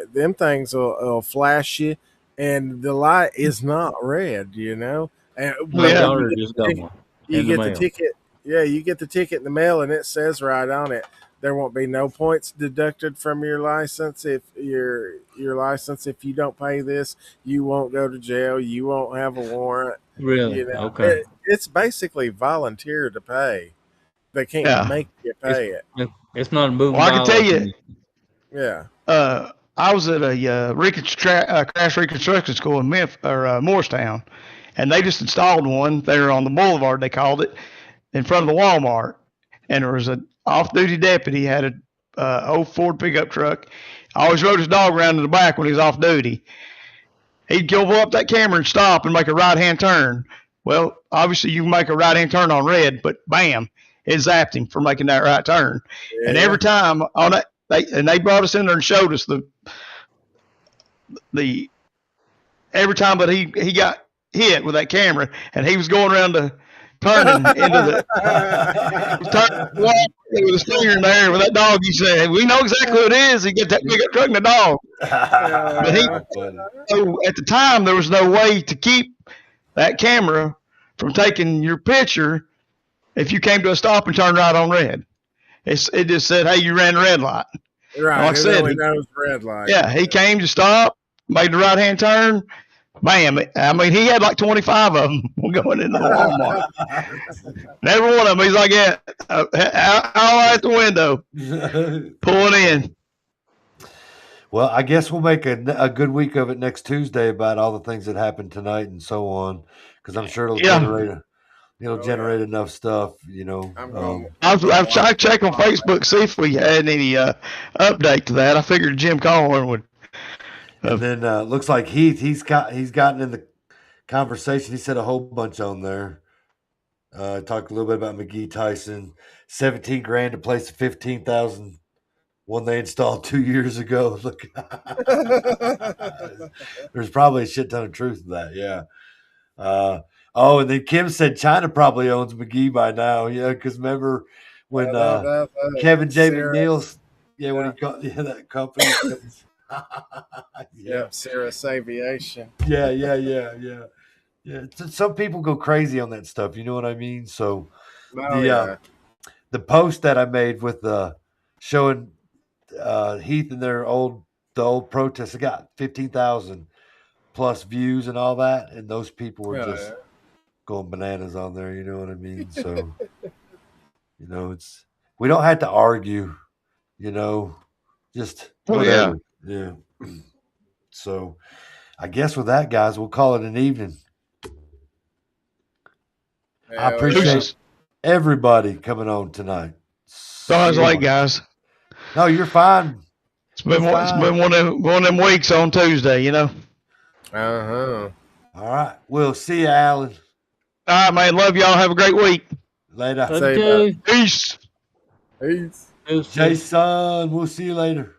will flash you, and the light is not red, And my daughter just got one. You get the ticket. Yeah, you get the ticket in the mail, and it says right on it, there won't be no points deducted from your license if your license. If you don't pay this, you won't go to jail. You won't have a warrant. Really? Okay. It's basically volunteer to pay, They can't make you pay it. It's not a moving. Well, I can tell you. Yeah. I was at a crash reconstruction school in Morristown, and they just installed one there on the boulevard. They called it in front of the Walmart, and there was an off-duty deputy had a old Ford pickup truck. Always rode his dog around in the back when he was off duty. He'd go up that camera and stop and make a right-hand turn. Well, obviously you can make a right-hand turn on red, but bam, it zapped him for making that right turn. Yeah. And every time on that, they brought us in there and showed us the every time that he got hit with that camera, and he was going around the turning into the with the steering there with that dog. He said, "We know exactly who it is. He get that pickup truck and the dog." But so at the time there was no way to keep that camera from taking your picture if you came to a stop and turned right on red. It just said, "Hey, you ran the red light." Right. Like I said, knows red light. Yeah, he came to stop, made the right hand turn. Bam! I mean, he had like 25 of them going into the Walmart. And every one of them, he's like, "Yeah, all out the window, pulling in." Well, I guess we'll make a good week of it next Tuesday about all the things that happened tonight and so on, because I'm sure it'll generate enough stuff, you know. I've tried to check on Facebook, see if we had any update to that. I figured Jim Collin would. And then looks like he's gotten in the conversation. He said a whole bunch on there. Talked a little bit about McGee Tyson, $17,000 to place a 15,000 one they installed 2 years ago. Look, there's probably a shit ton of truth to that. Yeah. And then Kim said China probably owns McGee by now. Yeah, because remember when Kevin J. McNeil's when he got that company. Cirrus Aviation. Yeah. Some people go crazy on that stuff. You know what I mean? So the post that I made with showing Heath and the old protests, I got 15,000 plus views and all that, and those people were just going bananas on there. You know what I mean? So we don't have to argue. Just whatever. Yeah. So I guess with that, guys, we'll call it an evening. I appreciate everybody coming on tonight. Sounds late, guys. No, you're fine. It's been one of them weeks on Tuesday, you know. Uh-huh. All right. We'll see you, Alan. All right, man. Love y'all. Have a great week. Later. Peace. Jason, we'll see you later.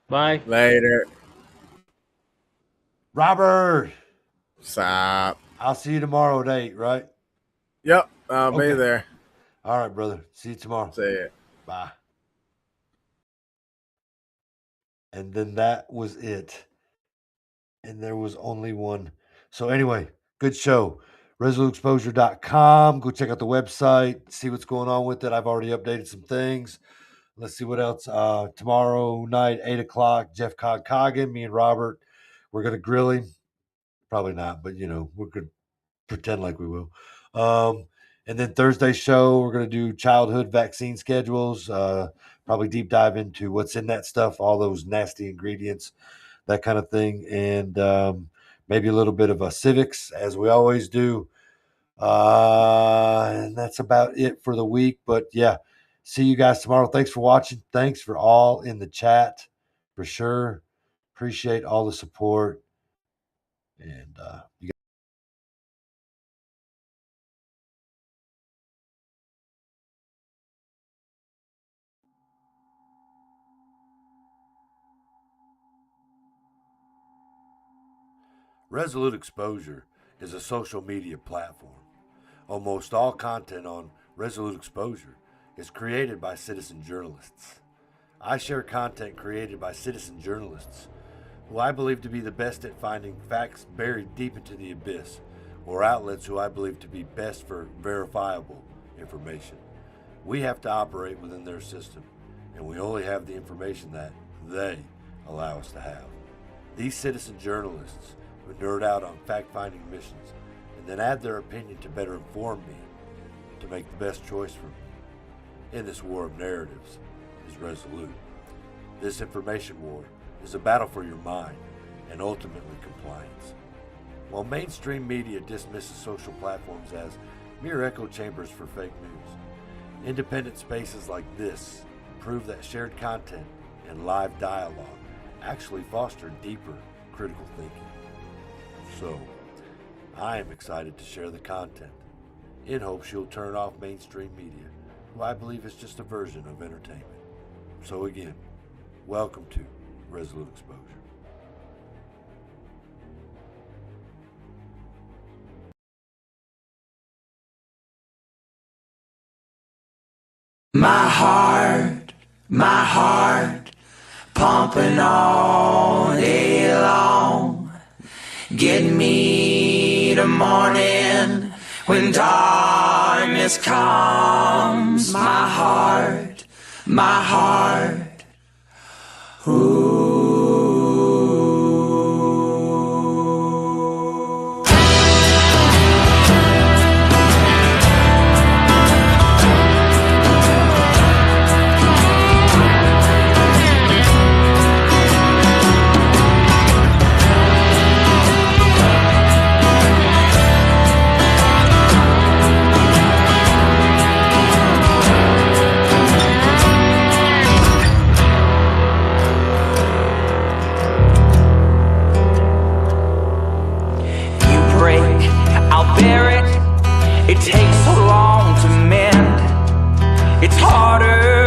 Bye. Later. Robert. Stop. I'll see you tomorrow at 8, right? Yep. I'll be there. All right, brother. See you tomorrow. See you. Bye. And then that was it. And there was only one. So anyway, good show. ResoluteExposure.com. Go check out the website. See what's going on with it. I've already updated some things. Let's see what else. Tomorrow night, 8 o'clock, Jeff Coggin, me and Robert. We're going to grill him. Probably not, but, we're going to pretend like we will. And then Thursday's show, we're going to do childhood vaccine schedules. Probably deep dive into what's in that stuff, all those nasty ingredients, that kind of thing. And maybe a little bit of civics, as we always do. And that's about it for the week. But, yeah. See you guys tomorrow. Thanks for watching. Thanks for all in the chat, for sure. Appreciate all the support. And you guys. Resolute Exposure is a social media platform. Almost all content on Resolute Exposure is created by citizen journalists. I share content created by citizen journalists who I believe to be the best at finding facts buried deep into the abyss, or outlets who I believe to be best for verifiable information. We have to operate within their system, and we only have the information that they allow us to have. These citizen journalists who nerd out on fact-finding missions and then add their opinion to better inform me to make the best choice in this war of narratives is resolute. This information war is a battle for your mind and ultimately compliance. While mainstream media dismisses social platforms as mere echo chambers for fake news, independent spaces like this prove that shared content and live dialogue actually foster deeper critical thinking. So, I am excited to share the content in hopes you'll turn off mainstream media, who I believe is just a version of entertainment. So again, welcome to Resolute Exposure. My heart, pumping all day long. Get me to morning when darkness comes. My heart, ooh. It takes so long to mend. It's harder